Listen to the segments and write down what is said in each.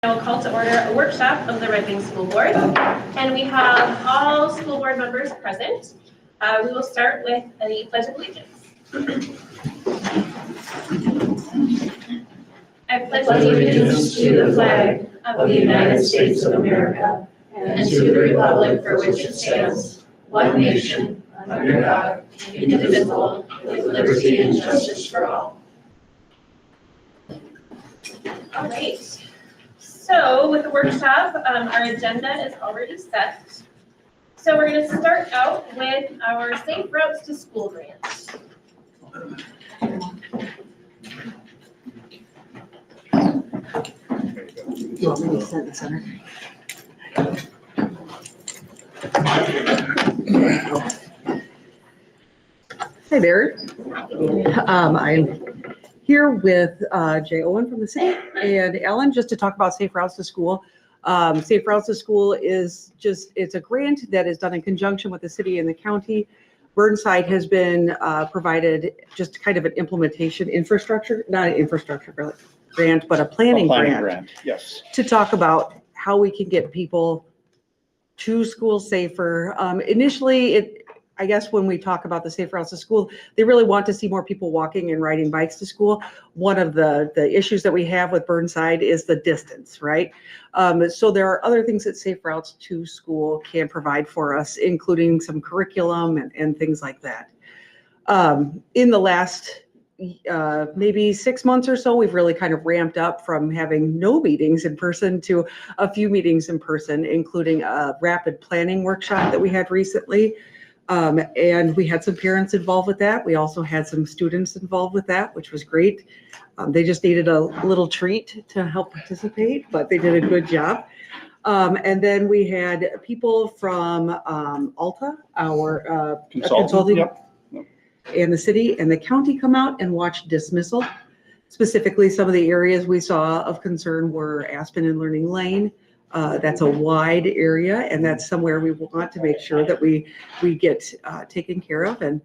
I will call to order a workshop of the Red Wing School Board, and we have all school board members present. We will start with a Pledge of Allegiance. I pledge allegiance to the flag of the United States of America and to the republic for which it stands, one nation, under God, indivisible, with liberty and justice for all. All right. So with the workshop, our agenda is already set. So we're going to start out with our Safe Routes to School grant. You want me to sit in the center? Hi there. I'm here with Jay Owen from the city and Alan just to talk about Safe Routes to School. Safe Routes to School is it's a grant that is done in conjunction with the city and the county. Burnside has been provided just kind of an implementation infrastructure, not an infrastructure grant, but a planning grant. Yes. To talk about how we can get people to school safer. Initially, I guess when we talk about the Safe Routes to School, they really want to see more people walking and riding bikes to school. One of the issues that we have with Burnside is the distance, right? So there are other things that Safe Routes to School can provide for us, including some curriculum and things like that. In the last maybe 6 months or so, we've really kind of ramped up from having no meetings in person to a few meetings in person, including a rapid planning workshop that we had recently. And we had some parents involved with that. We also had some students involved with that, which was great. They just needed a little treat to help participate, but they did a good job. And then we had people from Alta, our consulting, Yep. and the city and the county come out and watch dismissal. Specifically, some of the areas we saw of concern were Aspen and Learning Lane. That's a wide area, and that's somewhere we want to make sure that we get taken care of. And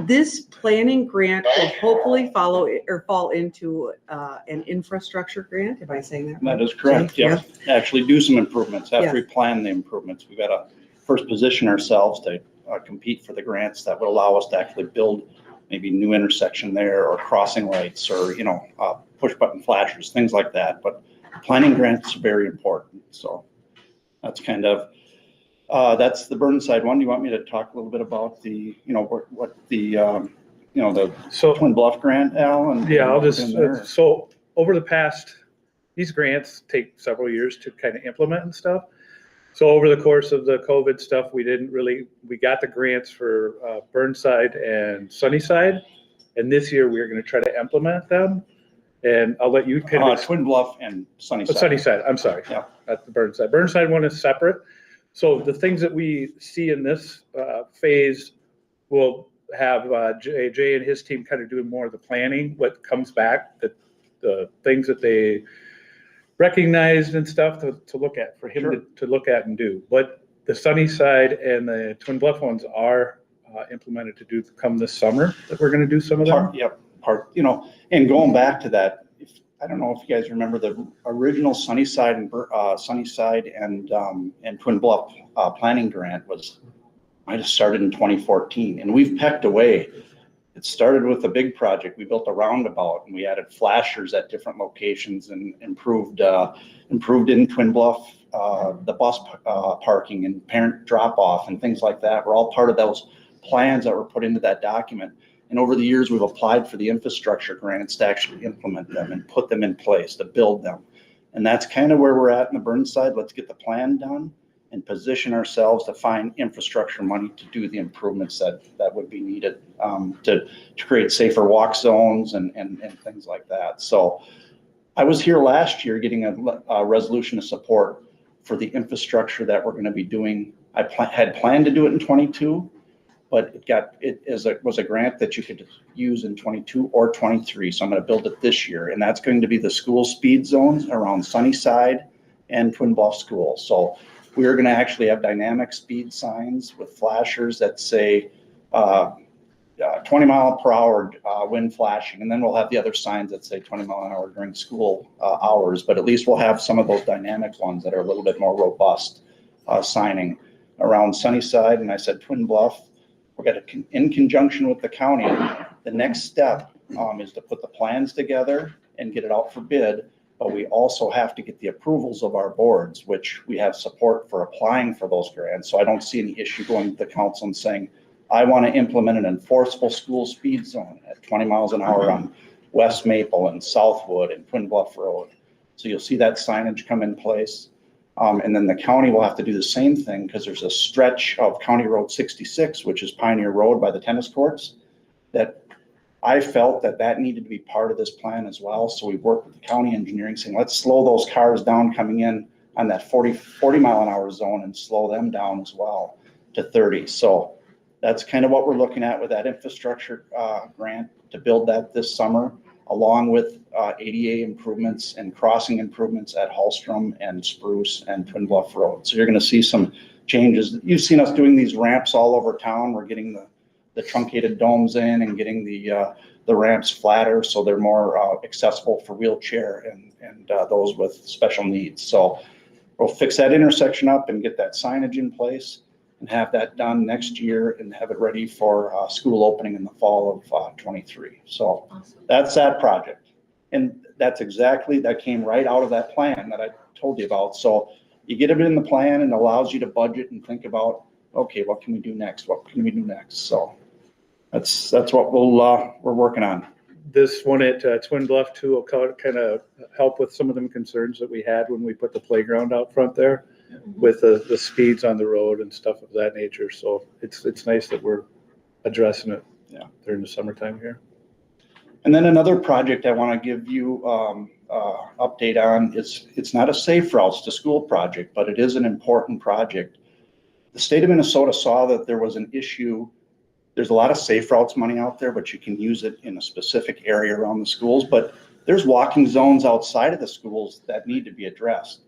this planning grant will hopefully fall into an infrastructure grant. Am I saying that right? That is correct. Yes. Yeah. Actually do some improvements after we plan the improvements. We've got to first position ourselves to compete for the grants that would allow us to actually build maybe new intersection there or crossing lights or, push button flashers, things like that. But planning grants are very important. So that's kind of, that's the Burnside one. Do you want me to talk a little bit about the, what the, the Twin Bluff grant, Al? Yeah, I'll just, so over the past, these grants take several years to kind of implement and stuff. So over the course of the COVID stuff, we got the grants for Burnside and Sunnyside. And this year we're going to try to implement them. And I'll let you kind of Twin Bluff and Sunnyside. Sunnyside, I'm sorry. Yeah. At the Burnside. Burnside one is separate. So the things that we see in this phase will have Jay and his team kind of doing more of the planning, what comes back, the things that they recognized and stuff to look at for him to look at and do. But the Sunnyside and the Twin Bluff ones are implemented to come this summer that we're going to do some of them. And going back to that, I don't know if you guys remember the original Sunnyside and Twin Bluff planning grant might have started in 2014, and we've pecked away. It started with a big project. We built a roundabout and we added flashers at different locations and improved in Twin Bluff the bus parking and parent drop off and things like that were all part of those plans that were put into that document. And over the years, we've applied for the infrastructure grants to actually implement them and put them in place, to build them. And that's kind of where we're at in the Burnside. Let's get the plan done and position ourselves to find infrastructure money to do the improvements that would be needed to create safer walk zones and things like that. So I was here last year getting a resolution of support for the infrastructure that we're going to be doing. I had planned to do it in 22. But it was a grant that you could use in 22 or 23. So I'm going to build it this year. And that's going to be the school speed zones around Sunnyside and Twin Bluff School. So we're going to actually have dynamic speed signs with flashers that say 20-mile-per-hour wind flashing, and then we'll have the other signs that say 20 mile an hour during school hours, but at least we'll have some of those dynamic ones that are a little bit more robust signing around Sunnyside. And I said Twin Bluff, we're going to, in conjunction with the county, the next step is to put the plans together and get it out for bid, but we also have to get the approvals of our boards, which we have support for applying for those grants. So I don't see any issue going to the council and saying, I want to implement an enforceable school speed zone at 20 miles an hour on West Maple and Southwood and Twin Bluff Road. So you'll see that signage come in place. And then the county will have to do the same thing because there's a stretch of County Road 66, which is Pioneer Road by the tennis courts, that I felt that needed to be part of this plan as well. So we worked with the county engineering saying, let's slow those cars down coming in on that 40 mile an hour zone and slow them down as well to 30. So that's kind of what we're looking at with that infrastructure grant to build that this summer, along with ADA improvements and crossing improvements at Hallstrom and Spruce and Twin Bluff Road. So you're going to see some changes. You've seen us doing these ramps all over town. We're getting the truncated domes in and getting the ramps flatter so they're more accessible for wheelchair and those with special needs. So we'll fix that intersection up and get that signage in place and have that done next year and have it ready for school opening in the fall of 23. So that's that project. And that's exactly, that came right out of that plan that I told you about. So you get it in the plan and it allows you to budget and think about, okay, what can we do next? What can we do next? So that's what we're working on. This one at Twin Bluff too will kind of help with some of them concerns that we had when we put the playground out front there with the speeds on the road and stuff of that nature. So it's nice that we're addressing it during the summertime here. And then another project I want to give you update on is, it's not a Safe Routes to School project, but it is an important project. The state of Minnesota saw that there was an issue. There's a lot of Safe Routes money out there, but you can use it in a specific area around the schools. But there's walking zones outside of the schools that need to be addressed.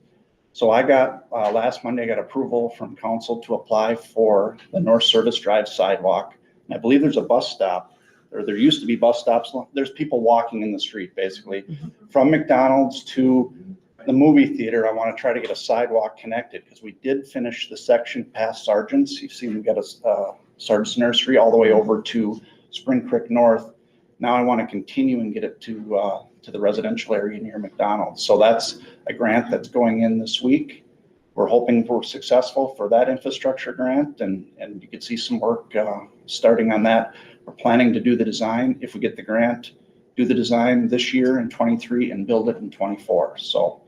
So I got, last Monday, I got approval from council to apply for the North Service Drive sidewalk. And I believe there's a bus stop, or there used to be bus stops. There's people walking in the street, basically. From McDonald's to the movie theater, I want to try to get a sidewalk connected because we did finish the section past Sargent's. You've seen we've got a Sargent's Nursery all the way over to Spring Creek North. Now I want to continue and get it to the residential area near McDonald's. So that's a grant that's going in this week. We're hoping we're successful for that infrastructure grant, and you can see some work starting on that. We're planning to do the design, if we get the grant, do the design this year in 23 and build it in 24. So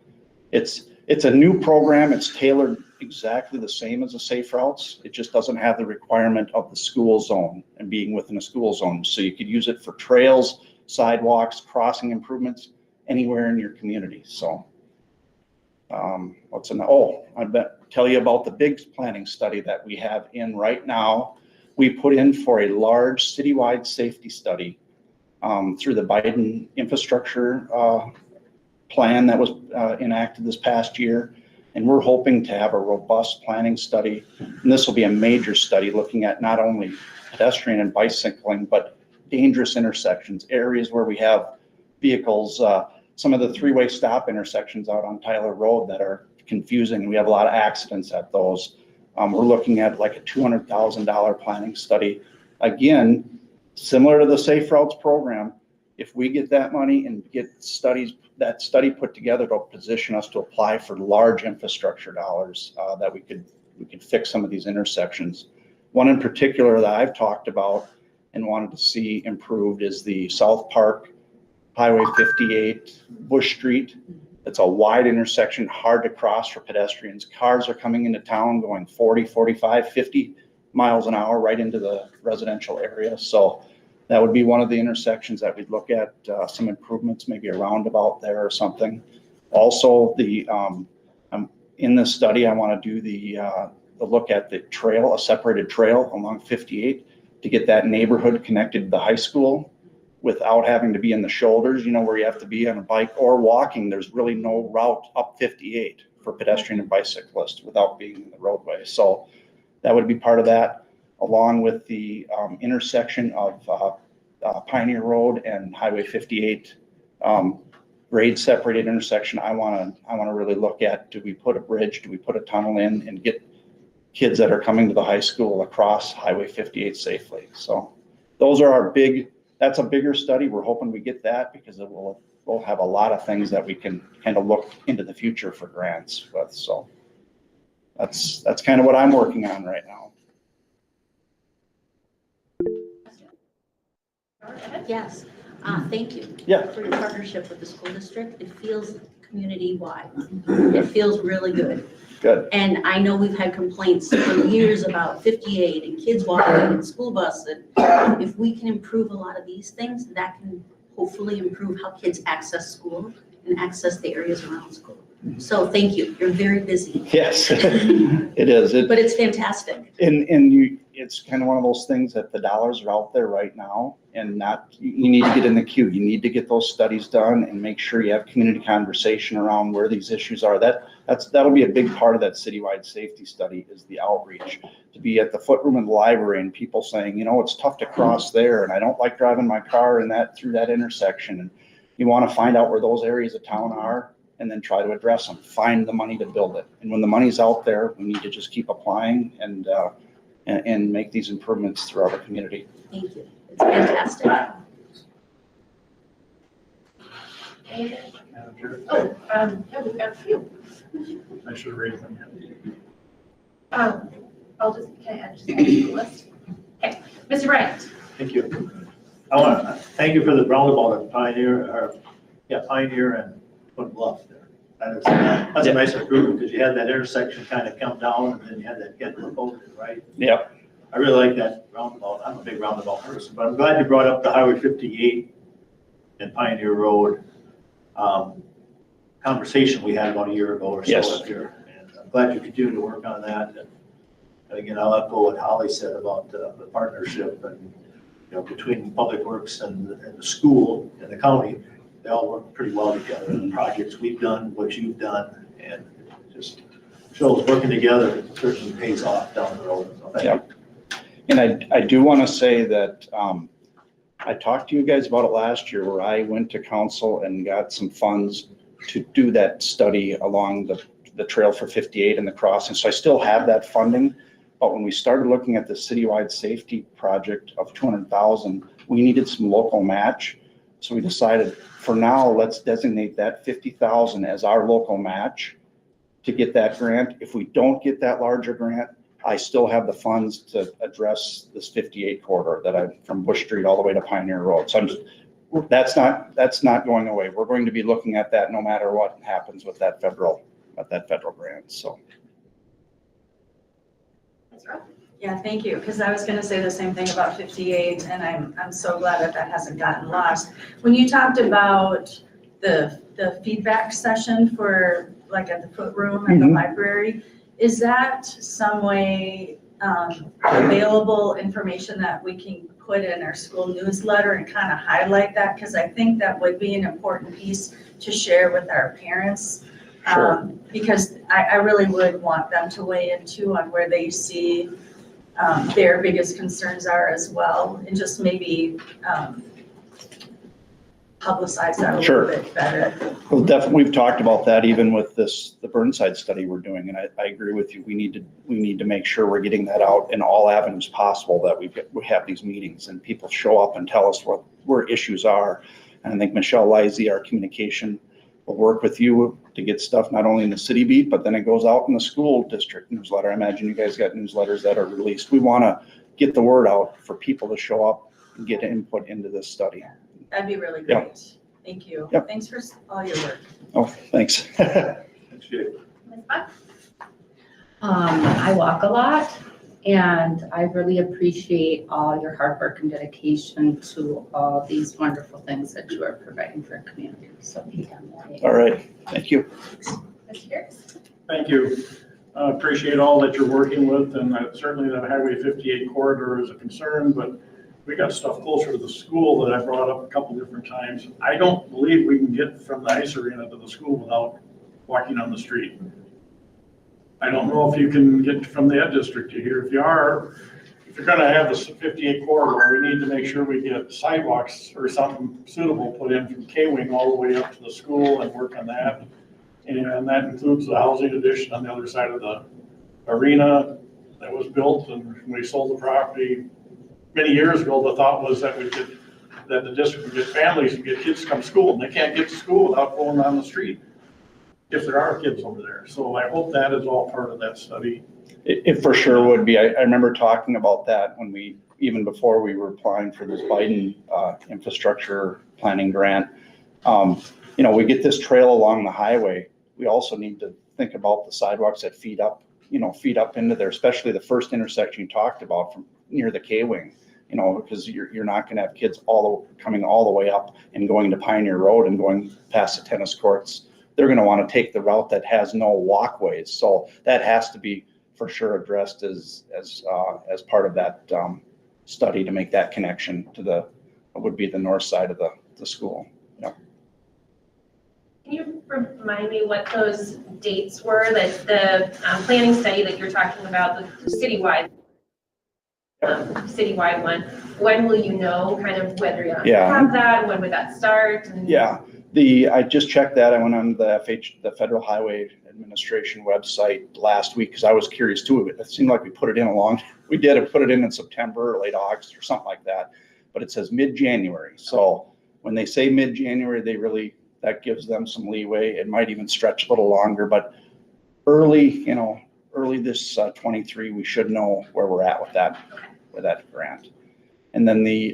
it's a new program. It's tailored exactly the same as the Safe Routes. It just doesn't have the requirement of the school zone and being within a school zone. So you could use it for trails, sidewalks, crossing improvements, anywhere in your community. So I bet tell you about the big planning study that we have in right now. We put in for a large citywide safety study through the Biden infrastructure plan that was enacted this past year. And we're hoping to have a robust planning study. And this will be a major study looking at not only pedestrian and bicycling, but dangerous intersections, areas where we have vehicles, some of the three-way stop intersections out on Tyler Road that are confusing. We have a lot of accidents at those. We're looking at like a $200,000 planning study. Again, similar to the Safe Routes program, if we get that money and get that study put together, to position us to apply for large infrastructure dollars that we could fix some of these intersections. One in particular that I've talked about and wanted to see improved is the South Park Highway 58 Bush Street. It's a wide intersection, hard to cross for pedestrians. Cars are coming into town going 40, 45, 50 miles an hour right into the residential area. So that would be one of the intersections that we'd look at, some improvements, maybe a roundabout there or something. Also, in this study, I want to do the look at the trail, a separated trail along 58 to get that neighborhood connected to the high school without having to be in the shoulders, where you have to be on a bike or walking. There's really no route up 58 for pedestrian and bicyclists without being in the roadway. So that would be part of that. along with the intersection of Pioneer Road and Highway 58 grade separated intersection. I want to really look at, do we put a bridge, do we put a tunnel in and get kids that are coming to the high school across Highway 58 safely? So those are that's a bigger study. We're hoping we get that because we'll have a lot of things that we can kind of look into the future for grants with. So that's kind of what I'm working on right now. Yes, thank you. Yeah. For your partnership with the school district. It feels community-wide. It feels really good. Good. And I know we've had complaints for years about 58 and kids walking and school bus. And if we can improve a lot of these things, that can hopefully improve how kids access school and access the areas around school. So thank you. You're very busy. Yes, it is. But it's fantastic. It's kind of one of those things that the dollars are out there right now and you need to get in the queue. You need to get those studies done and make sure you have community conversation around where these issues are. That'll be a big part of that citywide safety study is the outreach, to be at the footroom in the library and people saying, it's tough to cross there and I don't like driving my car through that intersection. And you want to find out where those areas of town are and then try to address them, find the money to build it. And when the money's out there, we need to just keep applying and make these improvements throughout our community. Thank you. It's fantastic. Yeah, we've got a few. I should have raised them. Can I just add to the list? Okay, Mr. Bryant. Thank you. I want to thank you for the roundabout at Pioneer and Twin Bluff there. That's a nice improvement because you had that intersection kind of come down and then you had that get look over it, right? Yep. I really like that roundabout. I'm a big roundabout person, but I'm glad you brought up the Highway 58 and Pioneer Road conversation we had about a year ago or so Yes. up here. And I'm glad you continue to work on that. And again, I'll echo what Holly said about the partnership and, between Public Works and the school and the county, they all work pretty well together. The projects we've done, what you've done, and it just shows working together certainly pays off down the road. So thank you. And I do want to say that I talked to you guys about it last year where I went to council and got some funds to do that study along the trail for 58 and the crossing. So I still have that funding. But when we started looking at the citywide safety project of 200,000, we needed some local match. So we decided for now, let's designate that 50,000 as our local match to get that grant. If we don't get that larger grant, I still have the funds to address this 58 corridor from Bush Street all the way to Pioneer Road. So that's not going away. We're going to be looking at that no matter what happens with that federal grant. So. Yeah, thank you, because I was going to say the same thing about 58, and I'm so glad that hasn't gotten lost. When you talked about the feedback session for like at the foot room at the library, is that some way available information that we can put in our school newsletter and kind of highlight that? Because I think that would be an important piece to share with our parents. Sure. Because I really would want them to weigh in too on where they see their biggest concerns are as well, and just maybe publicize that a Sure. little bit better. Well, definitely, we've talked about that even with the Burnside study we're doing, and I agree with you. We need to make sure we're getting that out in all avenues possible, that we have these meetings and people show up and tell us where issues are. And I think Michelle Lizey, our communication, will work with you to get stuff not only in the city beat, but then it goes out in the school district newsletter. I imagine you guys got newsletters that are released. We want to get the word out for people to show up and get input into this study. That'd be really Yeah. great. Thank you. Yep. Thanks for all your work. Oh, thanks. Thanks, Jay. Ms. Buck? I walk a lot, and I really appreciate all your hard work and dedication to all these wonderful things that you are providing for our community. So keep on that. All right, thank you. Mr. Harris? Thank you. Appreciate all that you're working with, and certainly the Highway 58 corridor is a concern, but we got stuff closer to the school that I brought up a couple different times. I don't believe we can get from the ice arena to the school without walking on the street. I don't know if you can get from that district to here. If if you're gonna have this 58 corridor, we need to make sure we get sidewalks or something suitable put in from K-Wing all the way up to the school and work on that. And that includes the housing addition on the other side of the arena that was built, and when we sold the property many years ago, the thought was that that the district would get families and get kids to come to school, and they can't get to school without going down the street if there are kids over there. So I hope that is all part of that study. It for sure would be. I remember talking about that when even before we were applying for this Biden infrastructure planning grant. We get this trail along the highway. We also need to think about the sidewalks that feed up into there, especially the first intersection you talked about from near the K-Wing, because you're not going to have kids coming all the way up and going to Pioneer Road and going past the tennis courts. They're going to want to take the route that has no walkways. So that has to be for sure addressed as part of that study to make that connection to the north side of the school. Can you remind me what those dates were, that the planning study that you're talking about, the citywide one? When will you know kind of whether you have that? When would that start? Yeah, I just checked that. I went on the Federal Highway Administration website last week because I was curious too. It seemed like we put it in we did put it in September or late August or something like that, but it says mid-January. So when they say mid-January, that gives them some leeway. It might even stretch a little longer, but early this 23, we should know where we're at with that grant. And then the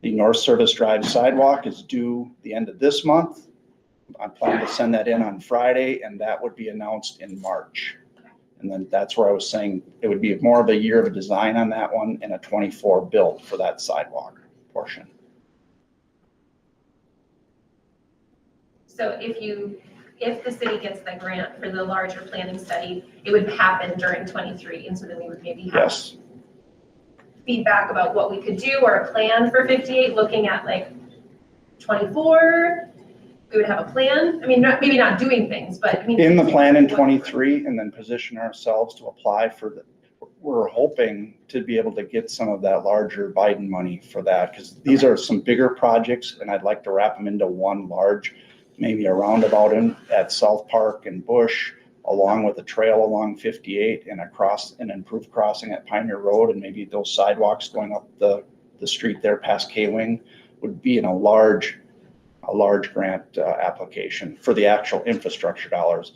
North Service Drive sidewalk is due the end of this month. I'm planning to send that in on Friday, and that would be announced in March. And then that's where I was saying it would be more of a year of design on that one and a 24 build for that sidewalk portion. So if the city gets the grant for the larger planning study, it would happen during 23, and so then we would maybe have feedback about what we could do or a plan for 58, looking at like 24. We would have a plan. I mean, maybe not doing things, but in the plan in 23, and then position ourselves to apply for we're hoping to be able to get some of that larger Biden money for that, because these are some bigger projects, and I'd like to wrap them into one large, maybe a roundabout at South Park and Bush, along with a trail along 58 and an improved crossing at Pioneer Road, and maybe those sidewalks going up the street there past K-Wing would be in a large grant application for the actual infrastructure dollars.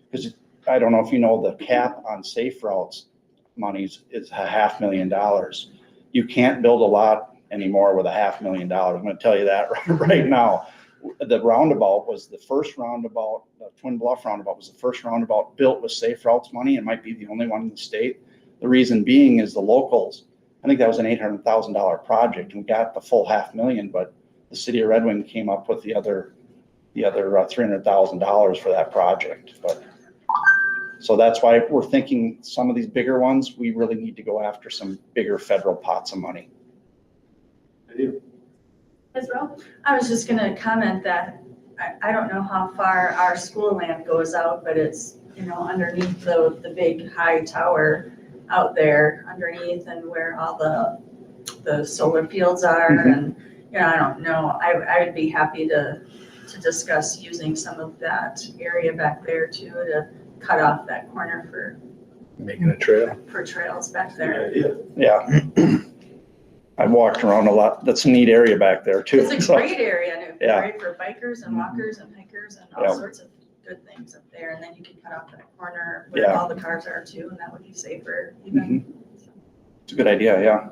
Because I don't know if you know, the cap on safe routes monies is $500,000. You can't build a lot anymore with $500,000. I'm going to tell you that right now. The roundabout was the first roundabout, the Twin Bluff roundabout was the first roundabout built with safe routes money, and might be the only one in the state. The reason being is the locals, I think that was an $800,000 project, and we got the full $500,000, but the city of Red Wing came up with the other $300,000 for that project. But so that's why we're thinking some of these bigger ones, we really need to go after some bigger federal pots of money. Israel? I was just gonna comment that I don't know how far our school land goes out, but it's, underneath the big high tower out there underneath, and where all the solar fields are. And, I don't know, I would be happy to discuss using some of that area back there too, to cut off that corner for Making a trail. for trails back there. Yeah. I've walked around a lot. That's a neat area back there too. It's a great area, and it'd be Yeah. great for bikers and walkers and hikers and all sorts of good things up there. And then you can cut off that corner where all the cars are too, and that would be safer even. It's a good idea, yeah.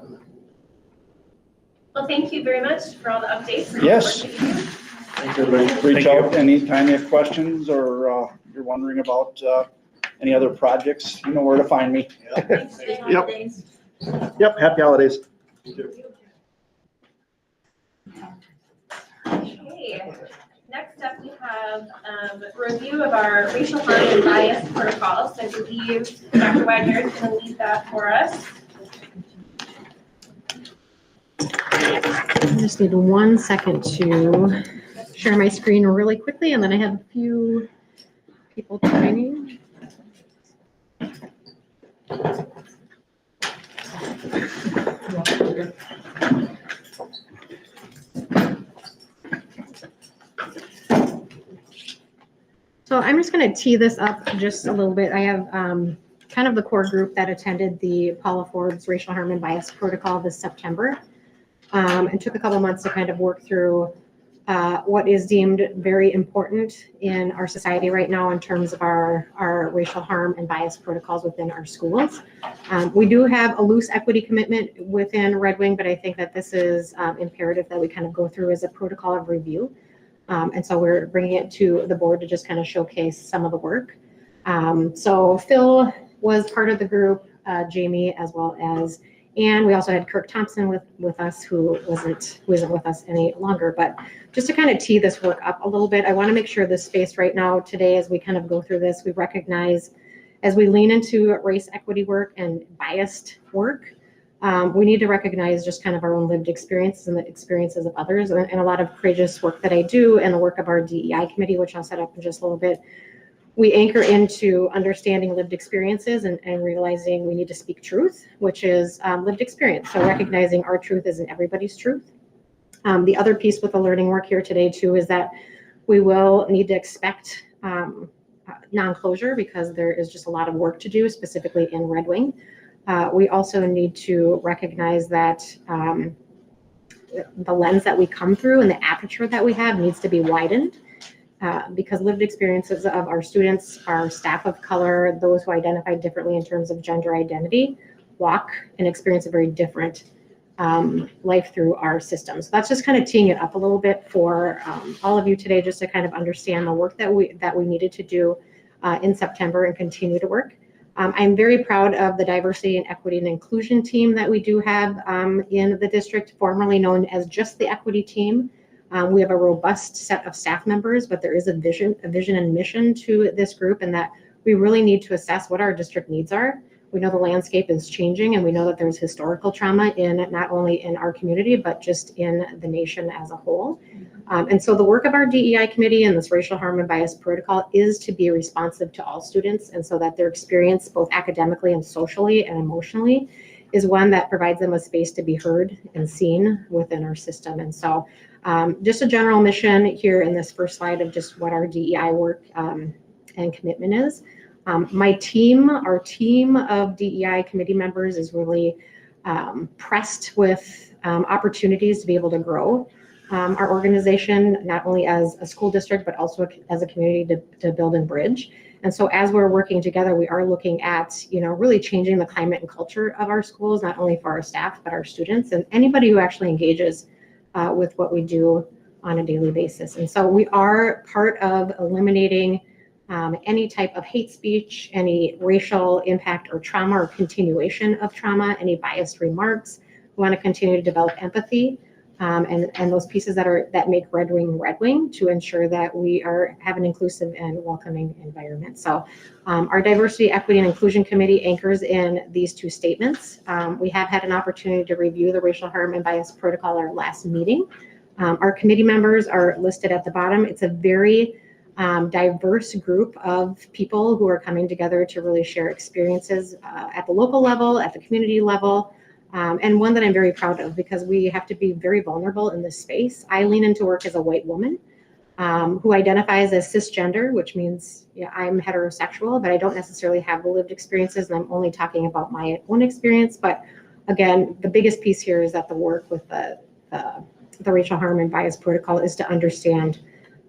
Well, thank you very much for all the updates. Yes. Thanks, everybody. Reach out anytime you have questions, or you're wondering about any other projects, you know where to find me. Thanks, Jay. Yep. Yep, happy holidays. Okay, next up we have a review of our racial harm and bias protocols. I believe Dr. Wagner is going to lead that for us. I just need 1 second to share my screen really quickly, and then I have a few people joining. you. So I'm just going to tee this up just a little bit. I have kind of the core group that attended the Paula Forbes Racial Harm and Bias Protocol this September, and took a couple months to kind of work through what is deemed very important in our society right now in terms of our racial harm and bias protocols within our schools. We do have a loose equity commitment within Red Wing, but I think that this is imperative that we kind of go through as a protocol of review. And so we're bringing it to the board to just kind of showcase some of the work. So Phil was part of the group, Jamie as well as, and we also had Kirk Thompson with us who isn't with us any longer. But just to kind of tee this work up a little bit, I want to make sure this space right now today, as we kind of go through this, we recognize as we lean into race equity work and biased work, we need to recognize just kind of our own lived experiences and the experiences of others, and a lot of courageous work that I do and the work of our DEI committee, which I'll set up in just a little bit. We anchor into understanding lived experiences and realizing we need to speak truth, which is lived experience. So recognizing our truth isn't everybody's truth. The other piece with the learning work here today too is that we will need to expect non-closure because there is just a lot of work to do, specifically in Red Wing. We also need to recognize that the lens that we come through and the aperture that we have needs to be widened because lived experiences of our students, our staff of color, those who identify differently in terms of gender identity, walk and experience a very different life through our system. So that's just kind of teeing it up a little bit for all of you today, just to kind of understand the work that we needed to do in September and continue to work. I'm very proud of the diversity and equity and inclusion team that we do have in the district, formerly known as just the equity team. We have a robust set of staff members, but there is a vision and mission to this group, and that we really need to assess what our district needs are. We know the landscape is changing, and we know that there's historical trauma in not only in our community, but just in the nation as a whole. And so the work of our DEI committee and this racial harm and bias protocol is to be responsive to all students, and so that their experience both academically and socially and emotionally is one that provides them a space to be heard and seen within our system. And so just a general mission here in this first slide of just what our DEI work and commitment is. Our team of DEI committee members is really pressed with opportunities to be able to grow our organization, not only as a school district, but also as a community to build and bridge. And so as we're working together, we are looking at, really changing the climate and culture of our schools, not only for our staff, but our students and anybody who actually engages with what we do on a daily basis. And so we are part of eliminating any type of hate speech, any racial impact or trauma or continuation of trauma, any biased remarks. We want to continue to develop empathy and those pieces that make Red Wing to ensure that we have an inclusive and welcoming environment. So our Diversity, Equity, and Inclusion Committee anchors in these two statements. We have had an opportunity to review the Racial Harm and Bias Protocol our last meeting. Our committee members are listed at the bottom. It's a very diverse group of people who are coming together to really share experiences at the local level, at the community level, and one that I'm very proud of because we have to be very vulnerable in this space. I lean into work as a white woman who identifies as cisgender, which means I'm heterosexual, but I don't necessarily have the lived experiences, and I'm only talking about my own experience. But again, the biggest piece here is that the work with the Racial Harm and Bias Protocol is to understand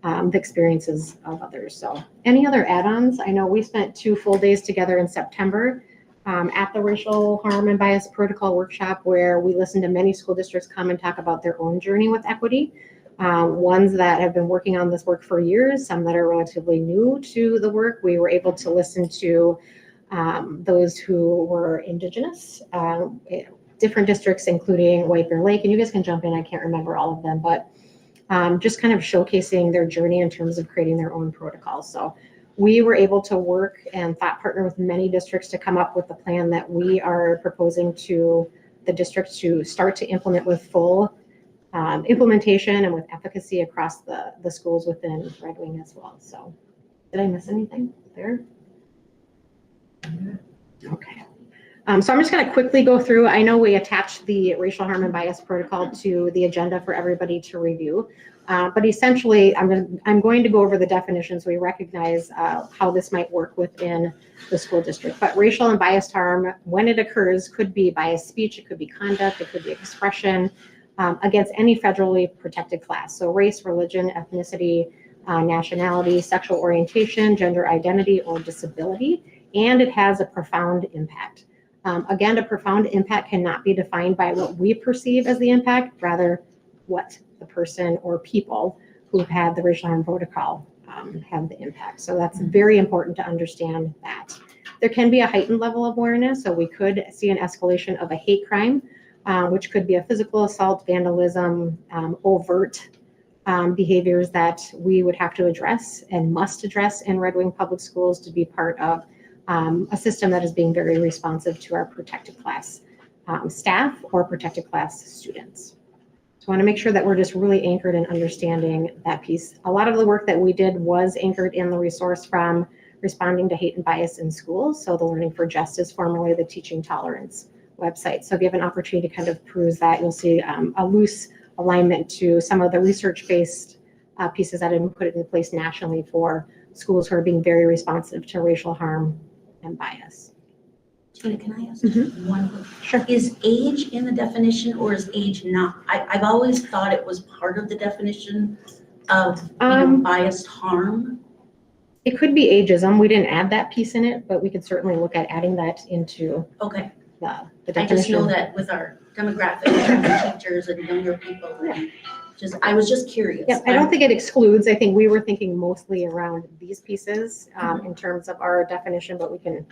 the experiences of others. So any other add-ons? I know we spent 2 full days together in September at the Racial Harm and Bias Protocol workshop, where we listened to many school districts come and talk about their own journey with equity. Ones that have been working on this work for years, some that are relatively new to the work. We were able to listen to those who were Indigenous, different districts, including White Bear Lake, and you guys can jump in, I can't remember all of them, but just kind of showcasing their journey in terms of creating their own protocols. So we were able to work and thought partner with many districts to come up with the plan that we are proposing to the district to start to implement with full implementation and with efficacy across the schools within Red Wing as well. So did I miss anything there? Okay. So I'm just going to quickly go through. I know we attached the racial harm and bias protocol to the agenda for everybody to review. But essentially, I'm going to go over the definitions. We recognize how this might work within the school district. But racial and biased harm, when it occurs, could be biased speech, it could be conduct, it could be expression against any federally protected class. So race, religion, ethnicity, nationality, sexual orientation, gender identity, or disability. And it has a profound impact. Again, a profound impact cannot be defined by what we perceive as the impact, rather what the person or people who've had the racial harm protocol have the impact. So that's very important to understand that. There can be a heightened level of awareness, so we could see an escalation of a hate crime, which could be a physical assault, vandalism, overt behaviors that we would have to address and must address in Red Wing Public Schools to be part of a system that is being very responsive to our protected class staff or protected class students. So I want to make sure that we're just really anchored in understanding that piece. A lot of the work that we did was anchored in the resource from Responding to Hate and Bias in Schools, so the Learning for Justice, formerly the Teaching Tolerance website. So if you have an opportunity to kind of peruse that, you'll see a loose alignment to some of the research-based pieces that have been put in place nationally for schools who are being very responsive to racial harm and bias. Tina, can I ask Mhm. one quick? Sure. Is age in the definition or is age not? I've always thought it was part of the definition of biased harm. It could be ageism. We didn't add that piece in it, but we could certainly look at adding that into Okay, the I definition. just know that with our demographics and teachers and younger people, and I was just curious. Yeah, I don't think it excludes. I think we were thinking mostly around these pieces in terms of our definition, but we can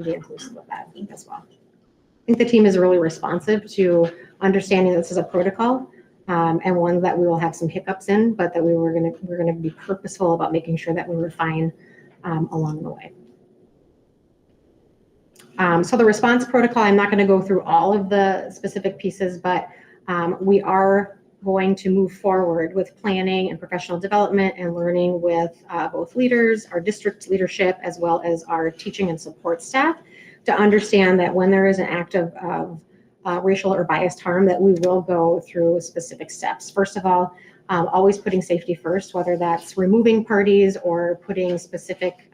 be inclusive of that as well. I think the team is really responsive to understanding this is a protocol and one that we will have some hiccups in, but that we're gonna be purposeful about making sure that we refine along the way. So the response protocol, I'm not going to go through all of the specific pieces, but we are going to move forward with planning and professional development and learning with both leaders, our district leadership, as well as our teaching and support staff to understand that when there is an act of racial or biased harm, that we will go through specific steps. First of all, always putting safety first, whether that's removing parties or putting specific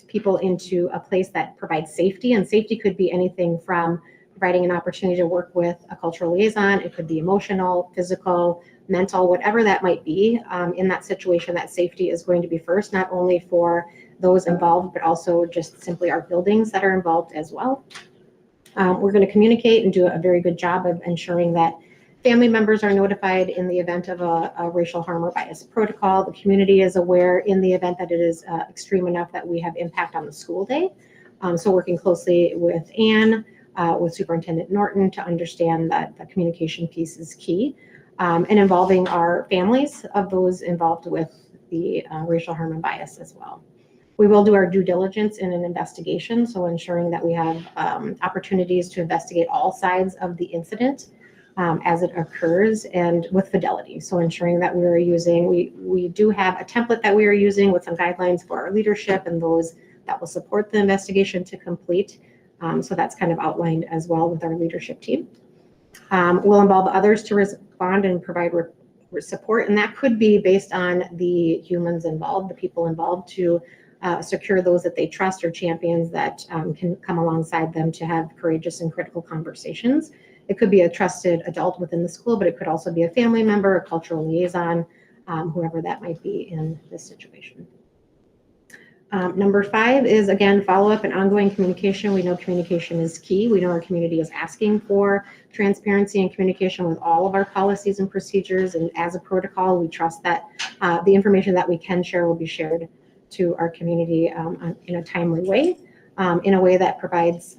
people into a place that provides safety. And safety could be anything from providing an opportunity to work with a cultural liaison. It could be emotional, physical, mental, whatever that might be. In that situation, that safety is going to be first, not only for those involved, but also just simply our buildings that are involved as well. We're going to communicate and do a very good job of ensuring that family members are notified in the event of a racial harm or bias protocol. The community is aware in the event that it is extreme enough that we have impact on the school day. So working closely with Anne, with Superintendent Norton to understand that the communication piece is key, and involving our families of those involved with the racial harm and bias as well. We will do our due diligence in an investigation, so ensuring that we have opportunities to investigate all sides of the incident as it occurs and with fidelity. So ensuring that we're using, we do have a template that we are using with some guidelines for our leadership and those that will support the investigation to complete. So that's kind of outlined as well with our leadership team. We'll involve others to respond and provide support, and that could be based on the humans involved, the people involved, to secure those that they trust or champions that can come alongside them to have courageous and critical conversations. It could be a trusted adult within the school, but it could also be a family member, a cultural liaison, whoever that might be in this situation. Number 5 is, again, follow-up and ongoing communication. We know communication is key. We know our community is asking for transparency and communication with all of our policies and procedures. And as a protocol, we trust that the information that we can share will be shared to our community in a timely way, in a way that provides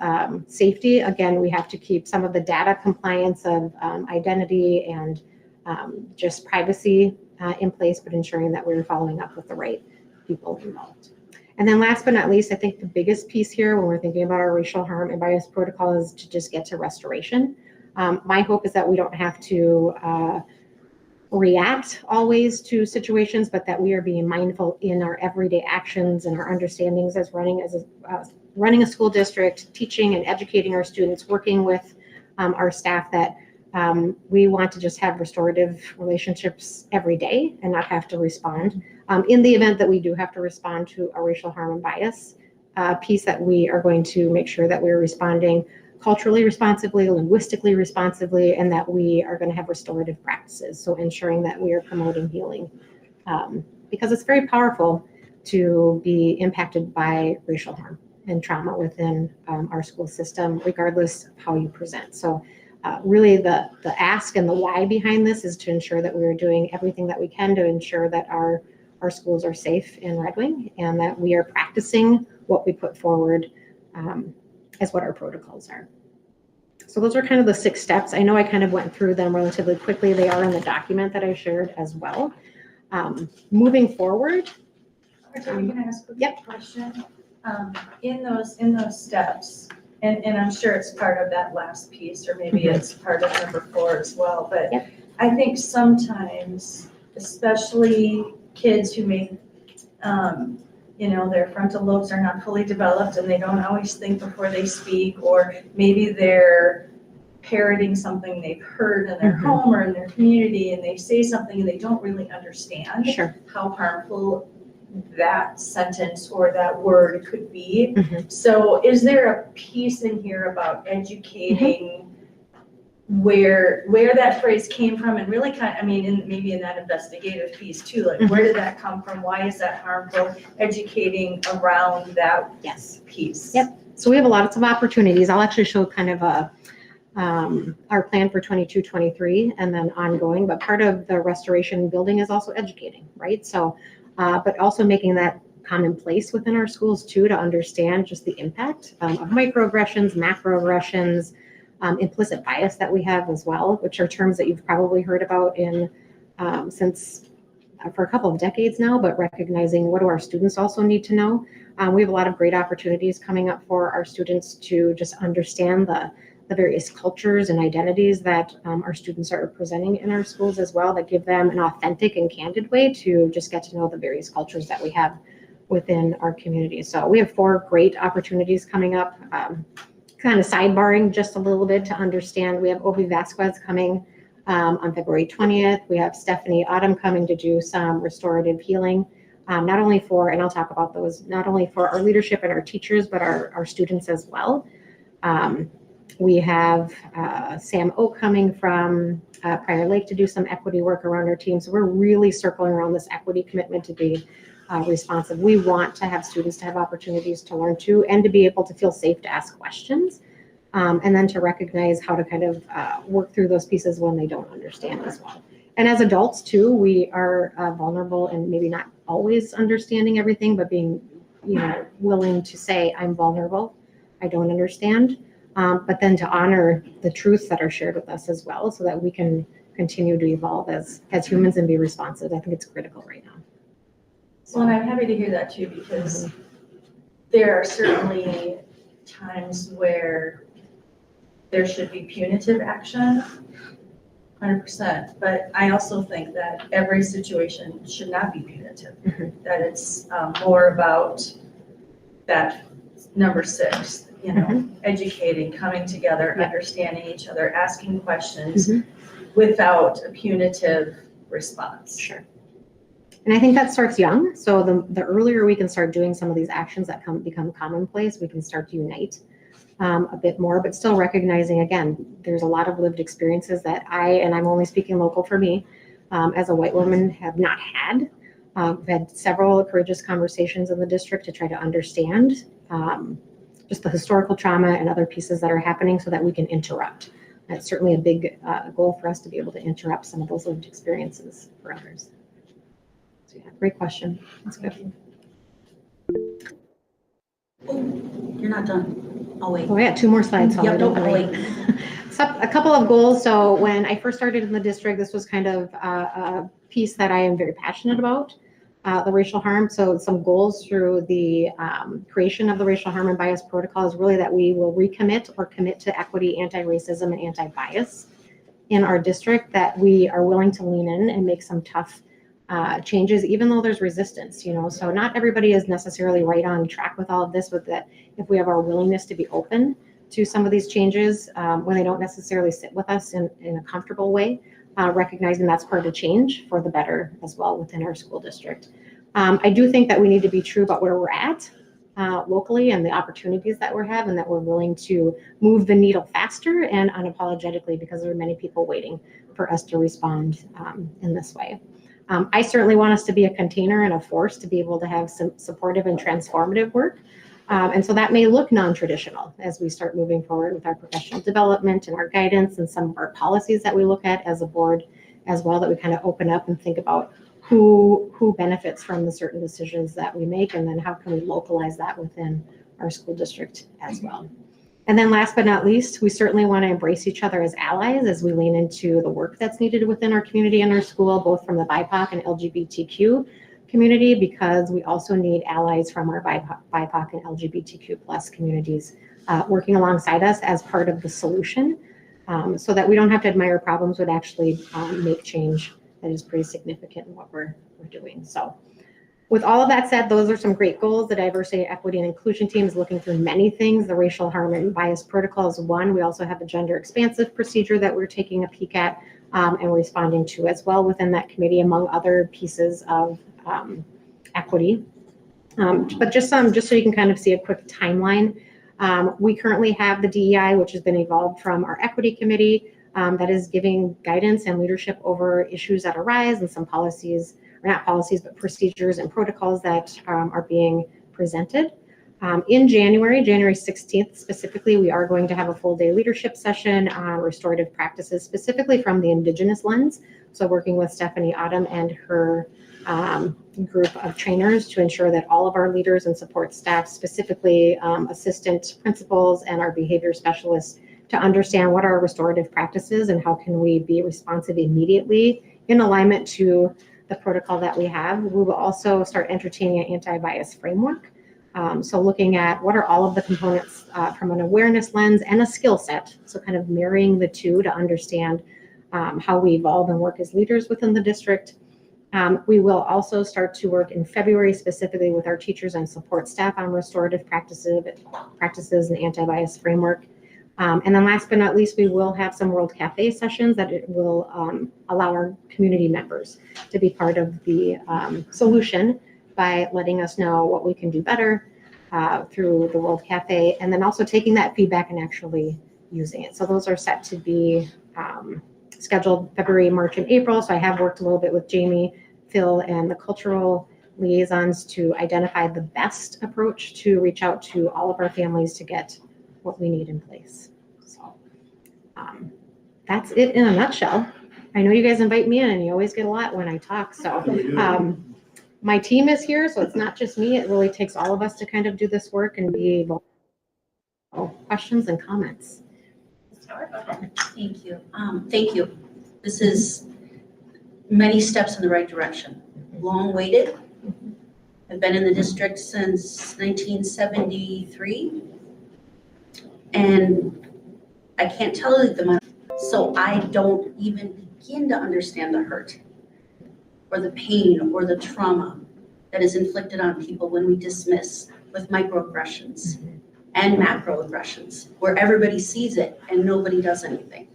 safety. Again, we have to keep some of the data compliance of identity and just privacy in place, but ensuring that we're following up with the right people involved. And then last but not least, I think the biggest piece here when we're thinking about our racial harm and bias protocol is to just get to restoration. My hope is that we don't have to react always to situations, but that we are being mindful in our everyday actions and our understandings as running as running a school district, teaching and educating our students, working with our staff, that we want to just have restorative relationships every day and not have to respond. In the event that we do have to respond to a racial harm and bias piece, that we are going to make sure that we're responding culturally responsibly, linguistically responsibly, and that we are going to have restorative practices. So ensuring that we are promoting healing, because it's very powerful to be impacted by racial harm and trauma within our school system, regardless of how you present. So really the ask and the why behind this is to ensure that we are doing everything that we can to ensure that our schools are safe in Red Wing, and that we are practicing what we put forward as what our protocols are. So those are kind of the 6 steps. I know I kind of went through them relatively quickly. They are in the document that I shared as well. Moving forward. Can I ask a Yep. question? In those steps, and I'm sure it's part of that last piece, or maybe it's part of number 4 as well, but Yep. I think sometimes, especially kids who may, their frontal lobes are not fully developed and they don't always think before they speak, or maybe they're parroting something they've heard in their home or in their community, and they say something and they don't really understand Sure. how harmful that sentence or that word could be. Mhm. So is there a piece in here about educating where that phrase came from, and really maybe in that investigative piece too, like where did that come from? Why is that harmful? Educating around that Yes. piece. Yep. So we have lots of opportunities. I'll actually show kind of our plan for 22-23 and then ongoing, but part of the restoration building is also educating, right? So, but also making that commonplace within our schools too, to understand just the impact of microaggressions, macroaggressions, implicit bias that we have as well, which are terms that you've probably heard about since for a couple of decades now, but recognizing what do our students also need to know. We have a lot of great opportunities coming up for our students to just understand the various cultures and identities that our students are presenting in our schools as well, that give them an authentic and candid way to just get to know the various cultures that we have within our community. So we have 4 great opportunities coming up. Kind of sidebarring just a little bit to understand, we have Ovi Vasquez coming on February 20th. We have Stephanie Autumn coming to do some restorative healing, not only for, and I'll talk about those, not only for our leadership and our teachers, but our students as well. We have Sam Oak coming from Prior Lake to do some equity work around our team. So we're really circling around this equity commitment to be responsive. We want to have students to have opportunities to learn too, and to be able to feel safe to ask questions, and then to recognize how to kind of work through those pieces when they don't understand as well. And as adults too, we are vulnerable and maybe not always understanding everything, but being, willing to say, I'm vulnerable, I don't understand, but then to honor the truths that are shared with us as well, so that we can continue to evolve as humans and be responsive. I think it's critical right now. Well, and I'm happy to hear that too, because there are certainly times where there should be punitive action, 100%. But I also think that every situation should not be punitive, that it's more about that number 6, educating, coming together, understanding each other, asking questions without a punitive response. Sure. And I think that starts young. So the earlier we can start doing some of these actions that become commonplace, we can start to unite a bit more, but still recognizing, again, there's a lot of lived experiences that and I'm only speaking local for me, as a white woman, have not had. We've had several courageous conversations in the district to try to understand just the historical trauma and other pieces that are happening, so that we can interrupt. That's certainly a big goal for us, to be able to interrupt some of those lived experiences for others. So yeah, great question. That's good. Oh, you're not done. I'll wait. Oh, yeah, 2 more slides. Yep, Don't I'll worry. wait. So a couple of goals. So when I first started in the district, this was kind of a piece that I am very passionate about, the racial harm. So some goals through the creation of the racial harm and bias protocol is really that we will recommit or commit to equity, anti-racism, and anti-bias in our district, that we are willing to lean in and make some tough changes, even though there's resistance, you know, so not everybody is necessarily right on track with all of this, but that if we have our willingness to be open to some of these changes, when they don't necessarily sit with us in a comfortable way, recognizing that's part of change for the better as well within our school district. I do think that we need to be true about where we're at locally and the opportunities that we have, and that we're willing to move the needle faster and unapologetically, because there are many people waiting for us to respond in this way. I certainly want us to be a container and a force to be able to have some supportive and transformative work. And so that may look non-traditional as we start moving forward with our professional development and our guidance and some of our policies that we look at as a board as well, that we kind of open up and think about who benefits from the certain decisions that we make, and then how can we localize that within our school district as well. And then last but not least, we certainly want to embrace each other as allies as we lean into the work that's needed within our community and our school, both from the BIPOC and LGBTQ community, because we also need allies from our BIPOC and LGBTQ plus communities working alongside us as part of the solution, so that we don't have to admire problems, but actually make change that is pretty significant in what we're doing. So with all of that said, those are some great goals. The diversity, equity, and inclusion team is looking through many things. The racial harm and bias protocol is one. We also have a gender expansive procedure that we're taking a peek at and responding to as well within that committee, among other pieces of equity. But just so you can kind of see a quick timeline, we currently have the DEI, which has been evolved from our equity committee, that is giving guidance and leadership over issues that arise, and some policies, or not policies, but procedures and protocols that are being presented. In January 16th specifically, we are going to have a full day leadership session on restorative practices, specifically from the Indigenous lens. So working with Stephanie Autumn and her group of trainers to ensure that all of our leaders and support staff, specifically assistant principals and our behavior specialists, to understand what are restorative practices and how can we be responsive immediately in alignment to the protocol that we have. We will also start entertaining an anti-bias framework. So looking at what are all of the components from an awareness lens and a skill set. So kind of marrying the two to understand how we evolve and work as leaders within the district. We will also start to work in February specifically with our teachers and support staff on restorative practices and anti-bias framework. And then last but not least, we will have some World Cafe sessions that it will allow our community members to be part of the solution by letting us know what we can do better through the World Cafe, and then also taking that feedback and actually using it. So those are set to be scheduled February, March, and April. So I have worked a little bit with Jamie, Phil, and the cultural liaisons to identify the best approach to reach out to all of our families to get what we need in place. So that's it in a nutshell. I know you guys invite me in and you always get a lot when I talk. So my team is here, so it's not just me. It really takes all of us to kind of do this work and be able to questions and comments. Thank you. Thank you. This is many steps in the right direction. Long waited. I've been in the district since 1973. And I can't tell you the amount, so I don't even begin to understand the hurt or the pain or the trauma that is inflicted on people when we dismiss with microaggressions and macroaggressions, where everybody sees it and nobody does anything.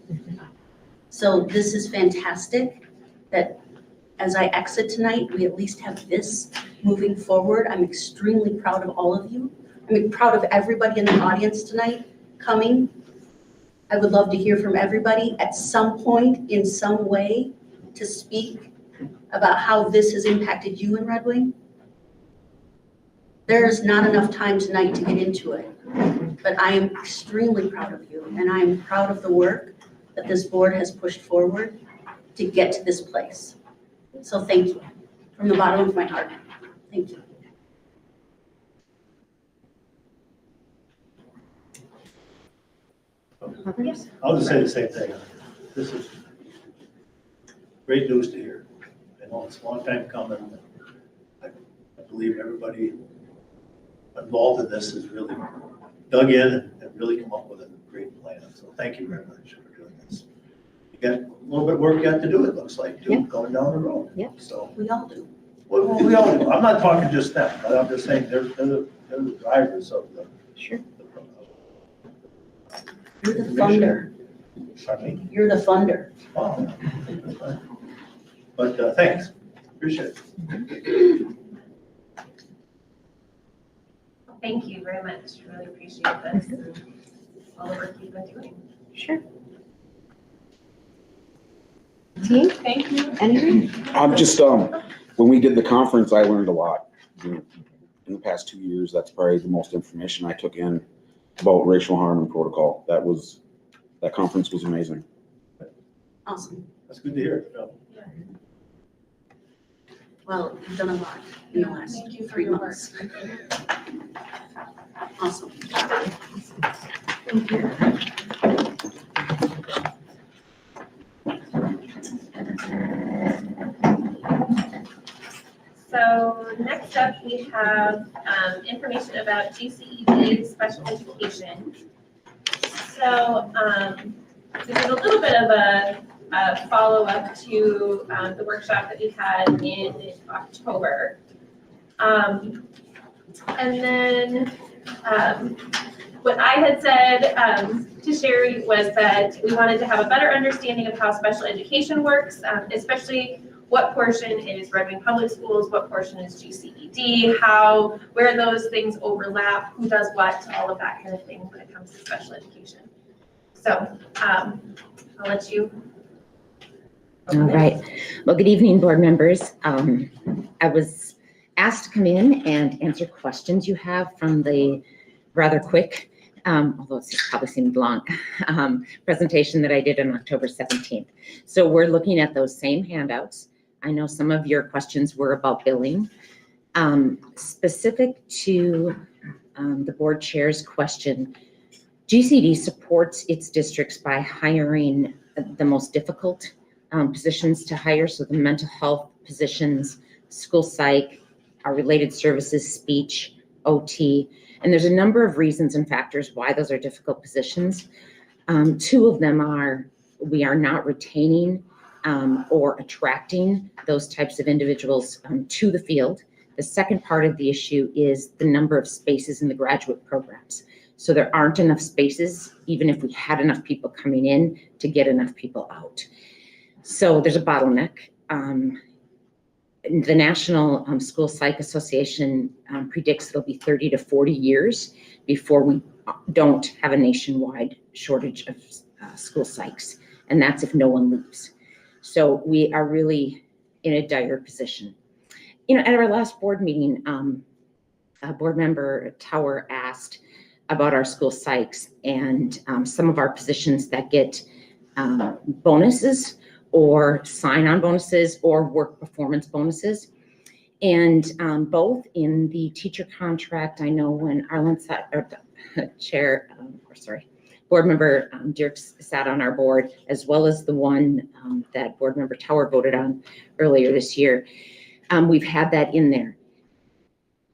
So this is fantastic that as I exit tonight, we at least have this moving forward. I'm extremely proud of all of you. I'm proud of everybody in the audience tonight coming. I would love to hear from everybody at some point in some way to speak about how this has impacted you in Red Wing. There is not enough time tonight to get into it, but I am extremely proud of you, and I am proud of the work that this board has pushed forward to get to this place. So thank you from the bottom of my heart. Thank you. I'll just say the same thing. This is great news to hear. I know it's a long time coming. I believe everybody involved in this has really dug in and really come up with a great plan. So thank you very much for doing this. got a little bit of work yet to do, it looks like, too, going down the road. Yeah. So, We all do. well, we all do. I'm not talking just them, but I'm just saying they're the drivers of the. Sure. You're the funder. Pardon me? You're the funder. Oh, that's fine. But, thanks, appreciate it. Thank you very much. Really appreciate this and all the work you've been doing. Sure. Team, Thank you. anything? I'm just, when we did the conference, I learned a lot. In the past 2 years, that's probably the most information I took in about racial harm and protocol. That conference was amazing. Awesome. That's good to hear. Yeah. Well, you've done a lot in the last Thank you for 3 your months. Awesome. Thank you. So next up, we have information about GCED special education. So this is a little bit of a follow-up to the workshop that we had in October. And then what I had said to Sherry was that we wanted to have a better understanding of how special education works, especially what portion is Red Wing Public Schools, what portion is GCED, where those things overlap, who does what, all of that kind of thing when it comes to special education. So I'll let you. All right. Well, good evening, board members. I was asked to come in and answer questions you have from the rather quick, although it probably seemed long, presentation that I did on October 17th. So we're looking at those same handouts. I know some of your questions were about billing. Specific to the board chair's question, GCD supports its districts by hiring the most difficult positions to hire, so the mental health positions, school psych, our related services, speech, OT, and there's a number of reasons and factors why those are difficult positions. 2 of them are we are not retaining or attracting those types of individuals to the field. The second part of the issue is the number of spaces in the graduate programs. So there aren't enough spaces, even if we had enough people coming in, to get enough people out. So there's a bottleneck. The National School Psych Association predicts it'll be 30 to 40 years before we don't have a nationwide shortage of school psychs, and that's if no one leaves. So we are really in a dire position. You know, at our last board meeting, board member Tower asked about our school psychs and some of our positions that get bonuses or sign-on bonuses or work performance bonuses. And both in the teacher contract, I know when Arlen sat, or board member Dirks sat on our board, as well as the one that board member Tower voted on earlier this year, we've had that in there.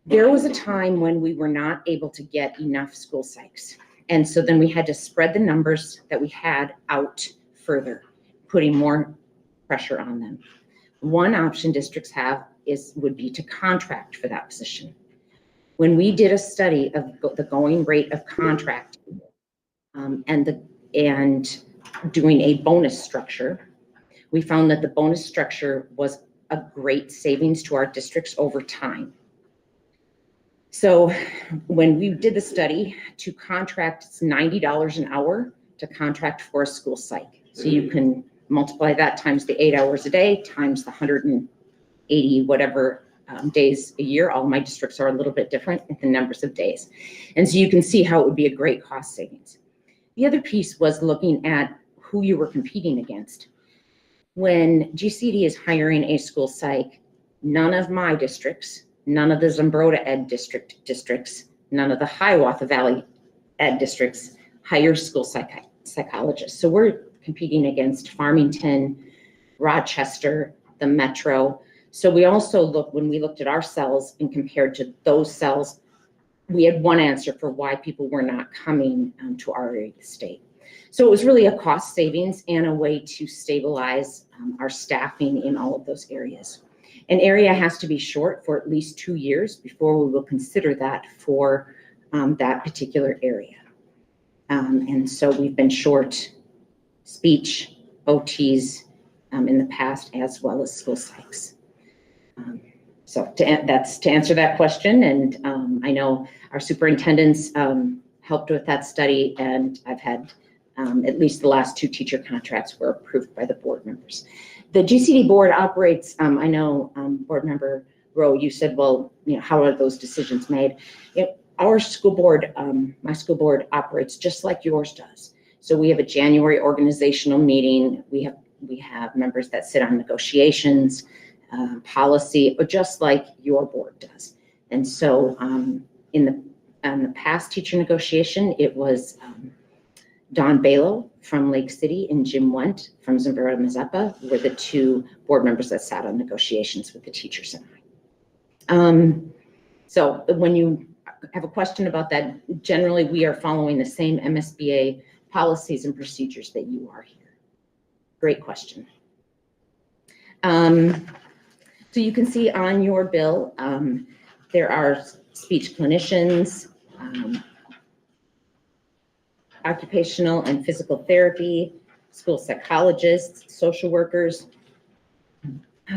There was a time when we were not able to get enough school psychs. And so then we had to spread the numbers that we had out further, putting more pressure on them. One option districts have would be to contract for that position. When we did a study of the going rate of contracting and doing a bonus structure, we found that the bonus structure was a great savings to our districts over time. So when we did the study, to contract, it's $90 an hour to contract for a school psych. So you can multiply that times the 8 hours a day, times the 180 whatever days a year. All my districts are a little bit different in the numbers of days. And so you can see how it would be a great cost savings. The other piece was looking at who you were competing against. When GCD is hiring a school psych, none of my districts, none of the Zumbrota Ed districts, none of the Hiawatha Valley Ed districts hire school psychologists. So we're competing against Farmington, Rochester, the Metro. So we also when we looked at our cells and compared to those cells, we had one answer for why people were not coming to our area of the state. So it was really a cost savings and a way to stabilize our staffing in all of those areas. An area has to be short for at least 2 years before we will consider that for that particular area. And so we've been short speech, OTs in the past, as well as school psychs. So that's to answer that question. And I know our superintendents helped with that study, and I've had at least the last 2 teacher contracts were approved by the board members. The GCD board operates, I know board member Rowe, you said, well, you know, how are those decisions made? Our school board, my school board operates just like yours does. So we have a January organizational meeting. We have members that sit on negotiations, policy, or just like your board does. And so in the past teacher negotiation, it was Don Balo from Lake City and Jim Went from Zamora Mazeppa were the 2 board members that sat on negotiations with the teachers and I. So when you have a question about that, generally we are following the same MSBA policies and procedures that you are here. Great question. So you can see on your bill, there are speech clinicians, occupational and physical therapy, school psychologists, social workers.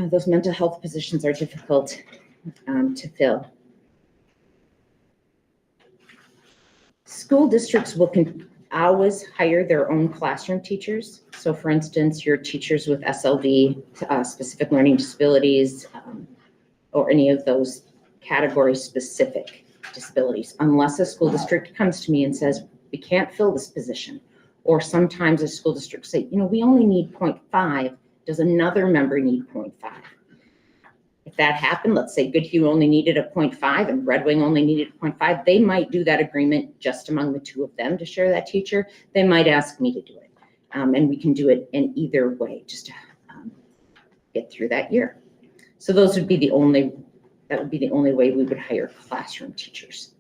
Those mental health positions are difficult to fill. School districts will always hire their own classroom teachers. So for instance, your teachers with SLD, specific learning disabilities, or any of those category specific disabilities, unless a school district comes to me and says, we can't fill this position. Or sometimes a school district say, you know, we only need 0.5. Does another member need 0.5? If that happened, let's say Goodhue only needed a 0.5 and Red Wing only needed a 0.5, they might do that agreement just among the 2 of them to share that teacher. They might ask me to do it. And we can do it in either way, just to get through that year. So that would be the only way we would hire classroom teachers.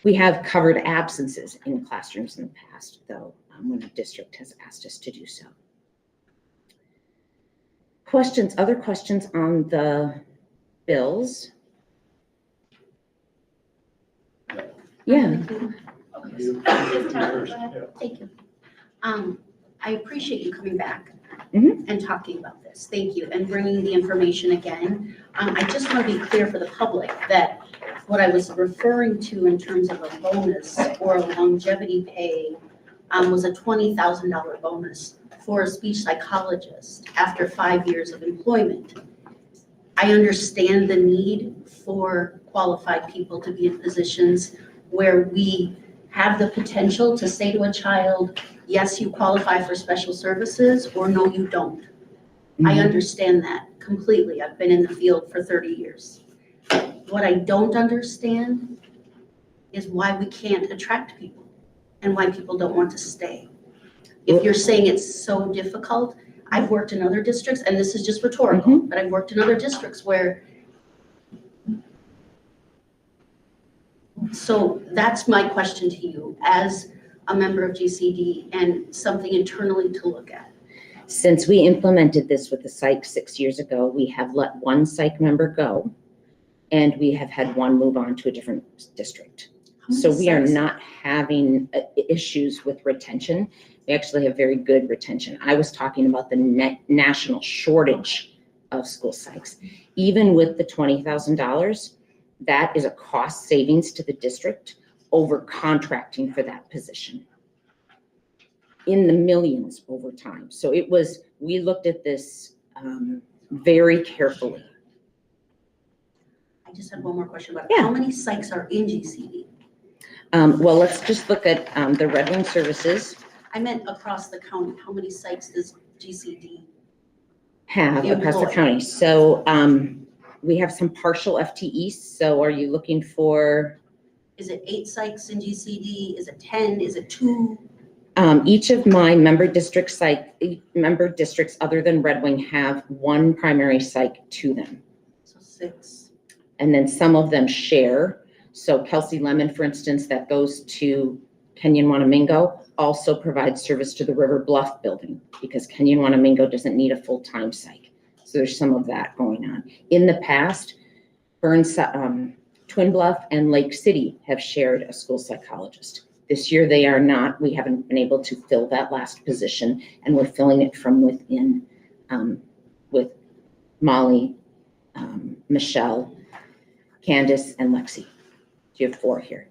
We have covered absences in classrooms in the past, though, when the district has asked us to do so. Questions, other questions on the bills? Yeah. Thank you. I appreciate you coming back Mhm. and talking about this. Thank you, and bringing the information again. I just want to be clear for the public that what I was referring to in terms of a bonus or a longevity pay was a $20,000 bonus for a speech psychologist after 5 years of employment. I understand the need for qualified people to be in positions where we have the potential to say to a child, yes, you qualify for special services, or no, you don't. I understand that completely. I've been in the field for 30 years. What I don't understand is why we can't attract people and why people don't want to stay. If you're saying it's so difficult, I've worked in other districts, and this is just rhetorical, but I've worked in other districts where. So that's my question to you as a member of GCD and something internally to look at. Since we implemented this with the psych 6 years ago, we have let 1 psych member go, and we have had 1 move on to a different district. So we are not having issues with retention. We actually have very good retention. I was talking about the national shortage of school psychs. Even with the $20,000, that is a cost savings to the district over contracting for that position in the millions over time. So we looked at this very carefully. I just had one more question about it. How many psychs are in GCD? Well, let's just look at the Red Wing services. I meant across the county. How many psychs does GCD have across the county? So we have some partial FTEs. So are you looking for? Is it 8 psychs in GCD? Is it 10? Is it 2? Each of my member districts other than Red Wing have 1 primary psych to them. So 6. And then some of them share. So Kelsey Lemon, for instance, that goes to Kenyon Wanamingo also provides service to the River Bluff building because Kenyon Wanamingo doesn't need a full-time psych. So there's some of that going on. In the past, Twin Bluff and Lake City have shared a school psychologist. This year they are not. We haven't been able to fill that last position, and we're filling it from within with Molly, Michelle, Candace, and Lexi. So you have 4 here.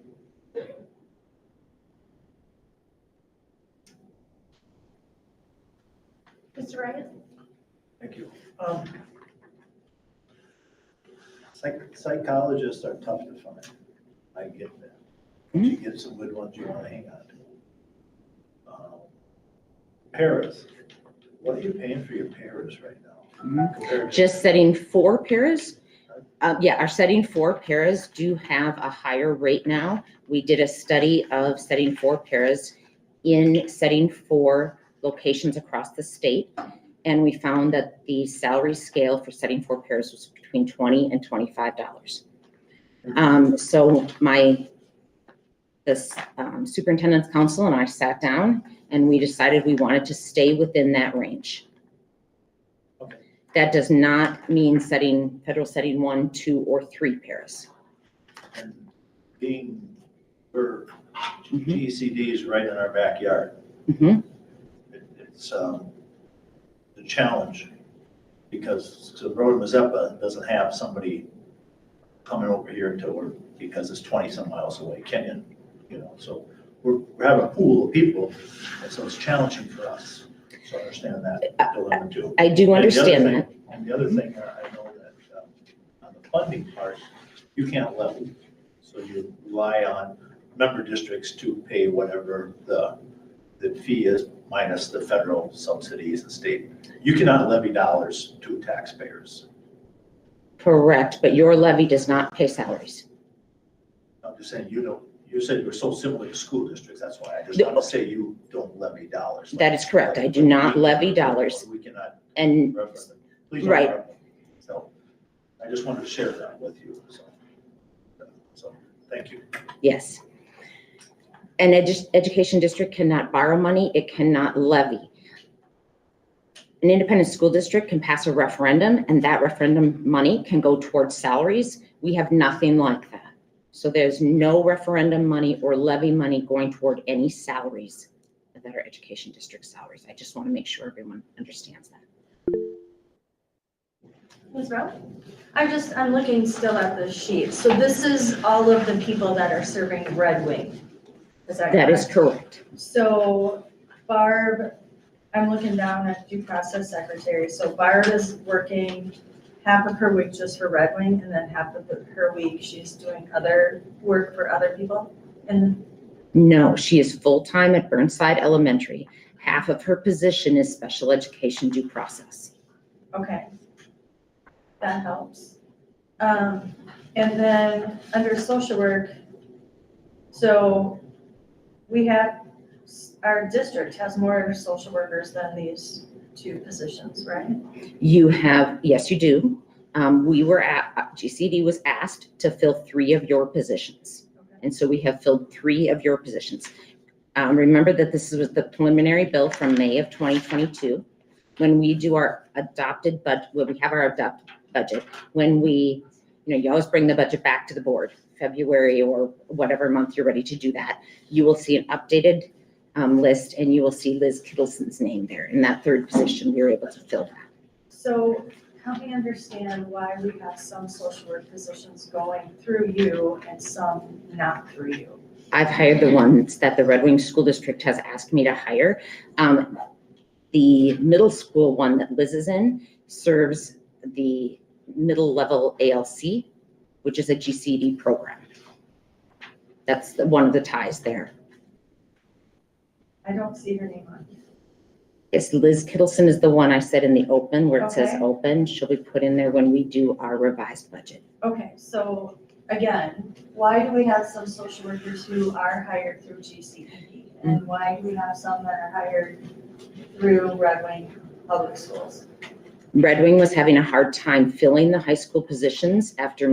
Mr. Ryan? Thank you. Psychologists are tough to find. I get that. You get some good ones you want to hang on to. Paras, what are you paying for your paras right now? Compared to- Just setting 4 paras. Our setting 4 paras do have a higher rate now. We did a study of setting 4 paras in setting 4 locations across the state. And we found that the salary scale for setting 4 paras was between $20 and $25. So the superintendent's council and I sat down and we decided we wanted to stay within that range. Okay. That does not mean federal setting 1, 2, or 3 paras. And being, we're GECDs right in our backyard. Mhm. It's a challenge because the road in Mazeppa doesn't have somebody coming over here to work because it's 20 some miles away, Kenyon, so we're having a pool of people, and so it's challenging for us. So I understand that dilemma too. I do understand that. And the other thing, I know that on the funding part, you can't levy, so you rely on member districts to pay whatever the fee is minus the federal subsidies and state. You cannot levy dollars to taxpayers. Correct, but your levy does not pay salaries. I'm just saying, you said you're so similar to school districts, that's why I just want to say you don't levy dollars. That is correct. I do not levy dollars. We cannot And reference them. Please don't Right. reference them. So I just wanted to share that with you, so thank you. yes. An education district cannot borrow money. It cannot levy. An independent school district can pass a referendum and that referendum money can go towards salaries. We have nothing like that. So there's no referendum money or levy money going toward any salaries that are education district salaries. I just want to make sure everyone understands that. Ms. Rowe? I'm looking still at the sheet. So this is all of the people that are serving Red Wing. Is that correct? That is correct. So Barb, I'm looking down at due process secretary. So Barb is working half of her week just for Red Wing and then half of her week she's doing other work for other people. And No, she is full-time at Burnside Elementary. Half of her position is special education due process. okay, that helps. And then under social work, so we have, our district has more social workers than these 2 positions, right? You have, yes, you do. GCD was asked to fill 3 of your positions. And so we have filled 3 of your positions. Remember that this was the preliminary bill from May of 2022. When we do our adopted budget, when we have our adopted budget, when we, you always bring the budget back to the board, February or whatever month you're ready to do that, you will see an updated list and you will see Liz Kittleson's name there. In that 3rd position, we were able to fill that. So help me understand why we have some social work positions going through you and some not through you. I've hired the ones that the Red Wing School District has asked me to hire. The middle school one that Liz is in serves the middle level ALC, which is a GCD program. That's one of the ties there. I don't see her name on here. Yes, Liz Kittleson is the one I said in the open where it says Okay. open. She'll be put in there when we do our revised budget. Okay, so again, why do we have some social workers who are hired through GCPD? And why do we have some that are hired through Red Wing Public Schools? Red Wing was having a hard time filling the high school positions after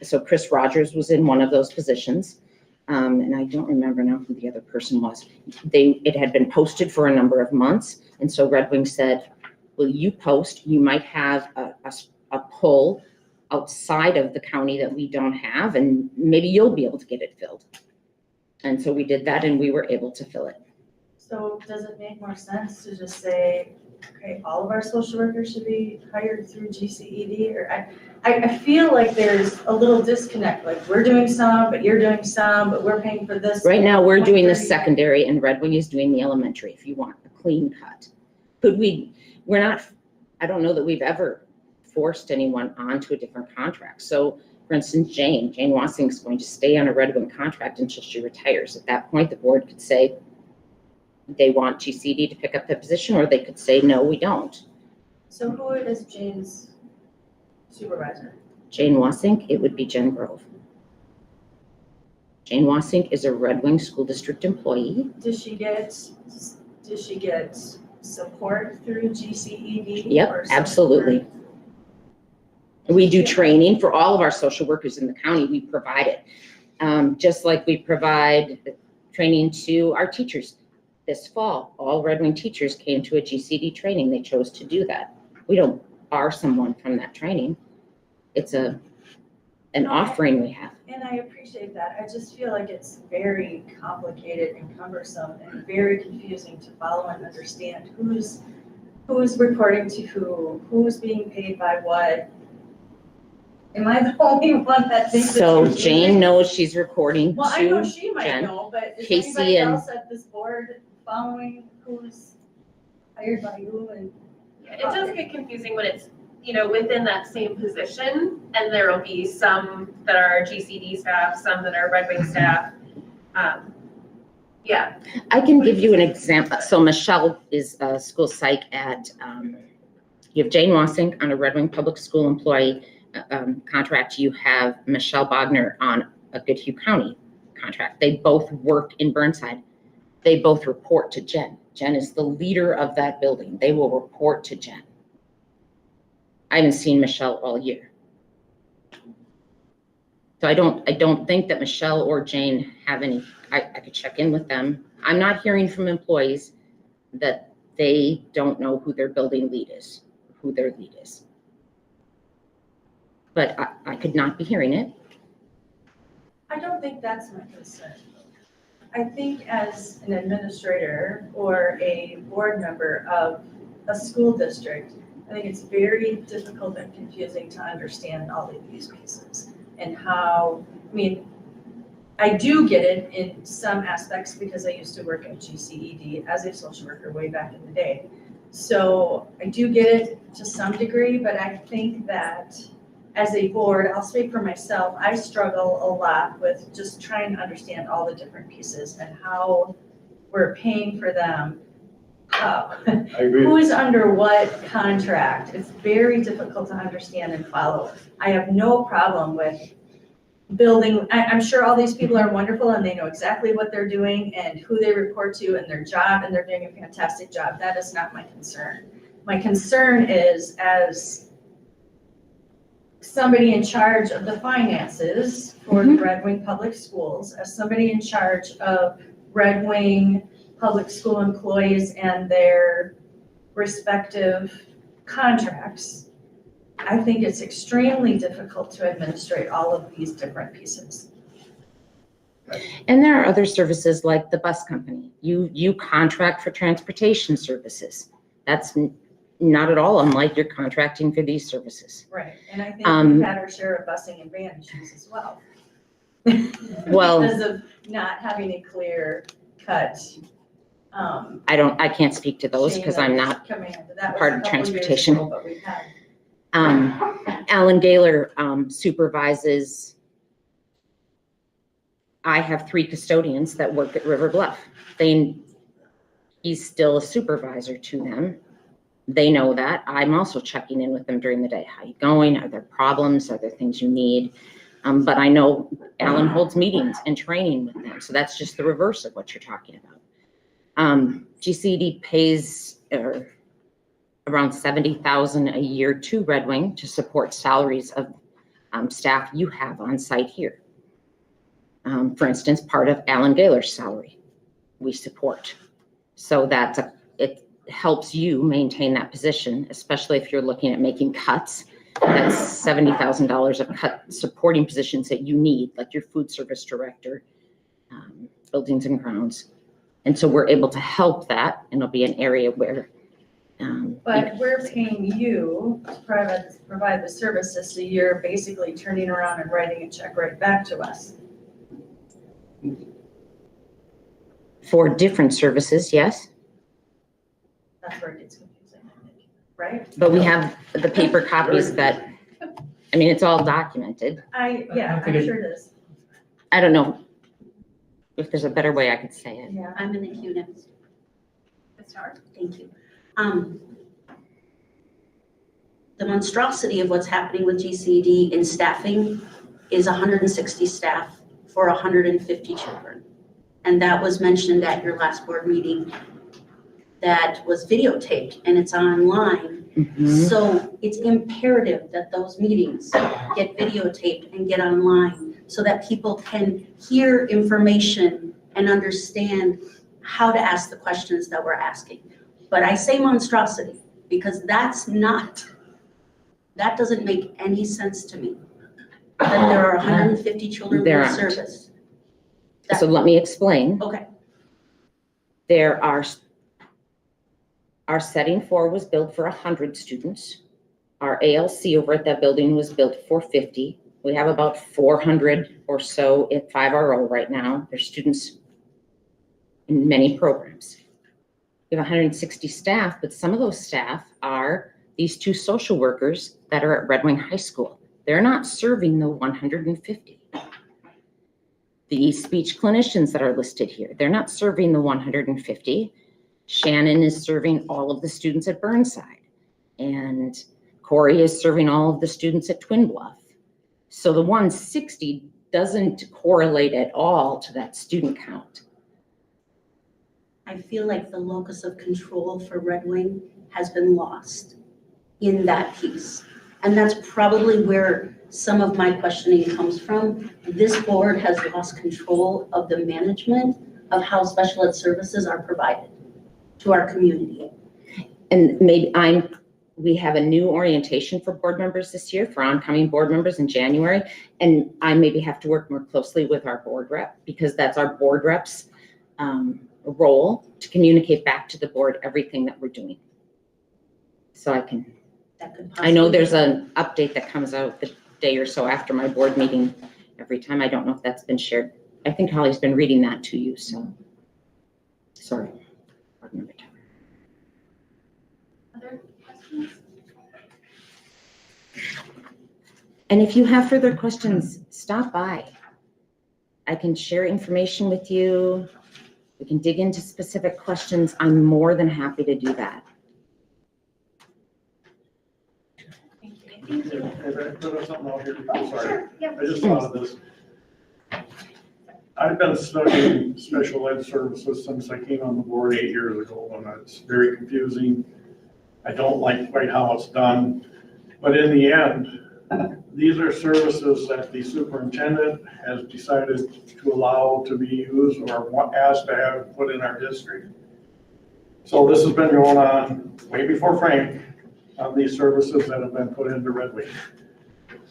so Chris Rogers was in one of those positions. And I don't remember now who the other person was. It had been posted for a number of months. And so Red Wing said, well, you post, you might have a pull outside of the county that we don't have, and maybe you'll be able to get it filled. And so we did that and we were able to fill it. So does it make more sense to just say, okay, all of our social workers should be hired through GCED? Or I feel like there's a little disconnect, like we're doing some, but you're doing some, but we're paying for this. Right now, we're doing the secondary and Red Wing is doing the elementary, if you want a clean cut. I don't know that we've ever forced anyone onto a different contract. So for instance, Jane Wassing is going to stay on a Red Wing contract until she retires. At that point, the board could say they want GCD to pick up the position, or they could say, no, we don't. So who is Jane's supervisor? Jane Wassing, it would be Jen Grove. Jane Wassing is a Red Wing School District employee. Does she get support through GCED? Yep, or some absolutely. support? We do training for all of our social workers in the county. We provide it. Just like we provide training to our teachers. This fall, all Red Wing teachers came to a GCD training. They chose to do that. We don't bar someone from that training. It's an offering we have. And I appreciate that. I just feel like it's very complicated and cumbersome and very confusing to follow and understand who's reporting to who's being paid by what. Am I the only one that thinks it's So confusing? Jane knows she's reporting Well, I know to she might Jen. know, but is Casey anybody and- else at this board following who's hired by who and? It does get confusing when it's, within that same position, and there will be some that are GCD staff, some that are Red Wing staff. Yeah, I can give you an example. So Michelle is a school psych at, you have Jane Wassing on a Red Wing Public School employee contract. You have Michelle Bogner on a Goodhue County contract. They both work in Burnside. They both report to Jen. Jen is the leader of that building. They will report to Jen. I haven't seen Michelle all year. So I don't think that Michelle or Jane have any, I could check in with them. I'm not hearing from employees that they don't know who their building lead is, who their lead is. But I could not be hearing it. I don't think that's my concern. I think as an administrator or a board member of a school district, I think it's very difficult and confusing to understand all of these pieces and how, I do get it in some aspects because I used to work at GCED as a social worker way back in the day. So I do get it to some degree, but I think that as a board, I'll speak for myself, I struggle a lot with just trying to understand all the different pieces and how we're paying for them. I agree. Who is under what contract? It's very difficult to understand and follow. I have no problem with building, I'm sure all these people are wonderful and they know exactly what they're doing and who they report to and their job, and they're doing a fantastic job. That is not my concern. My concern is, as somebody in charge of the finances for the Red Wing Public Schools, as somebody in charge of Red Wing public school employees and their respective contracts, I think it's extremely difficult to administrate all of these different pieces. And there are other services like the bus company. You contract for transportation services. That's not at all unlike you're contracting for these services. Right, and I think we've had our share of busing and van issues as well. Well- Because of not having a clear cut. I can't speak to those because I'm not part of transportation. But we've had. Alan Gaylor supervises, I have 3 custodians that work at River Bluff. He's still a supervisor to them. They know that. I'm also checking in with them during the day. How you going? Are there problems? Are there things you need? But I know Alan holds meetings and training with them. So that's just the reverse of what you're talking about. GCD pays around $70,000 a year to Red Wing to support salaries of staff you have on site here. For instance, part of Alan Gaylor's salary, we support. So it helps you maintain that position, especially if you're looking at making cuts. That's $70,000 of cut supporting positions that you need, like your food service director, buildings and grounds. And so we're able to help that, and it'll be an area where. But we're paying you to provide the services, so you're basically turning around and writing a check right back to us. For different services, yes, That's where it gets confusing, I think, right? but we have the paper copies that, I mean, it's all documented. I'm sure it is. I don't know if there's a better way I could say it. Yeah. I'm in the queue next. It's hard. Thank you. The monstrosity of what's happening with GCD in staffing is 160 staff for 150 children. And that was mentioned at your last board meeting. That was videotaped and it's online. Mhm. So it's imperative that those meetings get videotaped and get online so that people can hear information and understand how to ask the questions that we're asking. But I say monstrosity because that doesn't make any sense to me. That there are 150 children There in aren't. service. So let me explain. Okay, Our setting 4 was built for 100 students. Our ALC over at that building was built for 50. We have about 400 or so at 5RO right now. There's students in many programs. We have 160 staff, but some of those staff are these 2 social workers that are at Red Wing High School. They're not serving the 150. The speech clinicians that are listed here, they're not serving the 150. Shannon is serving all of the students at Burnside, and Corey is serving all of the students at Twin Bluff. So the 160 doesn't correlate at all to that student count. I feel like the locus of control for Red Wing has been lost in that piece. And that's probably where some of my questioning comes from. This board has lost control of the management of how special ed services are provided to our community. And we have a new orientation for board members this year, for oncoming board members in January. And I maybe have to work more closely with our board rep, because that's our board rep's role to communicate back to the board everything that we're doing. So I know there's an update that comes out the day or so after my board meeting every time. I don't know if that's been shared. I think Holly's been reading that to you, so. Sorry. Board member Tucker. Other questions? And if you have further questions, stop by. I can share information with you. We can dig into specific questions. I'm more than happy to do that. Thank you. Can I put something out here? I'm sorry. Sure, yeah. I just thought of this. I've been studying special ed services since I came on the board 8 years ago, and it's very confusing. I don't like quite how it's done, but in the end, these are services that the superintendent has decided to allow to be used or asked to have put in our district. So this has been going on way before Frank on these services that have been put into Red Wing.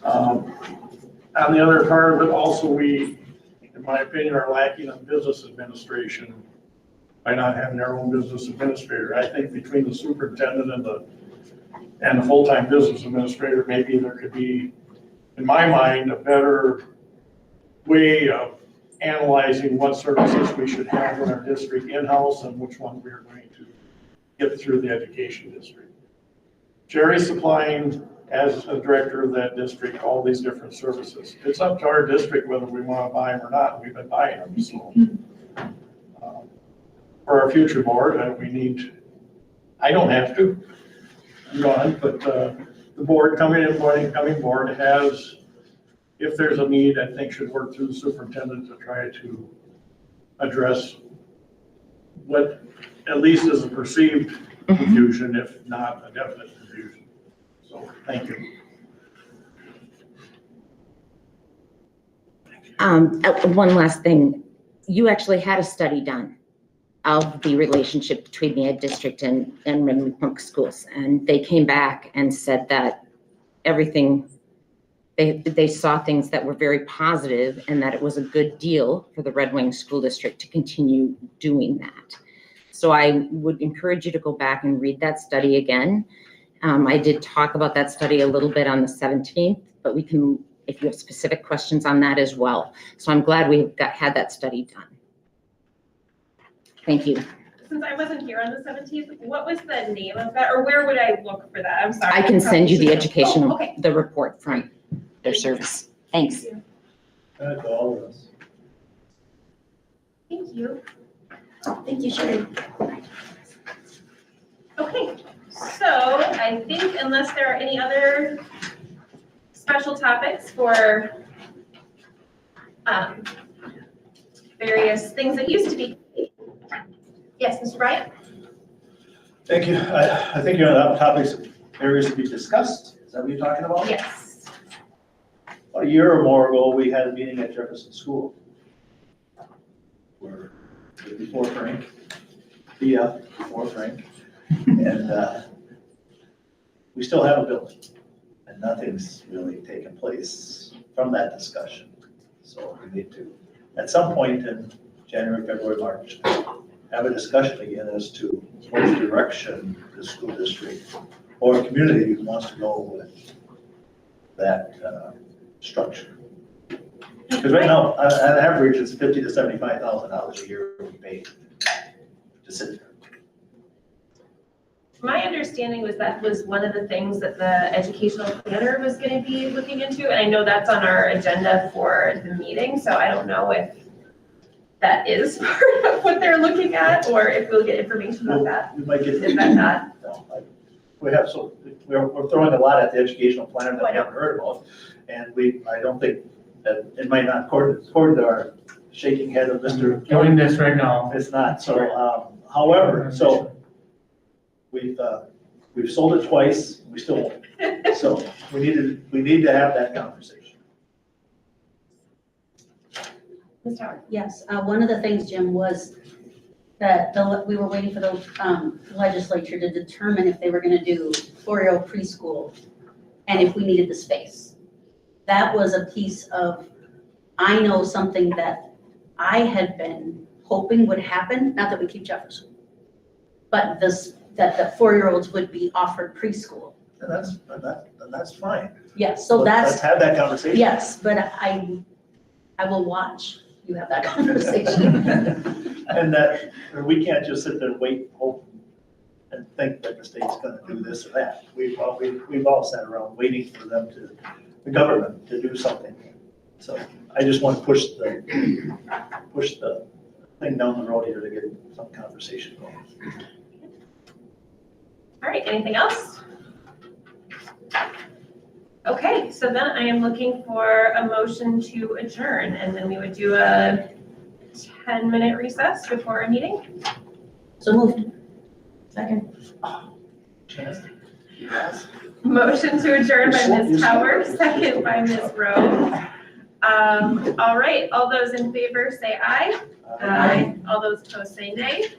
On the other part of it, also we, in my opinion, are lacking in business administration by not having our own business administrator. I think between the superintendent and the full-time business administrator, maybe there could be, in my mind, a better way of analyzing what services we should have in our district in-house and which ones we are going to get through the education district. Jerry's supplying, as a director of that district, all these different services. It's up to our district whether we want to buy them or not. We've been buying them, so. For our future board, I don't have to, I'm gone, but the board incoming board has, if there's a need, I think should work through the superintendent to try to address what at least is a perceived confusion, if not a definite confusion. So, thank you. One last thing, you actually had a study done of the relationship between the ed district and Renwick Public Schools. And they came back and said that everything, they saw things that were very positive and that it was a good deal for the Red Wing School District to continue doing that. So I would encourage you to go back and read that study again. I did talk about that study a little bit on the 17th, but we can, if you have specific questions on that as well. So I'm glad we had that study done. Thank you. Since I wasn't here on the 17th, what was the name of that, or where would I look for that? I'm sorry. I can send you the Oh, educational, okay. the report from their service. Thanks. To all of us. Thank you. Thank you, Sherry. Okay, so I think unless there are any other special topics for various things that used to be. Yes, Mr. Bryant? Thank you. I think you're on topics, areas to be discussed. Is that what you're talking about? Yes. About a year or more ago, we had a meeting at Jefferson School. Where, before Frank, before Frank. And we still have a building. And nothing's really taken place from that discussion. So we need to, at some point in January, February, March, have a discussion again as to which direction the school district or community wants to go with that structure. Because right now, on average, it's $50,000 to $75,000 a year we pay to sit there. My understanding was that was one of the things that the educational planner was going to be looking into, and I know that's on our agenda for the meeting, so I don't know if that is part of what they're looking at, or if we'll get information about that. We might get. Is that not? No, we have, so we're throwing a lot at the educational planner that Oh, I we know. haven't heard about. And I don't think that it might not, according to our shaking head of Mr. Doing this right now. It's not, so, however, so we've sold it twice, we still won't. So we need to have that conversation. Ms. Howard? Yes, one of the things, Jim, was that we were waiting for the legislature to determine if they were gonna do Florio preschool and if we needed the space. That was a piece of, I know something that I had been hoping would happen, not that we keep Jefferson, but that the 4-year-olds would be offered preschool. And that's fine. Yes, so Let's have that conversation. yes, but I will watch you have that conversation. And that, we can't just sit there and wait, hope, and think that the state's gonna do this or that. We've all sat around waiting for them the government to do something. So I just want to push the thing down the road here to get some conversation going. All right, anything else? Okay, so then I am looking for a motion to adjourn, and then we would do a 10-minute recess before a meeting. So moved. Second. Chance? Motion to adjourn by Ms. Howard, second by Ms. Rowe. All right, all those in favor say aye. Aye. All those opposed say nay.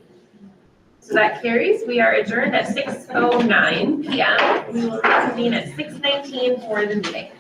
So that carries. We are adjourned at 6:09 p.m. We will reconvene at 6:19 for the meeting.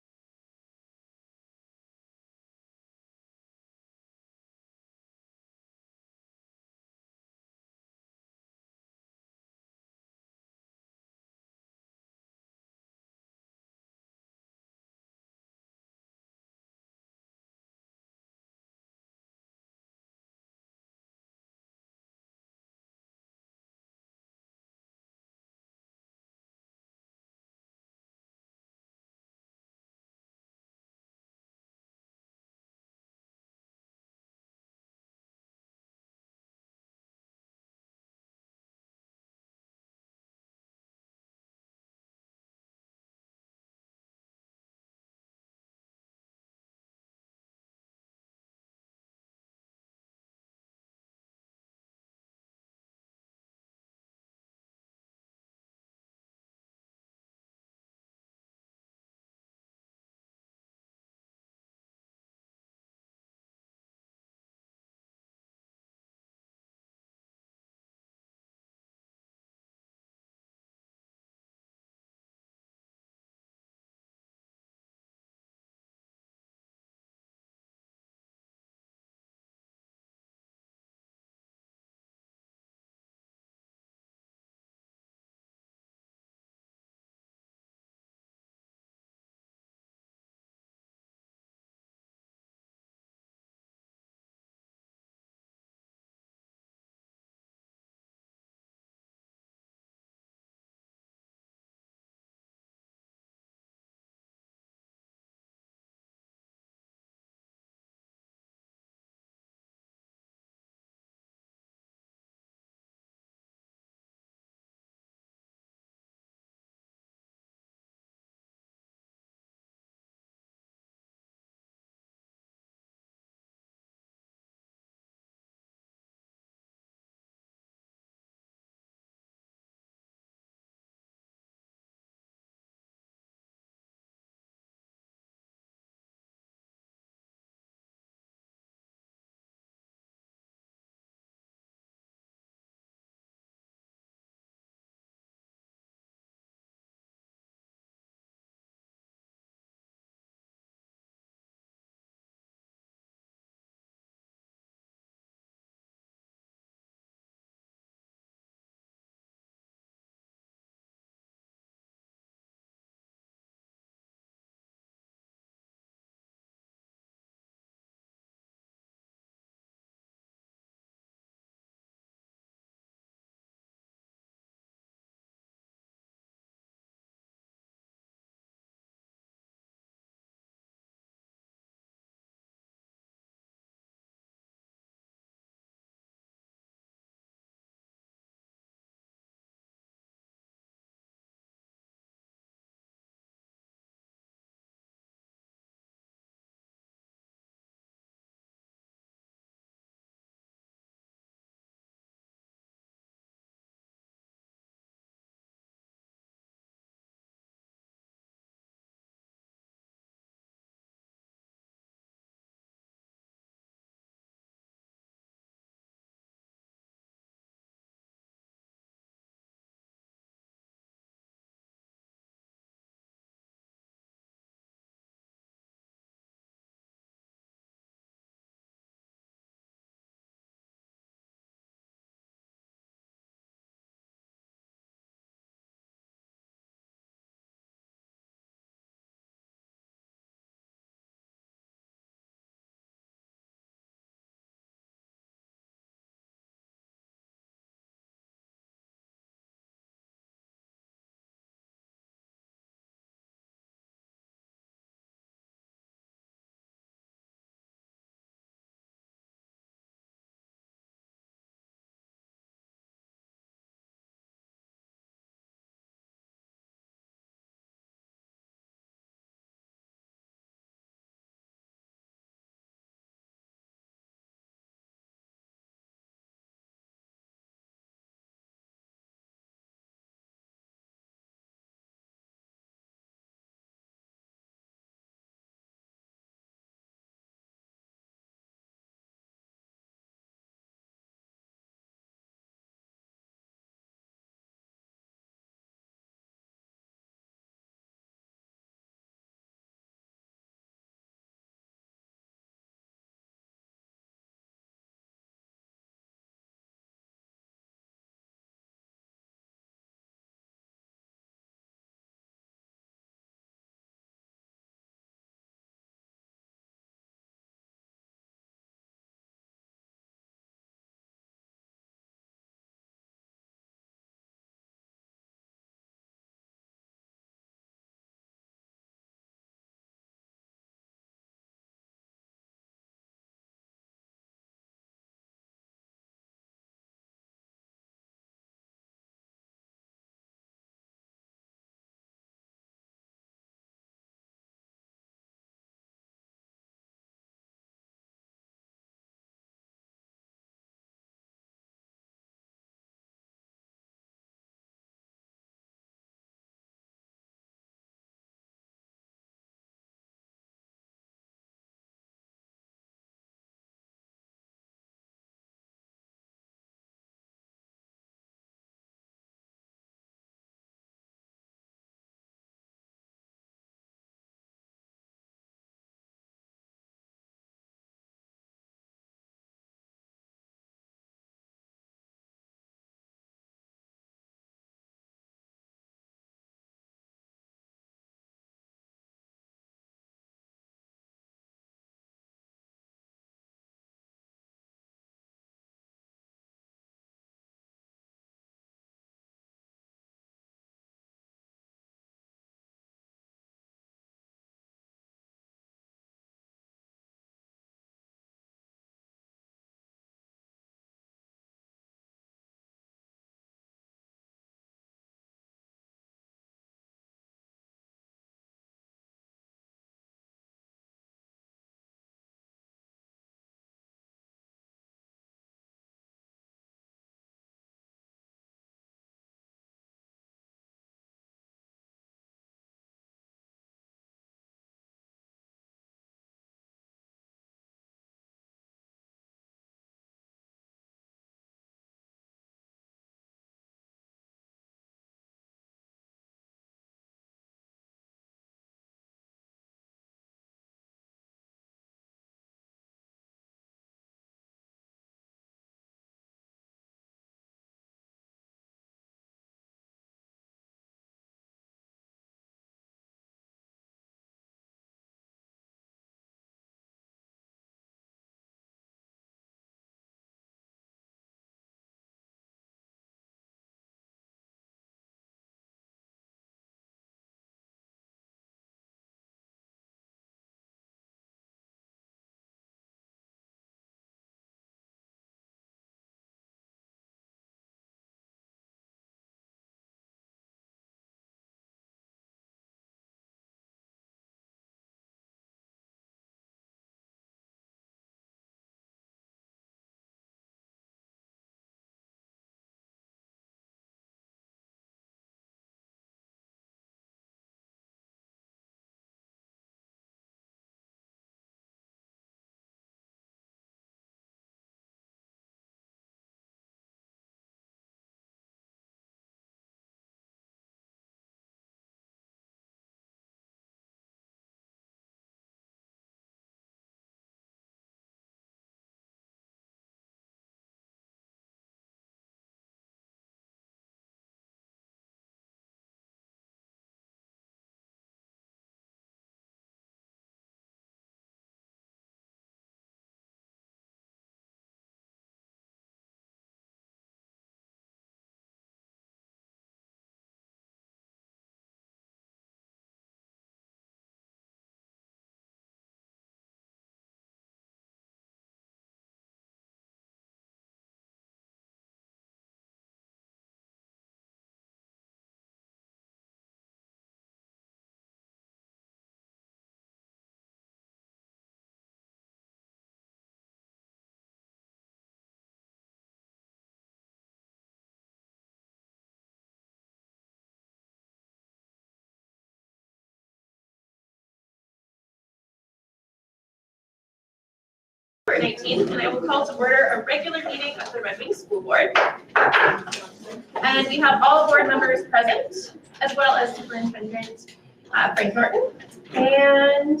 February 19th, and I will call to order a regular meeting of the Red Wing School Board. And we have all board members present, as well as Superintendent Frank Norton. And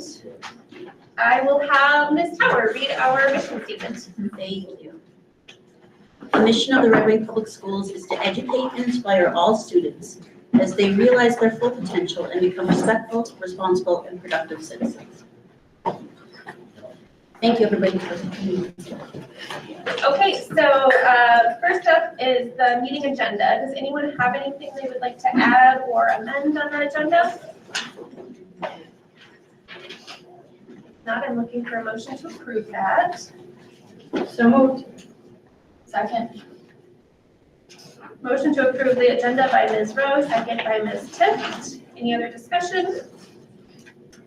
I will have Ms. Tower read our mission statement. Thank you. The mission of the Red Wing Public Schools is to educate and inspire all students as they realize their full potential and become respectful, responsible, and productive citizens. Thank you, everybody, for coming. Okay, so first up is the meeting agenda. Does anyone have anything they would like to add or amend on that agenda? Not, I'm looking for a motion to approve that. So moved. Second. Motion to approve the agenda by Ms. Rowe, second by Ms. Tift. Any other discussion?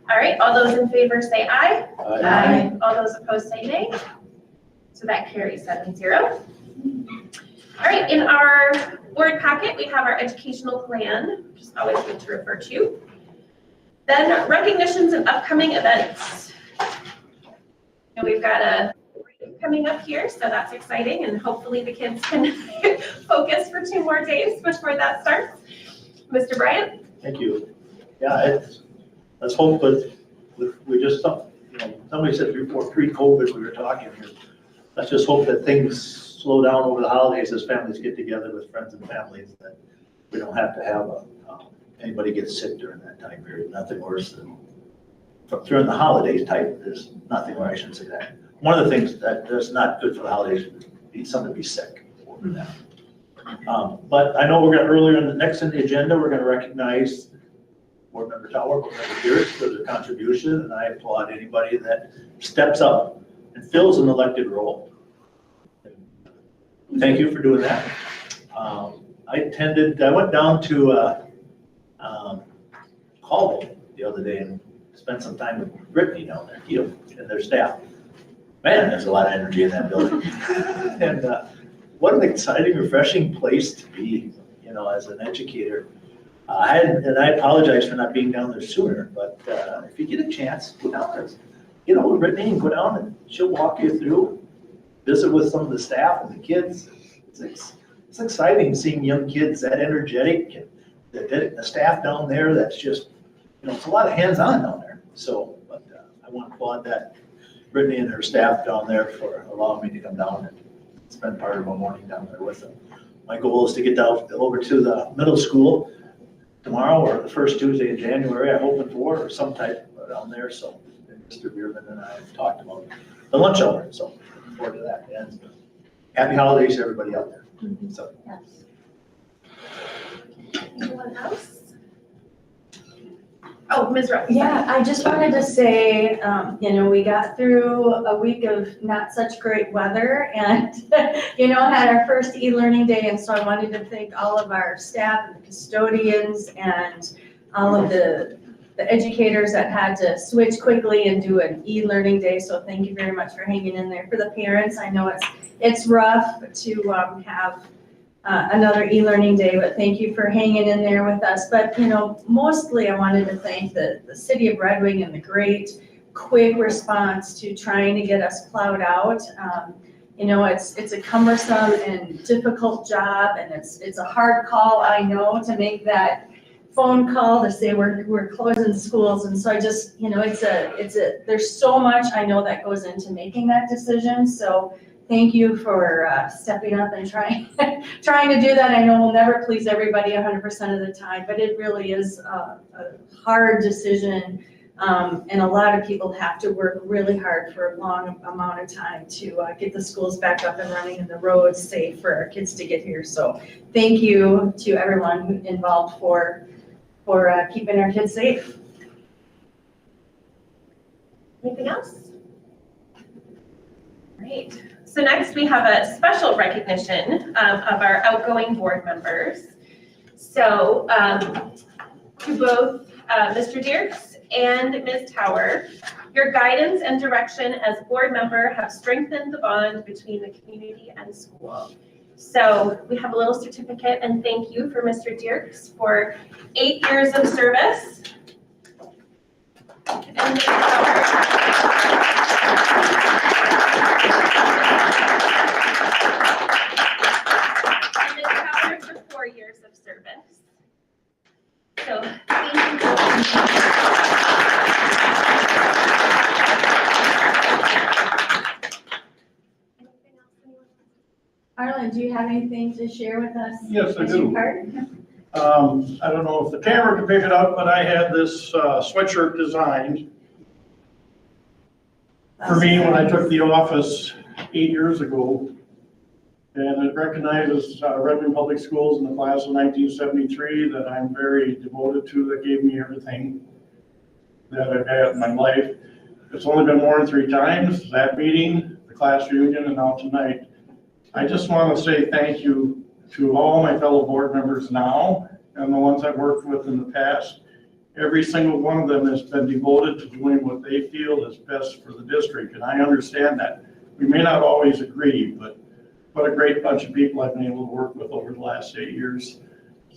All right, all those in favor say aye. Aye. All those opposed say nay. So that carries 7-0. All right, in our board packet, we have our educational plan, which is always good to refer to. Then recognitions and upcoming events. And we've got a coming up here, so that's exciting, and hopefully the kids can focus for 2 more days before that starts. Mr. Bryant? Thank you. Yeah, let's hope that we just, somebody said before pre-COVID, we were talking here. Let's just hope that things slow down over the holidays as families get together with friends and families, that we don't have to have anybody get sick during that time period. Nothing worse than during the holidays type, there's nothing where I shouldn't say that. One of the things that's not good for the holidays would be someone to be sick over that. But I know we're going to, earlier in the next in the agenda, we're going to recognize Board Member Tower, Board Member Pierce for their contribution, and I applaud anybody that steps up and fills an elected role. Thank you for doing that. I went down to Caldwell the other day and spent some time with Brittany down there, and their staff. Man, there's a lot of energy in that building. And what an exciting, refreshing place to be, as an educator. And I apologize for not being down there sooner, but if you get a chance, go down there. Get hold of Brittany and go down and she'll walk you through, visit with some of the staff and the kids. It's exciting seeing young kids that energetic, and the staff down there that's just, it's a lot of hands-on down there. So, but I want to applaud that. Brittany and her staff down there for allowing me to come down and spend part of my morning down there with them. My goal is to get down over to the middle school tomorrow or the first Tuesday in January, I'm hoping for, or some type down there. So Mr. Bierman and I have talked about the lunch hour, so looking forward to that. And happy holidays to everybody out there. So. Yes. Anyone else? Oh, Ms. Rowe. Yeah, I just wanted to say, we got through a week of not such great weather and, had our first e-learning day. And so I wanted to thank all of our staff and the custodians and all of the educators that had to switch quickly and do an e-learning day. So thank you very much for hanging in there. For the parents, I know it's rough to have another e-learning day, but thank you for hanging in there with us. But, mostly I wanted to thank the city of Red Wing and the great quick response to trying to get us plowed out. It's a cumbersome and difficult job, and it's a hard call, I know, to make that phone call to say we're closing schools. And so I just, there's so much I know that goes into making that decision. So thank you for stepping up and trying to do that. I know we'll never please everybody 100% of the time, but it really is a hard decision. And a lot of people have to work really hard for a long amount of time to get the schools back up and running and the roads safe for our kids to get here. So thank you to everyone involved for keeping our kids safe. Anything else? Great. So next we have a special recognition of our outgoing board members. So to both Mr. Dierks and Ms. Tower, your guidance and direction as board member have strengthened the bond between the community and school. So we have a little certificate and thank you for Mr. Dierks for 8 years of service. And Ms. Tower. do you have anything to share with us? Yes, I as your do. part? I don't know if the camera can pick it up, but I had this sweatshirt designed for me when I took the office 8 years ago. And it recognizes Red Wing Public Schools in the class of 1973 that I'm very devoted to, that gave me everything that I've had in my life. It's only been worn 3 times, that meeting, the class reunion, and now tonight. I just want to say thank you to all my fellow board members now and the ones I've worked with in the past. Every single one of them has been devoted to doing what they feel is best for the district, and I understand that. We may not always agree, but what a great bunch of people I've been able to work with over the last 8 years.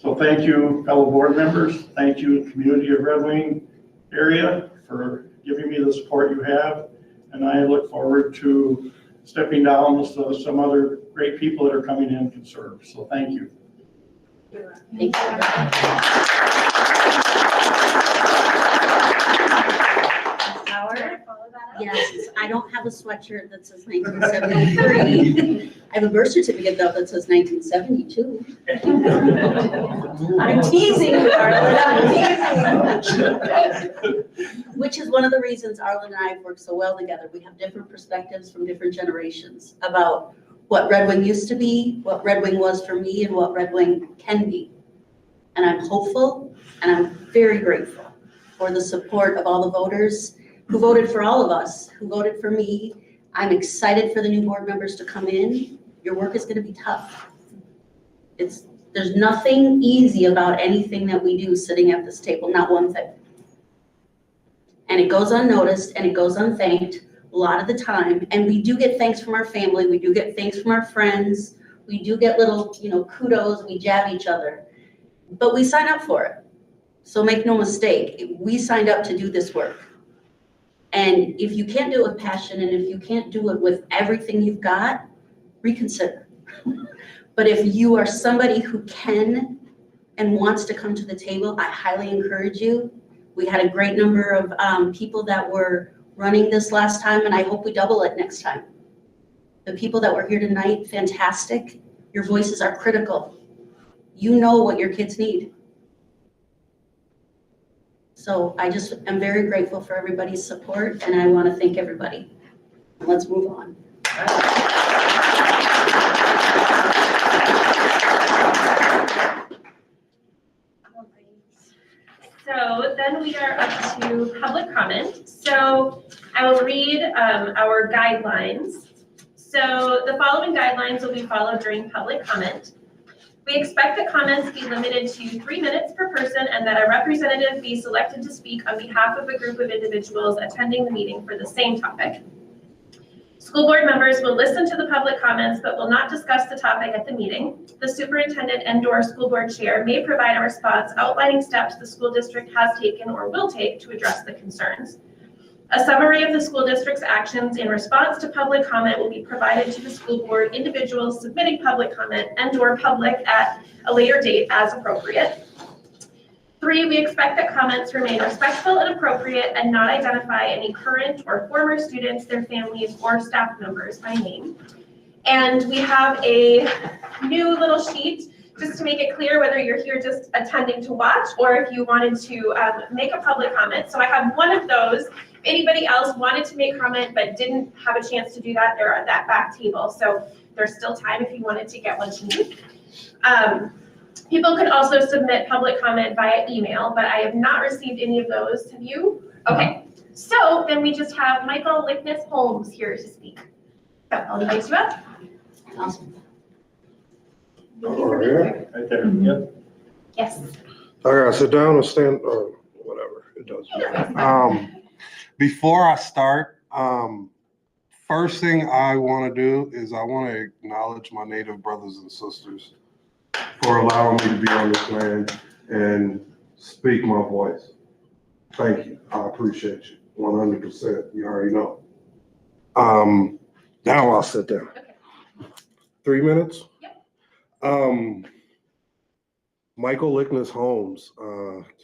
So thank you, fellow board members. Thank you, community of Red Wing area, for giving me the support you have. And I look forward to stepping down so some other great people that are coming in can serve. So thank you. Thank you. Howard? Yes, I don't have a sweatshirt that says 1973. I have a birth certificate though that says 1972. I'm teasing you, Arlen, I'm teasing. Which is one of the reasons Arlen and I have worked so well together. We have different perspectives from different generations about what Red Wing used to be, what Red Wing was for me, and what Red Wing can be. And I'm hopeful, and I'm very grateful for the support of all the voters who voted for all of us, who voted for me. I'm excited for the new board members to come in. Your work is going to be tough. There's nothing easy about anything that we do sitting at this table, not one thing. And it goes unnoticed and it goes unthanked a lot of the time. And we do get thanks from our family. We do get thanks from our friends. We do get little, kudos. We jab each other. But we sign up for it. So make no mistake, we signed up to do this work. And if you can't do it with passion, and if you can't do it with everything you've got, reconsider. But if you are somebody who can and wants to come to the table, I highly encourage you. We had a great number of people that were running this last time, and I hope we double it next time. The people that were here tonight, fantastic. Your voices are critical. You know what your kids need. So I just am very grateful for everybody's support, and I want to thank everybody. Let's move on. So then we are up to public comment. So I will read our guidelines. So the following guidelines will be followed during public comment. We expect that comments be limited to 3 minutes per person and that a representative be selected to speak on behalf of a group of individuals attending the meeting for the same topic. School board members will listen to the public comments but will not discuss the topic at the meeting. The superintendent and/or school board chair may provide a response outlining steps the school district has taken or will take to address the concerns. A summary of the school district's actions in response to public comment will be provided to the school board individuals submitting public comment and/or public at a later date as appropriate. 3, we expect that comments remain respectful and appropriate and not identify any current or former students, their families, or staff members by name. And we have a new little sheet just to make it clear whether you're here just attending to watch or if you wanted to make a public comment. So I have one of those. If anybody else wanted to make comment but didn't have a chance to do that, they're at that back table. So there's still time if you wanted to get one to me. People could also submit public comment via email, but I have not received any of those. Have you? Okay. So then we just have Michael Lickness Holmes here to speak. So I'll invite you up. Awesome. Right there, yep. Yes. I gotta sit down and stand, or whatever, it doesn't. Before I start, first thing I wanna do is I wanna acknowledge my Native brothers and sisters for allowing me to be on this land and speak my voice. Thank you, I appreciate you, 100%, you already know. Now I'll sit down. Okay. 3 minutes? Yep. Michael Lickness Holmes,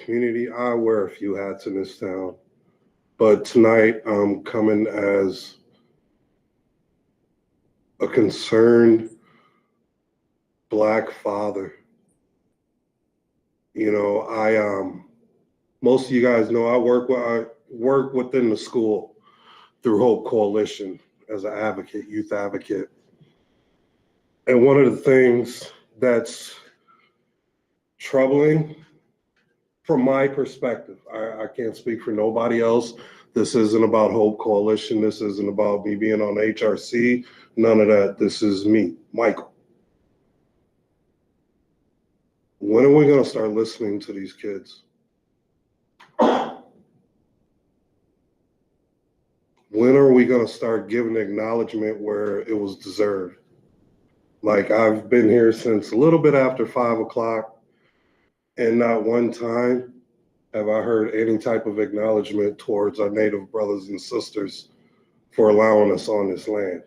community, I wear a few hats in this town, but tonight I'm coming as a concerned Black father. You know, most of you guys know I work within the school through Hope Coalition as an advocate, youth advocate. And one of the things that's troubling from my perspective, I can't speak for nobody else. This isn't about Hope Coalition. This isn't about me being on HRC. None of that. This is me, Michael. When are we going to start listening to these kids? When are we going to start giving acknowledgement where it was deserved? Like, I've been here since a little bit after 5 o'clock, and not one time have I heard any type of acknowledgement towards our Native brothers and sisters for allowing us on this land.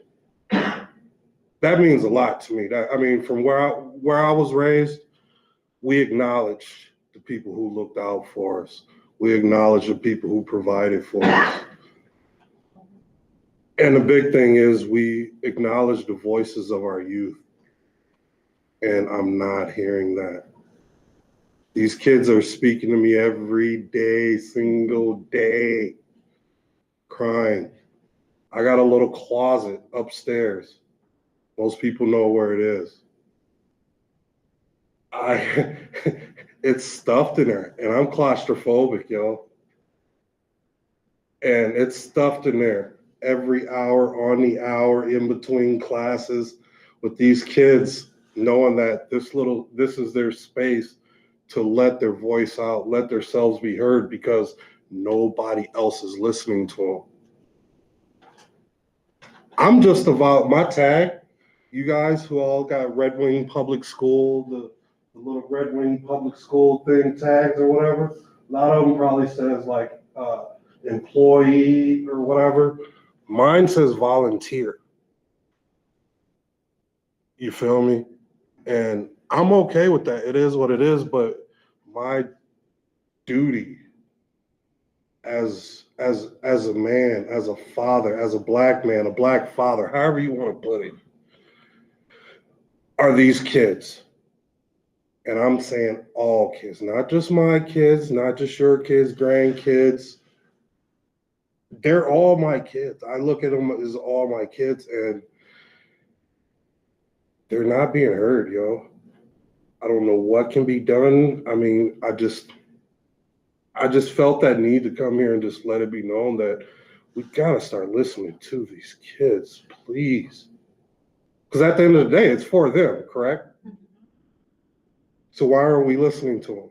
That means a lot to me. From where I was raised, we acknowledge the people who looked out for us. We acknowledge the people who provided for us. And the big thing is we acknowledge the voices of our youth. And I'm not hearing that. These kids are speaking to me every day, single day, crying. I got a little closet upstairs. Most people know where it is. It's stuffed in there, and I'm claustrophobic, yo. And it's stuffed in there every hour, on the hour, in between classes, with these kids knowing that this is their space to let their voice out, let themselves be heard, because nobody else is listening to them. I'm just about my tag. You guys who all got Red Wing Public School, the little Red Wing Public School thing tags or whatever, a lot of them probably says like employee or whatever. Mine says volunteer. You feel me? And I'm okay with that. It is what it is, but my duty as a man, as a father, as a black man, a black father, however you want to put it, are these kids. And I'm saying all kids, not just my kids, not just your kids, grandkids. They're all my kids. I look at them as all my kids, and they're not being heard, yo. I don't know what can be done. I mean, I just felt that need to come here and just let it be known that we gotta start listening to these kids, please. Because at the end of the day, it's for them, correct? So why aren't we listening to them?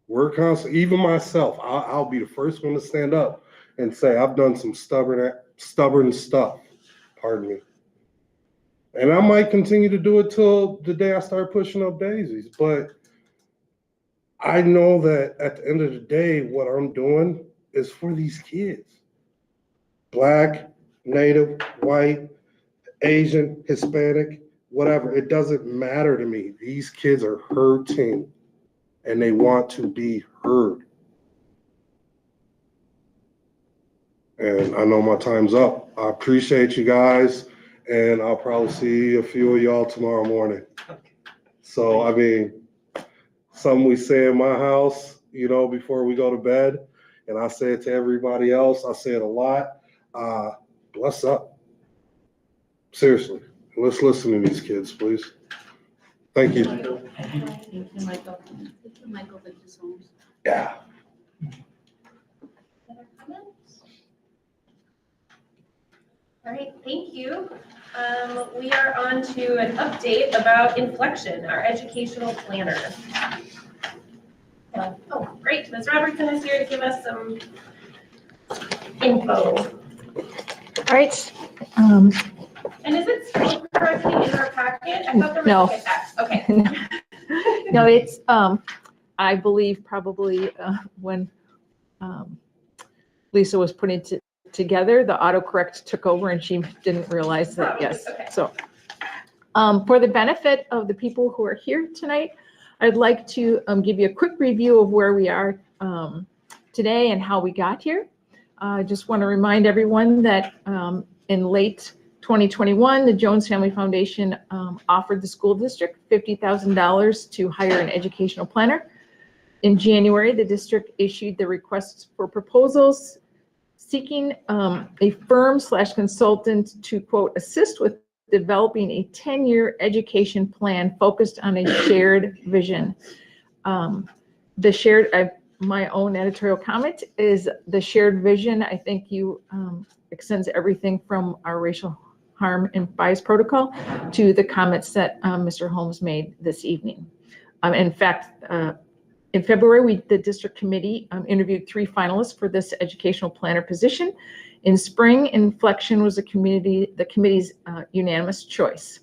We're constantly, even myself, I'll be the first one to stand up and say, I've done some stubborn stuff, pardon me. And I might continue to do it till the day I start pushing up daisies. But I know that at the end of the day, what I'm doing is for these kids. Black, Native, white, Asian, Hispanic, whatever. It doesn't matter to me. These kids are hurting and they want to be heard. And I know my time's up. I appreciate you guys. And I'll probably see a few of y'all tomorrow morning. So, I mean, something we say in my house, you know, before we go to bed, and I say it to everybody else, I say it a lot, bless up. Seriously, let's listen to these kids, please. Thank you. Michael Victor Holmes. Yeah. Other comments? All right, thank you. We are on to an update about Inflection, our educational planner. Oh, great. Ms. Robertson is here to give us some info. All right. And is it spelled correctly in our packet? I thought there was No. like an X. Okay. No, it's, I believe probably when Lisa was putting it together, the autocorrect took over and she didn't realize that, yes. Okay. So for the benefit of the people who are here tonight, I'd like to give you a quick review of where we are today and how we got here. I just want to remind everyone that in late 2021, the Jones Family Foundation offered the school district $50,000 to hire an educational planner. In January, the district issued the requests for proposals seeking a firm/consultant to, quote, assist with developing a 10-year education plan focused on a shared vision. My own editorial comment is the shared vision, I think you extends everything from our racial harm and bias protocol to the comments that Mr. Holmes made this evening. In fact, in February, the district committee interviewed 3 finalists for this educational planner position. In spring, Inflection was the committee's unanimous choice.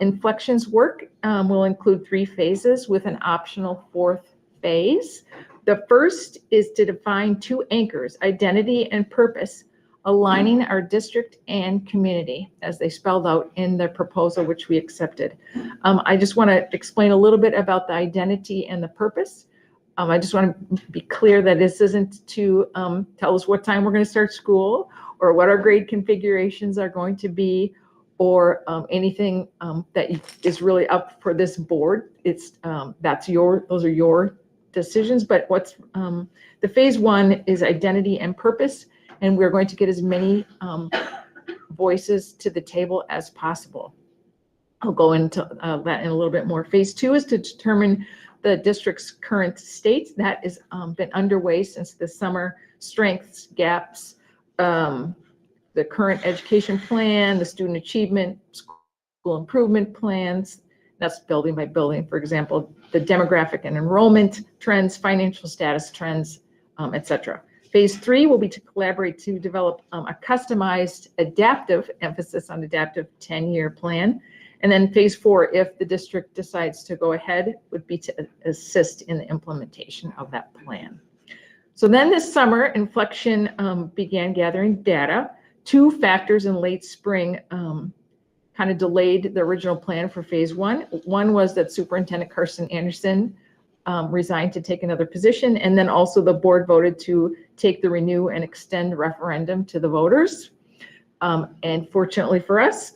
Inflection's work will include 3 phases with an optional 4th phase. The first is to define 2 anchors, identity and purpose, aligning our district and community as they spelled out in the proposal, which we accepted. I just want to explain a little bit about the identity and the purpose. I just want to be clear that this isn't to tell us what time we're going to start school or what our grade configurations are going to be or anything that is really up for this board. It's those are your decisions, but what's the phase 1 is identity and purpose. And we're going to get as many voices to the table as possible. I'll go into that in a little bit more. Phase 2 is to determine the district's current state. That has been underway since the summer. Strengths, gaps, the current education plan, the student achievement, school improvement plans. That's building by building, for example, the demographic and enrollment trends, financial status trends, etc. Phase 3 will be to collaborate to develop a customized adaptive, emphasis on adaptive 10-year plan. And then phase 4, if the district decides to go ahead, would be to assist in the implementation of that plan. So then this summer, Inflection began gathering data. 2 factors in late spring kind of delayed the original plan for phase 1. One was that Superintendent Carson Anderson resigned to take another position. And then also the board voted to take the renew and extend referendum to the voters. And fortunately for us,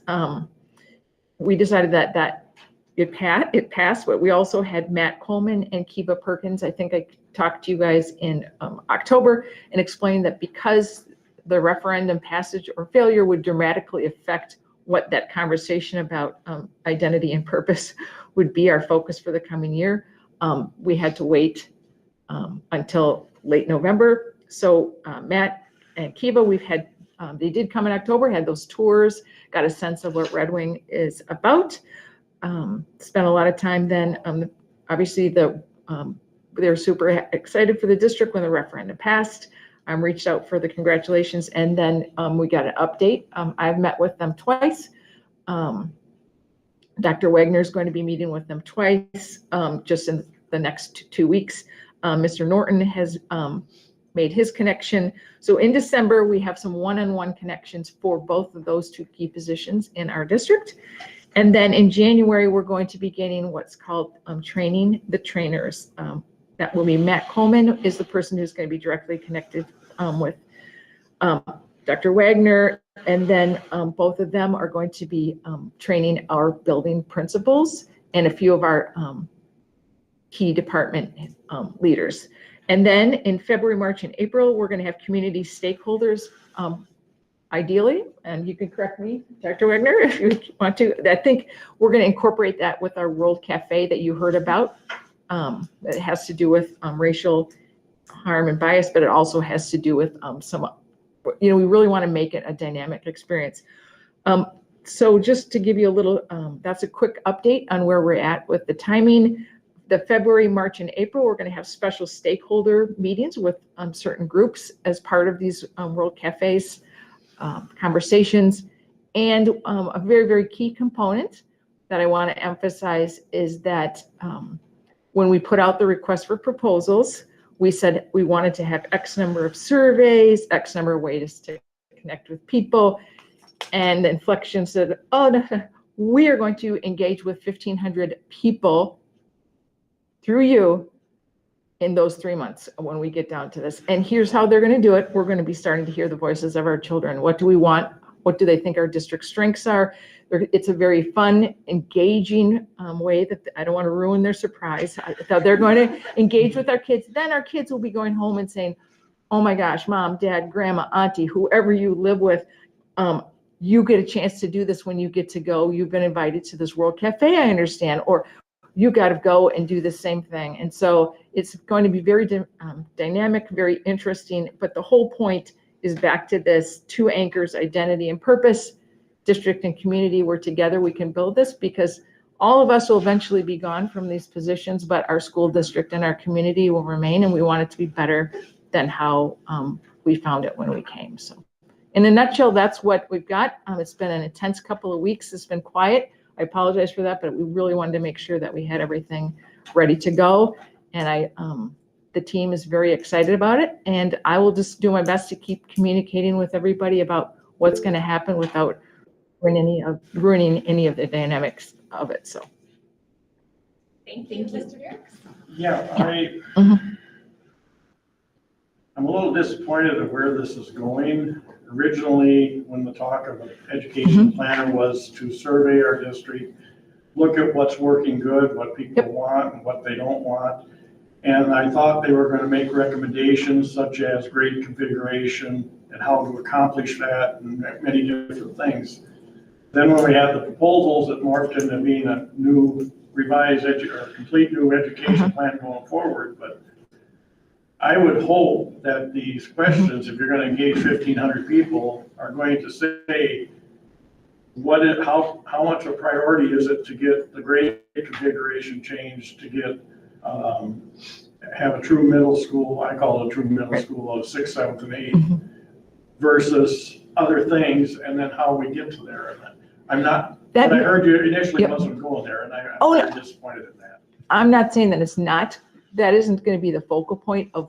we decided that it passed, but we also had Matt Coleman and Kiva Perkins. I think I talked to you guys in October and explained that because the referendum passage or failure would dramatically affect what that conversation about identity and purpose would be our focus for the coming year. We had to wait until late November. So Matt and Kiva, they did come in October, had those tours, got a sense of what Red Wing is about. Spent a lot of time then. Obviously, they were super excited for the district when the referendum passed. Reached out for the congratulations, and then we got an update. I've met with them twice. Dr. Wagner is going to be meeting with them twice, just in the next 2 weeks. Mr. Norton has made his connection. So in December, we have some one-on-one connections for both of those 2 key positions in our district. And then in January, we're going to be getting what's called training the trainers. That will be Matt Coleman is the person who's going to be directly connected with Dr. Wagner. And then both of them are going to be training our building principals and a few of our key department leaders. And then in February, March, and April, we're going to have community stakeholders, ideally, and you can correct me, Dr. Wagner, if you want to. I think we're going to incorporate that with our World Cafe that you heard about. It has to do with racial harm and bias, but it also has to do with we really want to make it a dynamic experience. So just to give you a little, that's a quick update on where we're at with the timing. The February, March, and April, we're going to have special stakeholder meetings with certain groups as part of these World Cafes conversations. And a very, very key component that I want to emphasize is that when we put out the request for proposals, we said we wanted to have X number of surveys, X number of ways to connect with people. And Inflection said, oh, no, we are going to engage with 1,500 people through you in those 3 months when we get down to this. And here's how they're going to do it. We're going to be starting to hear the voices of our children. What do we want? What do they think our district strengths are? It's a very fun, engaging way that I don't want to ruin their surprise. I thought they're going to engage with our kids. Then our kids will be going home and saying, oh my gosh, mom, dad, grandma, auntie, whoever you live with, you get a chance to do this when you get to go. You've been invited to this World Cafe, I understand, or you got to go and do the same thing. And so it's going to be very dynamic, very interesting. But the whole point is back to this two anchors, identity and purpose, district and community, where together we can build this, because all of us will eventually be gone from these positions, but our school district and our community will remain, and we want it to be better than how we found it when we came. So in a nutshell, that's what we've got. It's been an intense couple of weeks. It's been quiet. I apologize for that, but we really wanted to make sure that we had everything ready to go. And the team is very excited about it. And I will just do my best to keep communicating with everybody about what's going to happen without ruining any of the dynamics of it. So. Thank you, Mr. Dirks. Yeah, I'm a little disappointed at where this is going. Originally, when the talk of an education planner was to survey our district, look at what's working good, what people want and what they don't want. And I thought they were going to make recommendations such as grade configuration and how to accomplish that and many different things. Then when we had the proposals, it morphed into being a new revised complete new education plan going forward. But I would hope that these questions, if you're going to engage 1,500 people, are going to say, how much a priority is it to get the grade configuration changed, to get have a true middle school, I call it a true middle school of 6th, 7th, and 8th, versus other things, and then how we get to there. And I'm not, but I heard you initially wasn't going there, and I'm disappointed in that. I'm not saying that it's not. That isn't going to be the focal point of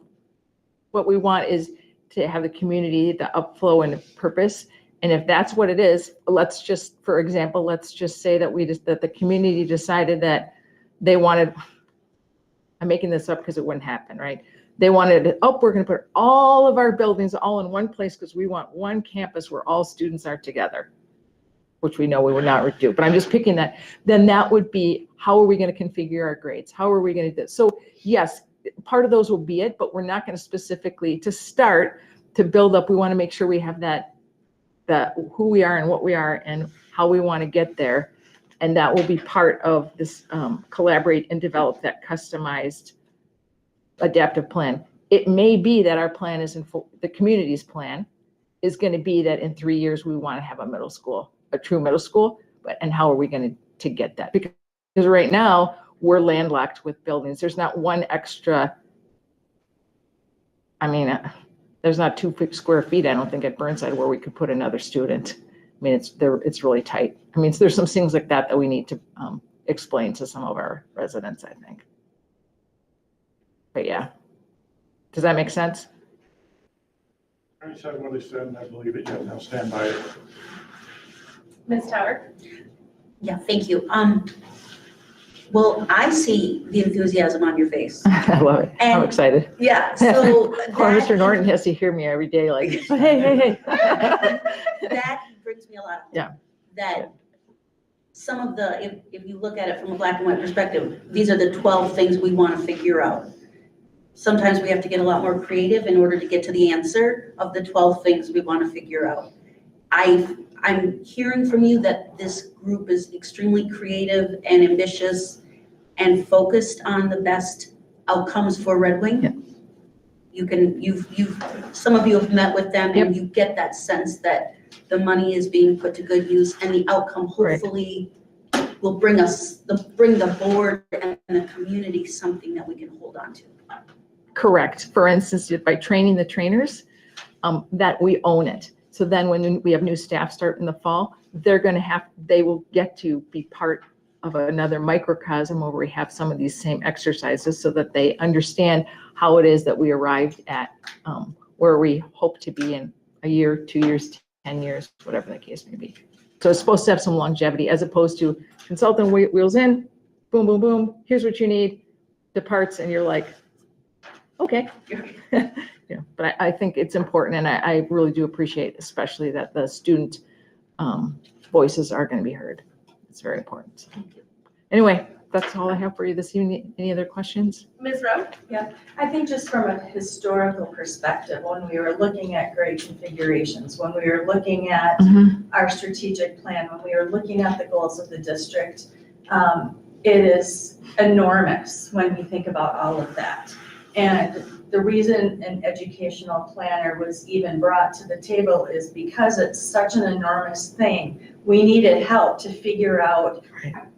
what we want. Is to have the community, the upflow and the purpose. And if that's what it is, let's just, for example, let's just say that that the community decided that they wanted, I'm making this up because it wouldn't happen, right? They wanted, we're going to put all of our buildings all in one place because we want one campus where all students are together, which we know we would not do. But I'm just picking that. Then that would be, how are we going to configure our grades? How are we going to do this? So yes, part of those will be it, but we're not going to specifically, to start, to build up, we want to make sure we have that who we are and what we are and how we want to get there. And that will be part of this collaborate and develop that customized adaptive plan. It may be that our plan is the community's plan is going to be that in 3 years, we want to have a middle school, a true middle school, and how are we going to get that? Because right now we're landlocked with buildings. There's not one extra, there's not 2 square feet, I don't think, at Burnside where we could put another student. It's really tight. There's some things like that we need to explain to some of our residents, I think. But yeah, does that make sense? I said what I said, and I believe it, yet I'll stand by it. Ms. Tower? Yeah, thank you. Well, I see the enthusiasm on your face. I love it. I'm And- excited. Yeah, so Poor that, Mr. Norton has to hear me every day, like, hey. that brings me a lot of hope. Yeah. That some of the, if you look at it from a black and white perspective, these are the 12 things we want to figure out. Sometimes we have to get a lot more creative in order to get to the answer of the 12 things we want to figure out. I'm hearing from you that this group is extremely creative and ambitious and focused on the best outcomes for Red Wing. Yeah. Some of you have met with them and you get that sense that the money is being put to good use and the outcome hopefully will bring the board and the community something that we can hold on to. Correct. For instance, by training the trainers, that we own it. So then when we have new staff start in the fall, they will get to be part of another microcosm where we have some of these same exercises so that they understand how it is that we arrived at where we hope to be in a year, 2 years, 10 years, whatever the case may be. So it's supposed to have some longevity as opposed to consultant wheels in, boom, boom, boom, here's what you need, the parts, and you're like, okay. But I think it's important, and I really do appreciate especially that the student voices are going to be heard. It's very important. Anyway, that's all I have for you this evening. Any other questions? Ms. Rowe? Yeah, I think just from a historical perspective, when we were looking at grade configurations, when we were looking at our strategic plan, when we were looking at the goals of the district, it is enormous when we think about all of that. And the reason an educational planner was even brought to the table is because it's such an enormous thing. We needed help to figure out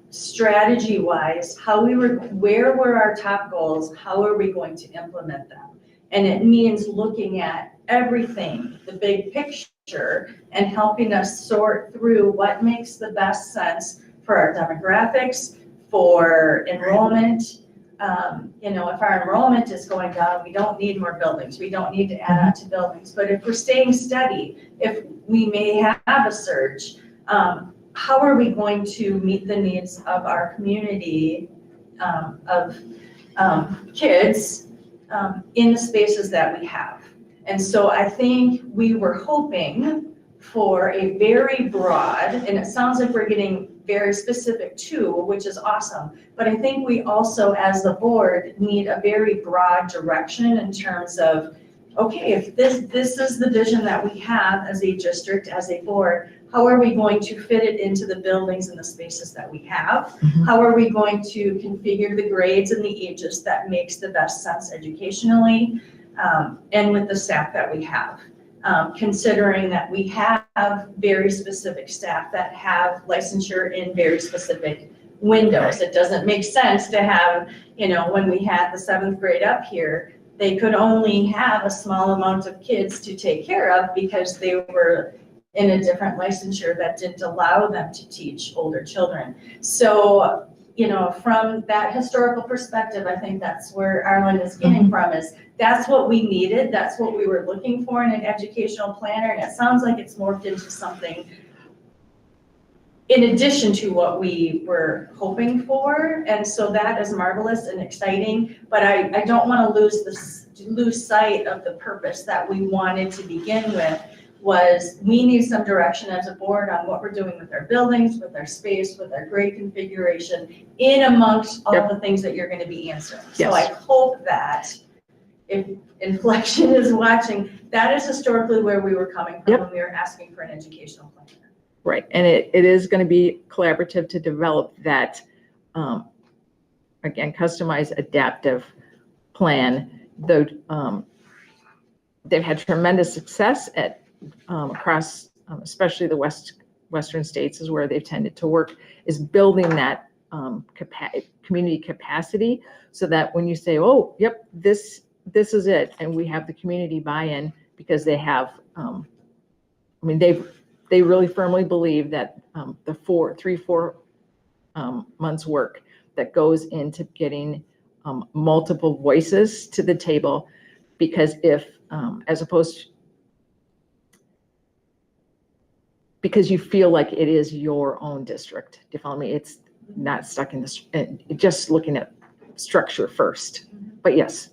strategy-wise, where were our top goals? How are we going to implement them? And it means looking at everything, the big picture, and helping us sort through what makes the best sense for our demographics, for enrollment. If our enrollment is going down, we don't need more buildings. We don't need to add on to buildings. But if we're staying steady, if we may have a surge, how are we going to meet the needs of our community of kids in the spaces that we have? And so I think we were hoping for a very broad, and it sounds like we're getting very specific too, which is awesome. But I think we also, as the board, need a very broad direction in terms of, okay, if this is the vision that we have as a district, as a board, how are we going to fit it into the buildings and the spaces that we have? How are we going to configure the grades and the ages that makes the best sense educationally, and with the staff that we have? Considering that we have very specific staff that have licensure in very specific windows. It doesn't make sense to have, when we had the 7th grade up here, they could only have a small amount of kids to take care of because they were in a different licensure that didn't allow them to teach older children. So, from that historical perspective, I think that's where Arlen is getting from, is that's what we needed. That's what we were looking for in an educational planner. And it sounds like it's morphed into something in addition to what we were hoping for. And so that is marvelous and exciting, but I don't want to lose sight of the purpose that we wanted to begin with. Was we need some direction as a board on what we're doing with our buildings, with our space, with our grade configuration, in amongst all the things that you're going to be answering. So I hope that if Inflection is watching, that is historically where we were coming from when we were asking for an educational plan. Right, and it is going to be collaborative to develop that, again, customized, adaptive plan. Though they've had tremendous success at across, especially the western states is where they've tended to work, is building that community capacity, so that when you say, oh, yep, this is it, and we have the community buy-in, because they have, they really firmly believe that the 4 months work that goes into getting multiple voices to the table, because if, as opposed to, because you feel like it is your own district. Do you follow me? It's not stuck in this, just looking at structure first. But yes,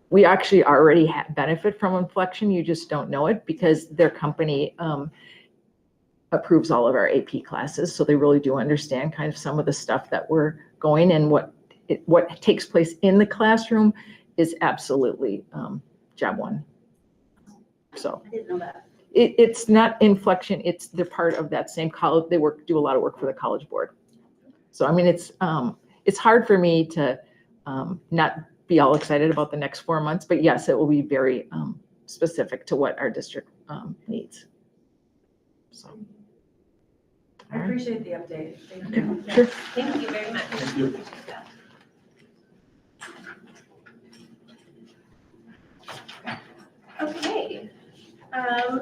we actually already benefit from Inflection. You just don't know it because their company approves all of our AP classes. So they really do understand kind of some of the stuff that we're going, and what takes place in the classroom is absolutely job one. So I didn't know that. It's not Inflection, they're part of that same college. They do a lot of work for the College Board. So, it's hard for me to not be all excited about the next 4 months, but yes, it will be very specific to what our district needs. So. I appreciate the update. Thank you. Sure. Thank you very much. Thank you. Okay.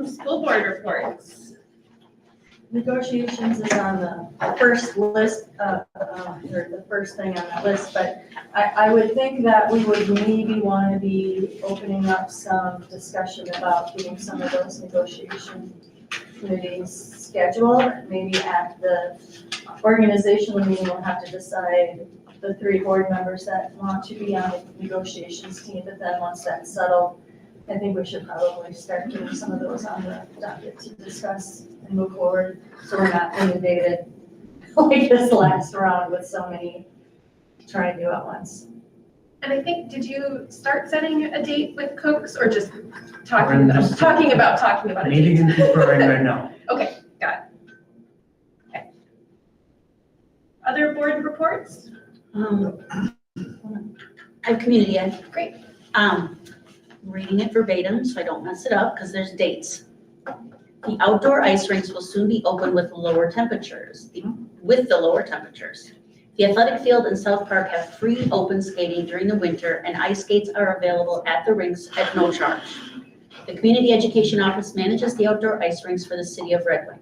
School board reports. Negotiations is on the first list, or the first thing on that list, but I would think that we would maybe want to be opening up some discussion about getting some of those negotiation committees scheduled. Maybe at the organizational meeting, we'll have to decide the 3 board members that want to be on the negotiations team, but then once that's settled, I think we should probably start getting some of those on the docket to discuss and move forward, so we're not inundated like this last round with so many trying to do at once. And I think, did you start setting a date with Cooks or just We're talking just- talking about a date? Meeting and conferring right now. Okay, got it. Okay. Other board reports? I have community ed. Great. Reading it verbatim, so I don't mess it up, because there's dates. The outdoor ice rinks will soon be open with lower temperatures, The athletic field in South Park have free open skating during the winter, and ice skates are available at the rinks at no charge. The Community Education Office manages the outdoor ice rinks for the city of Red Wing.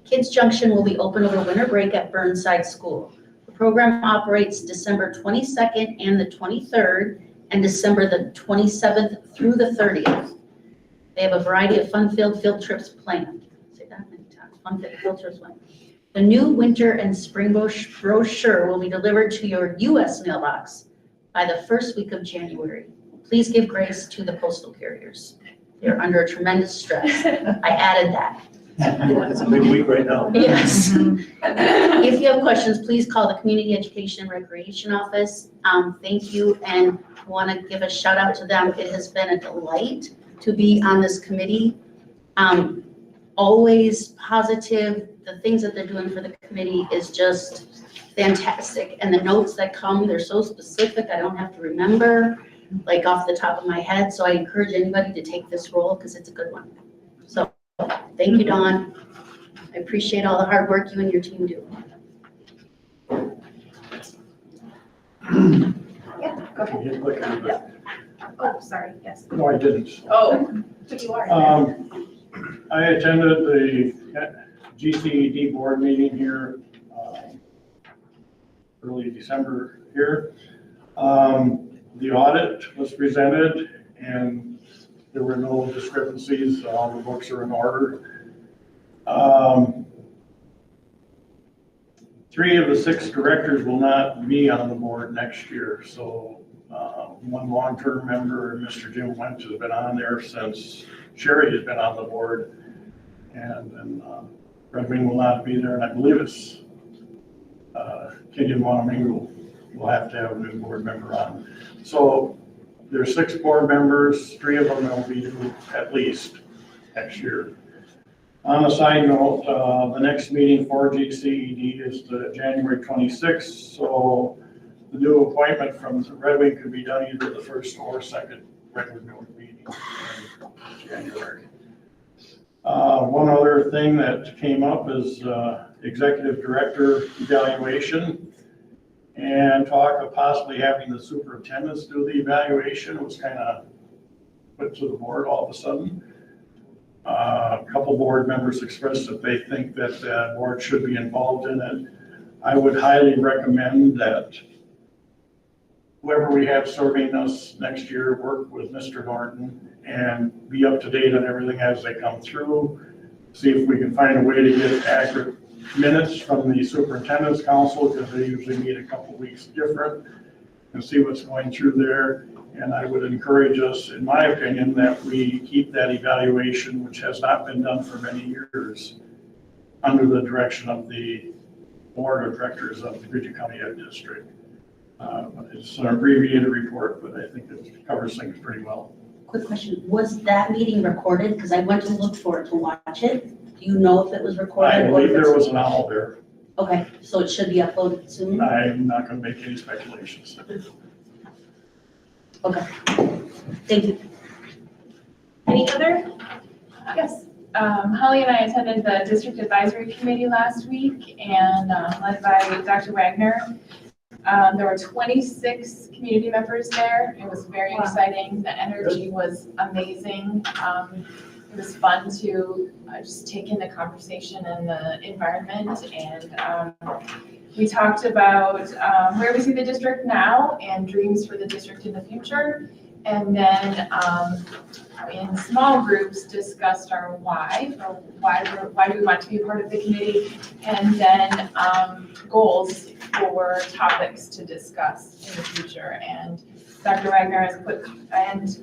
Kids Junction will be open over winter break at Burnside School. The program operates December 22nd and the 23rd, and December the 27th through the 30th. They have a variety of fun-filled field trips planned. Say that many times, fun-filled field trips planned. The new winter and spring brochure will be delivered to your U.S. mailbox by the first week of January. Please give grace to the postal carriers. They're under a tremendous stress. I added that. It's a big week right now. Yes. If you have questions, please call the Community Education and Recreation Office. Thank you, and want to give a shout out to them. It has been a delight to be on this committee. Always positive. The things that they're doing for the committee is just fantastic. And the notes that come, they're so specific, I don't have to remember like off the top of my head. So I encourage anybody to take this role because it's a good one. So thank you, Dawn. I appreciate all the hard work you and your team do. Yeah, go ahead. Oh, sorry, yes. No, I didn't. Oh, but you are. I attended the GCED board meeting here early December here. The audit was presented and there were no discrepancies. All the books are in order. 3 of the 6 directors will not be on the board next year. So one long-term member, Mr. Jim Wentz, has been on there since Sherry has been on the board. And then Red Wing will not be there, and I believe it's Kenyon Monamingo will have to have a new board member on. So there's 6 board members, 3 of them will be new at least next year. On a side note, the next meeting for GCED is the January 26th, so the new appointment from Red Wing could be done either the first or second regular meeting in January. One other thing that came up is executive director evaluation and talk of possibly having the superintendents do the evaluation. It was kind of put to the board all of a sudden. A couple board members expressed that they think that the board should be involved in it. I would highly recommend that whoever we have serving us next year work with Mr. Norton and be up to date on everything as they come through. See if we can find a way to get accurate minutes from the superintendent's council, because they usually meet a couple weeks different, and see what's going through there. And I would encourage us, in my opinion, that we keep that evaluation, which has not been done for many years, under the direction of the board of directors of the Bridget County Ed District. It's an abbreviated report, but I think it covers things pretty well. Quick question, was that meeting recorded? Because I went to look for it to watch it. Do you know if it was recorded? I believe there was an owl there. Okay, so it should be uploaded soon? I'm not going to make any speculations. Okay, thank you. Any other? Yes. Holly and I attended the district advisory committee last week and led by Dr. Wagner. There were 26 community members there. It was very exciting. The energy was amazing. It was fun to just take in the conversation and the environment. And we talked about where we see the district now and dreams for the district in the future. And then in small groups discussed our why do we want to be a part of the committee, and then goals for topics to discuss in the future. And Dr. Wagner has put, and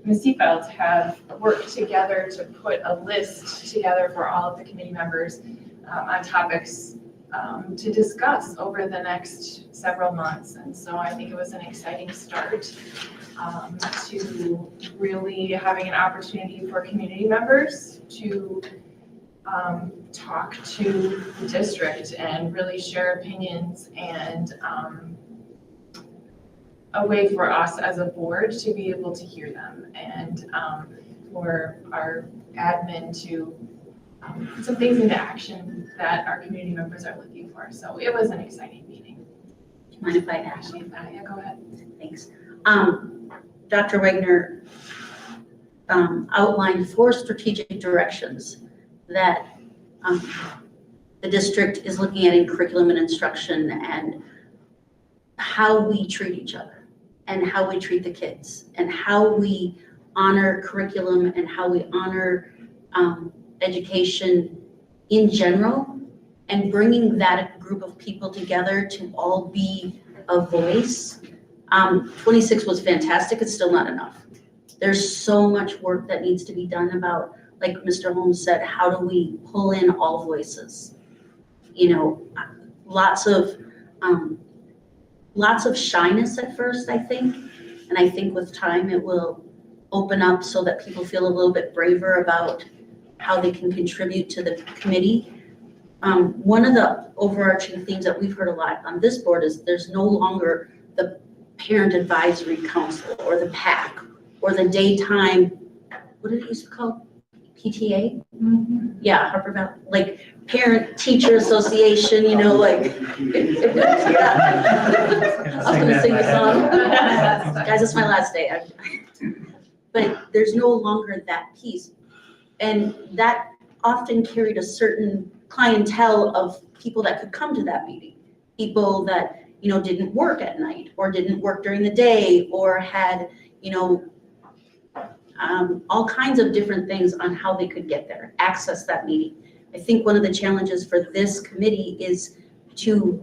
Ms. Seefeld have worked together to put a list together for all of the committee members on topics to discuss over the next several months. And so I think it was an exciting start to really having an opportunity for community members to talk to the district and really share opinions, and a way for us as a board to be able to hear them, and for our admin to put some things into action that our community members are looking for. So it was an exciting meeting. Do you mind if I ask? Actually, yeah, go ahead. Thanks. Dr. Wagner outlined 4 strategic directions that the district is looking at in curriculum and instruction, and how we treat each other and how we treat the kids and how we honor curriculum and how we honor education in general, and bringing that group of people together to all be a voice. 26 was fantastic. It's still not enough. There's so much work that needs to be done about, like Mr. Holmes said, how do we pull in all voices? You know, lots of shyness at first, I think. And I think with time it will open up so that people feel a little bit braver about how they can contribute to the committee. One of the overarching themes that we've heard a lot on this board is there's no longer the Parent Advisory Council or the PAC or the daytime, what did it used to call? PTA? Yeah, Harper Valley, like Parent Teacher Association, you know, like. Yeah. I was gonna sing the song. Guys, it's my last day. But there's no longer that piece. And that often carried a certain clientele of people that could come to that meeting. People that, you know, didn't work at night or didn't work during the day or had, you know, all kinds of different things on how they could get there, access that meeting. I think one of the challenges for this committee is to,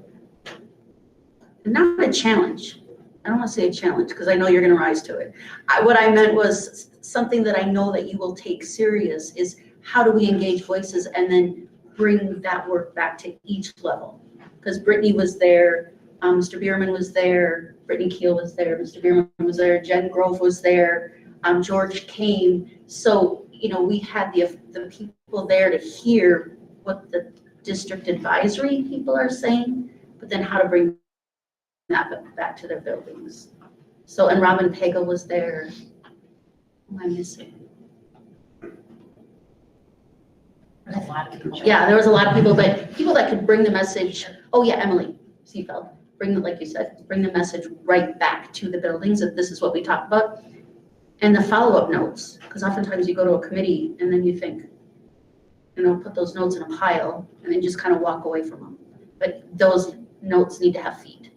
not a challenge, I don't want to say a challenge because I know you're going to rise to it. What I meant was something that I know that you will take serious is how do we engage voices and then bring that work back to each level. Because Brittany was there, Mr. Bierman was there, Brittany Keel was there, Mr. Bierman was there, Jen Grove was there, George came. So, you know, we had the people there to hear what the district advisory people are saying, but then how to bring that back to their buildings. So, and Robin Pagel was there. Who am I missing? There's a lot of people. Yeah, there was a lot of people, but people that could bring the message. Oh yeah, Emily Seefeld, bring the, like you said, bring the message right back to the buildings that this is what we talked about. And the follow-up notes, because oftentimes you go to a committee and then you think, you know, put those notes in a pile and then just kind of walk away from them. But those notes need to have feet.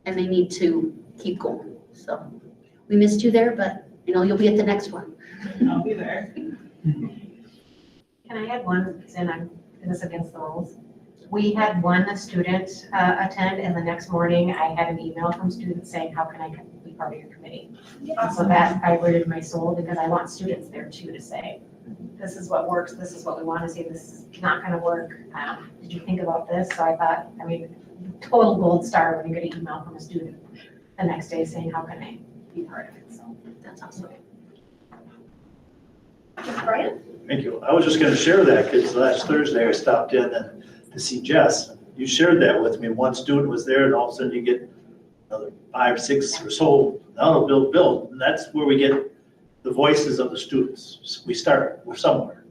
And they need to keep going. So we missed you there, but you know, you'll be at the next one. I'll be there. Can I add one, and I'm, this against the rules? We had one student attend, and the next morning I had an email from students saying, how can I be part of your committee? So that vibrated my soul because I want students there too to say, this is what works, this is what we want to see, this is not going to work. Did you think about this? So I thought, I mean, total gold star when you get an email from a student the next day saying, how can I be part of it? So That's awesome. Brian? Thank you. I was just going to share that because last Thursday I stopped in and to see Jess. You shared that with me. One student was there and all of a sudden you get another 5, 6 or so. Now it'll build. And that's where we get the voices of the students. We start somewhere.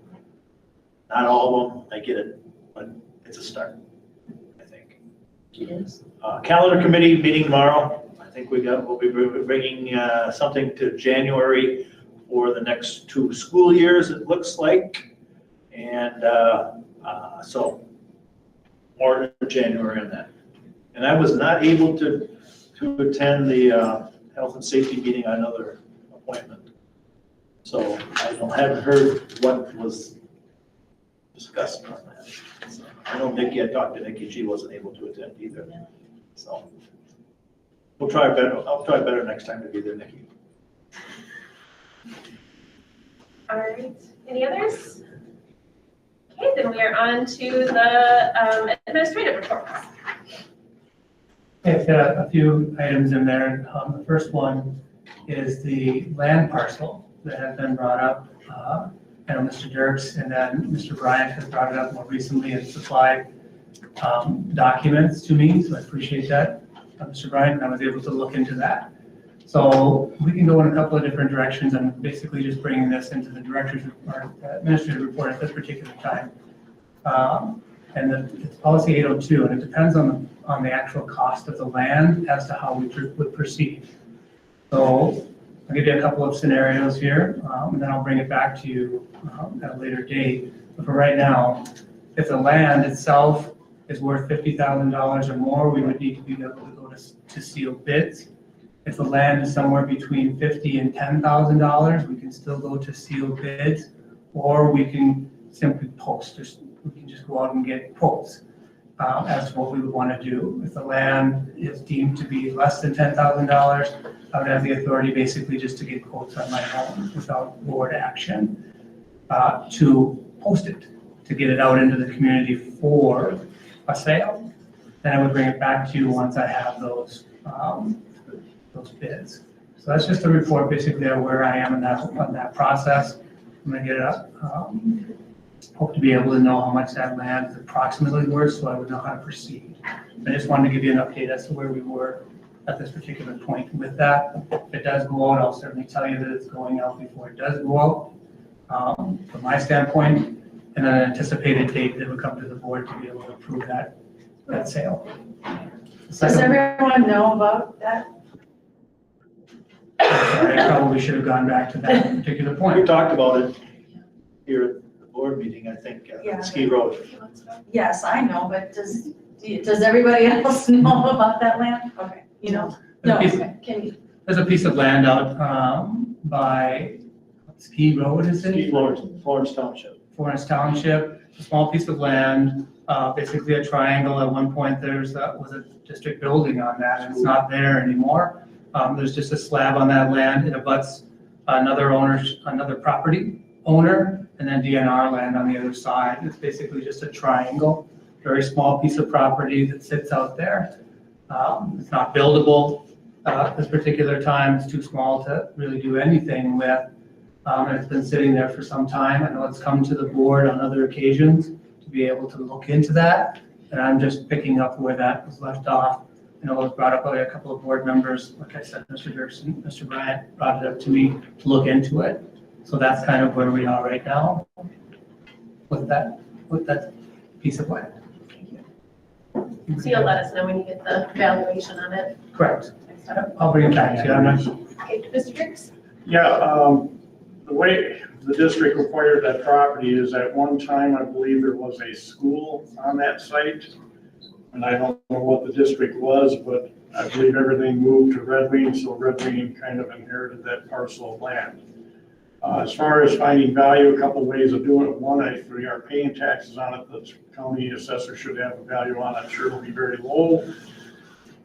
Not all of them, I get it, but it's a start, I think. It is. Calendar committee meeting tomorrow. I think we'll be bringing something to January for the next 2 school years, it looks like. And so more in January on that. And I was not able to attend the health and safety meeting on another appointment. So I haven't heard what was discussed on that. So I know Nikki, I talked to Nikki, she wasn't able to attend either. So we'll try better. I'll try better next time to be there, Nikki. All right, any others? Okay, then we are on to the administrative reports. I've got a few items in there. The first one is the land parcel that has been brought up. I know Mr. Dirks and then Mr. Bryant has brought it up more recently and supplied documents to me, so I appreciate that. Mr. Bryant, I was able to look into that. So we can go in a couple of different directions. I'm basically just bringing this into the director's or administrative report at this particular time. And it's policy 802, and it depends on the actual cost of the land as to how we would proceed. So I'll give you a couple of scenarios here, and then I'll bring it back to you at a later date. But for right now, if the land itself is worth $50,000 or more, we would need to be able to go to sealed bids. If the land is somewhere between $50,000 and $10,000, we can still go to sealed bids, or we can simply post. We can just go out and get quotes as to what we would want to do. If the land is deemed to be less than $10,000, I would have the authority basically just to get quotes on my own without board action to post it, to get it out into the community for a sale. Then I would bring it back to you once I have those bids. So that's just a report basically of where I am in that process. I'm gonna get it up. Hope to be able to know how much that land is approximately worth, so I would know how to proceed. I just wanted to give you an update as to where we were at this particular point with that. If it does go out, I'll certainly tell you that it's going out before it does go out, from my standpoint, and then an anticipated date that would come to the board to be able to approve that sale. Does everyone know about that? I probably should have gone back to that particular We point. talked about it here at the board meeting, I think, Yeah. at Ski Road. Yes, I know, but does everybody else know about that land? Okay, you know? No, can you? There's a piece of land out by Ski Road, is it? Ski Florence Township. Florence Township, a small piece of land, basically a triangle. At one point, was a district building on that, and it's not there anymore. There's just a slab on that land. It abuts another property owner, and then DNR land on the other side. It's basically just a triangle, very small piece of property that sits out there. It's not buildable at this particular time. It's too small to really do anything with. And it's been sitting there for some time. I know it's come to the board on other occasions to be able to look into that. And I'm just picking up where that was left off. I know it was brought up by a couple of board members. Like I said, Mr. Dirksen, Mr. Bryant brought it up to me to look into it. So that's kind of where we are right now with that piece of land. So you'll let us know when you get the valuation on it. Correct. I'll bring it back to you. I'm not Okay, Mr. Dirks? Yeah, the way the district acquired that property is at one time, I believe there was a school on that site. And I don't know what the district was, but I believe everything moved to Red Wing, so Red Wing kind of inherited that parcel of land. As far as finding value, a couple ways of doing it. One, if we are paying taxes on it, the county assessor should have a value on it. Sure, it'll be very low.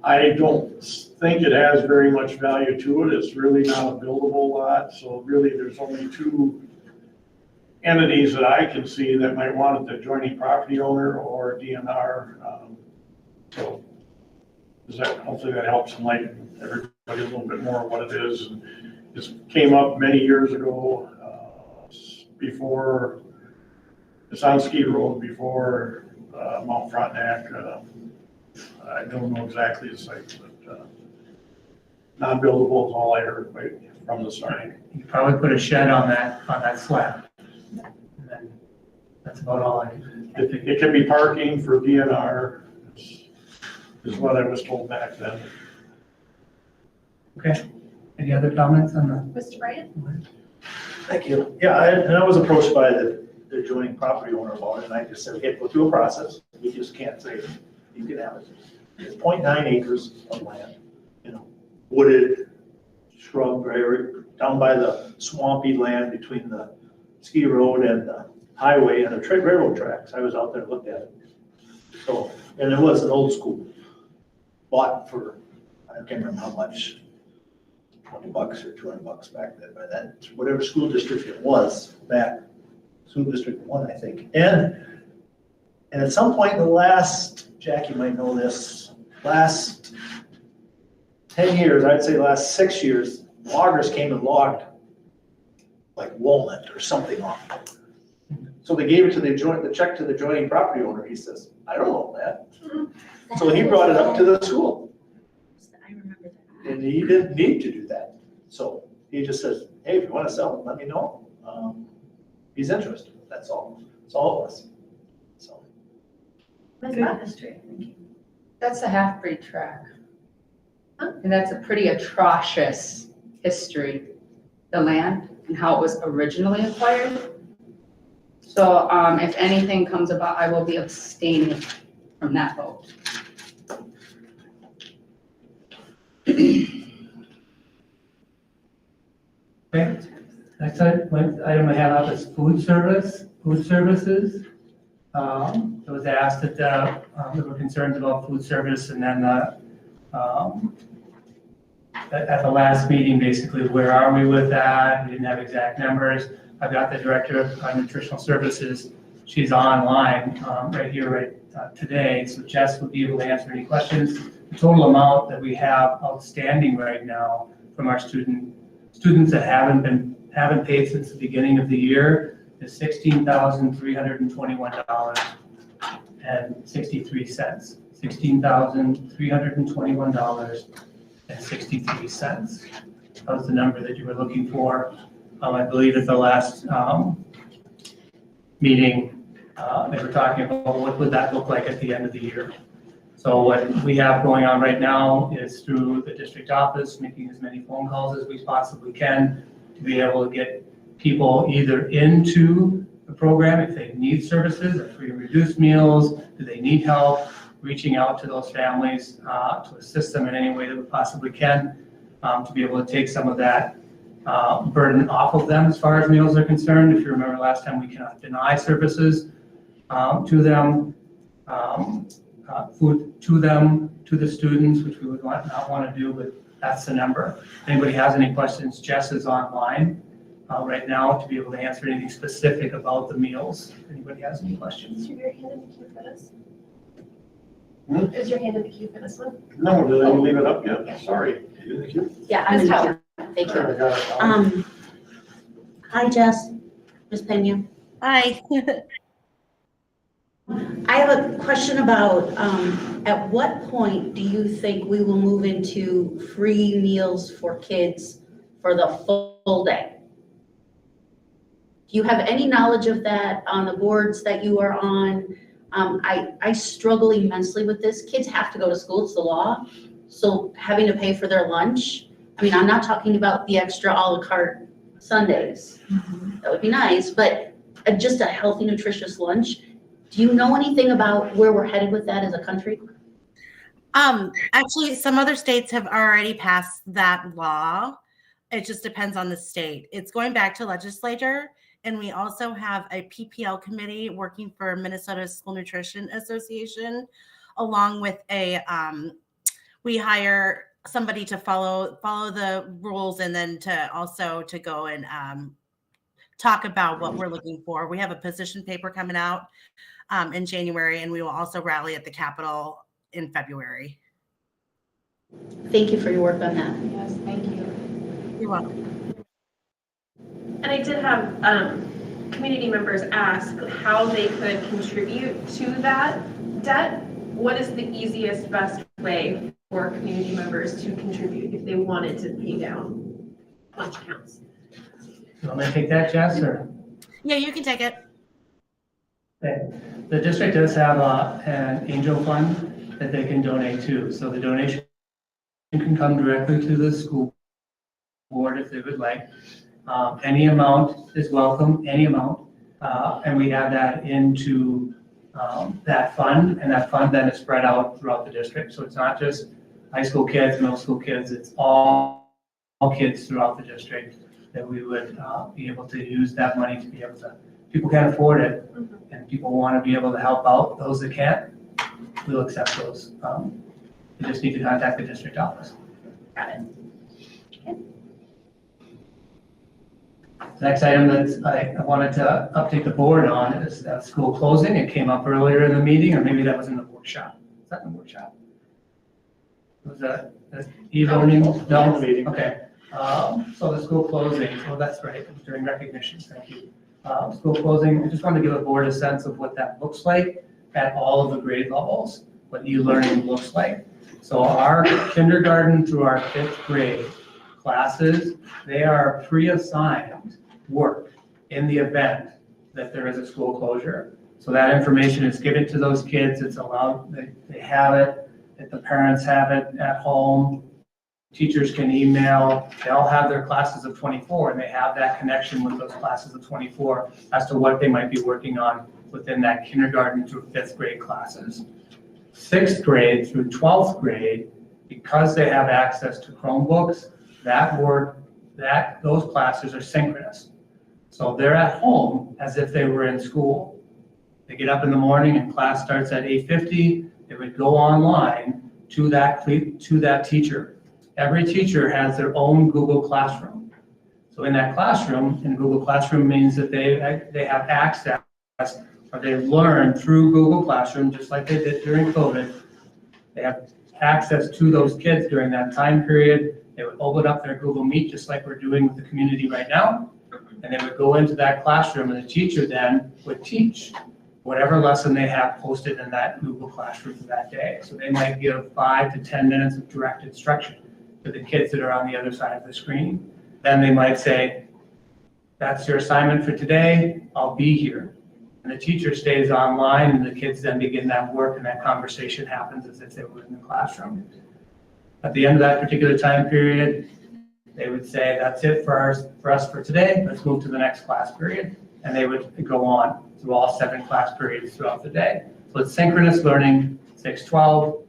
I don't think it has very much value to it. It's really not a buildable lot. So really, there's only two entities that I can see that might want it, the adjoining property owner or DNR. So hopefully that helps enlighten everybody a little bit more of what it is. And this came up many years ago, before, it's on Ski Road, before Mount Frontenac. I don't know exactly the site, but non-buildable is all I heard from the site. You probably put a shed on that slab. And then that's about all I can. It can be parking for DNR, is what I was told back then. Okay. Any other comments on the? Mr. Bryant? Thank you. Yeah, I was approached by the adjoining property owner about it, and I just said, okay, go through a process. We just can't say you can have it. It's 0.9 acres of land, wooded, shrub area, down by the swampy land between the ski road and the highway and the railroad tracks. I was out there and looked at it. So, and it was an old school, bought for, I can't remember how much, $20 or $200 back then, by that, whatever school district it was, back, school district 1, I think. And at some point in the last, Jackie might know this, last 10 years, I'd say the last 6 years, loggers came and logged like walnut or something off. So they gave it to the check to the adjoining property owner. He says, I don't know that. So he brought it up to the school. I remember that. And he didn't need to do that. So he just says, hey, if you want to sell it, let me know. He's interested. That's all. That's all it was. So. That's not history. That's a half-breed track. And that's a pretty atrocious history, the land and how it was originally acquired. So if anything comes about, I will be abstaining from that vote. Okay, next item I have up is food services. It was asked that there were concerns about food service, and then at the last meeting, basically, where are we with that? We didn't have exact numbers. I've got the director of nutritional services. She's online right here today, so Jess would be able to answer any questions. The total amount that we have outstanding right now from our students that haven't paid since the beginning of the year is $16,321.63. $16,321.63. That was the number that you were looking for. I believe at the last meeting, they were talking about what would that look like at the end of the year. So what we have going on right now is through the district office, making as many phone calls as we possibly can to be able to get people either into the program if they need services, or free and reduced meals, do they need help, reaching out to those families to assist them in any way that we possibly can, to be able to take some of that burden off of them as far as meals are concerned. If you remember last time, we cannot deny services to them, food to them, to the students, which we would not want to do, but that's the number. If anybody has any questions, Jess is online right now to be able to answer anything specific about the meals. If anybody has any questions. Is your hand in the queue for this? Hmm? Is your hand in the queue for this one? No, did I leave it up yet? Sorry. You in the queue? Yeah, I'm in the queue. Thank There, I you. got it. Hi, Jess. Ms. Pena. Hi. I have a question about, at what point do you think we will move into free meals for kids for the full day? Do you have any knowledge of that on the boards that you are on? I struggle immensely with this. Kids have to go to school, it's the law. So having to pay for their lunch, I mean, I'm not talking about the extra a la carte Sundays. That would be nice, but just a healthy, nutritious lunch. Do you know anything about where we're headed with that as a country? Actually, some other states have already passed that law. It just depends on the state. It's going back to legislature, and we also have a PPL committee working for Minnesota School Nutrition Association, along with we hire somebody to follow the rules, and then to go and talk about what we're looking for. We have a position paper coming out in January, and we will also rally at the Capitol in February. Thank you for your work on that. Yes, thank you. You're welcome. And I did have community members ask how they could contribute to that debt. What is the easiest, best way for community members to contribute if they wanted to pay down lunch accounts? You want me to take that, Jess, or? Yeah, you can take it. Okay. The district does have an angel fund that they can donate to. So the donation can come directly to the school board if they would like. Any amount is welcome, any amount. And we have that into that fund, and that fund then is spread out throughout the district. So it's not just high school kids, middle school kids, it's all kids throughout the district that we would be able to use that money to be able to, people can't afford it, and people want to be able to help out those that can't, we'll accept those. You just need to contact the district office. Got it. Okay. Next item that I wanted to update the board on is school closing. It came up earlier in the meeting, or maybe that was in the workshop. Is that in the workshop? Was that e-learning? No, meeting. Okay. So the school closing, oh, that's right, it was during recognition, thank you. School closing, I just wanted to give the board a sense of what that looks like at all of the grade levels, what e-learning looks like. So our kindergarten through our 5th grade classes, they are pre-assigned work in the event that there is a school closure. So that information is given to those kids, it's allowed, they have it, if the parents have it at home, teachers can email, they all have their classes of 24, and they have that connection with those classes of 24 as to what they might be working on within that kindergarten through 5th grade classes. 6th grade through 12th grade, because they have access to Chromebooks, those classes are synchronous. So they're at home as if they were in school. They get up in the morning and class starts at 8:50, they would go online to that teacher. Every teacher has their own Google Classroom. So in that classroom, and Google Classroom means that they have access, or they learn through Google Classroom, just like they did during COVID. They have access to those kids during that time period. They would open up their Google Meet, just like we're doing with the community right now. And they would go into that classroom, and the teacher then would teach whatever lesson they have posted in that Google Classroom for that day. So they might give 5 to 10 minutes of direct instruction to the kids that are on the other side of the screen. Then they might say, that's your assignment for today, I'll be here. And the teacher stays online, and the kids then begin that work, and that conversation happens as if they were in the classroom. At the end of that particular time period, they would say, that's it for us for today, let's move to the next class period. And they would go on through all 7 class periods throughout the day. So it's synchronous learning, 6-12,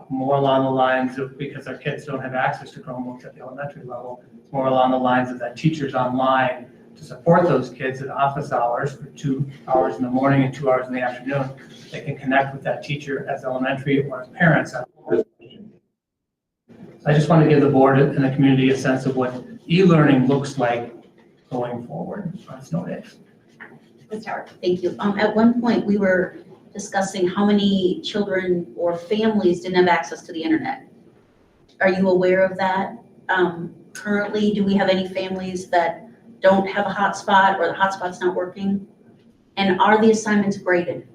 more along the lines of, because our kids don't have access to Chromebooks at the elementary level, it's more along the lines of that teachers online to support those kids at office hours for 2 hours in the morning and 2 hours in the afternoon. They can connect with that teacher as elementary or as parents. I just want to give the board and the community a sense of what e-learning looks like going forward on snow days. Ms. Howard. Thank you. At one point, we were discussing how many children or families didn't have access to the internet. Are you aware of that? Currently, do we have any families that don't have a hotspot, or the hotspot's not working? And are the assignments graded?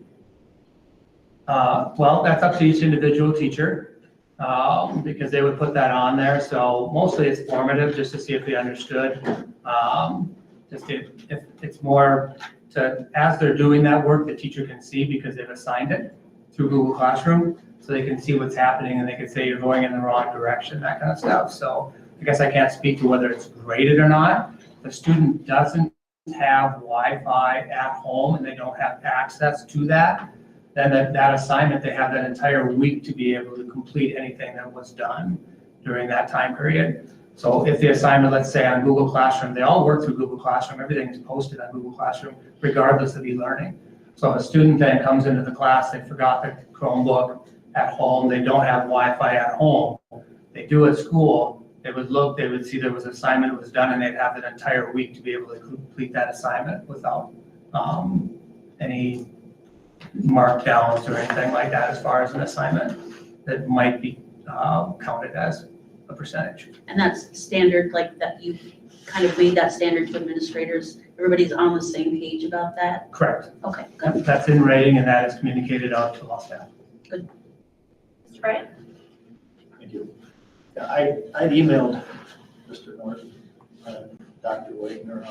Well, that's up to each individual teacher, because they would put that on there. So mostly it's formative, just to see if they understood. Just if it's more to, as they're doing that work, the teacher can see because they've assigned it through Google Classroom, so they can see what's happening, and they can say you're going in the wrong direction, that kind of stuff. So I guess I can't speak to whether it's graded or not. If the student doesn't have Wi-Fi at home and they don't have access to that, then that assignment, they have that entire week to be able to complete anything that was done during that time period. So if the assignment, let's say on Google Classroom, they all work through Google Classroom, everything is posted on Google Classroom, regardless of e-learning. So if a student then comes into the class, they forgot their Chromebook at home, they don't have Wi-Fi at home, they do at school, they would look, they would see there was an assignment that was done, and they'd have that entire week to be able to complete that assignment without any markdowns or anything like that as far as an assignment that might be counted as a percentage. And that's standard, like that you kind of made that standard to administrators? Everybody's on the same page about that? Correct. Okay, good. That's in writing, and that is communicated out to all staff. Good. Mr. Bryant? Thank you. Yeah, I emailed Mr. North, Dr. Wagner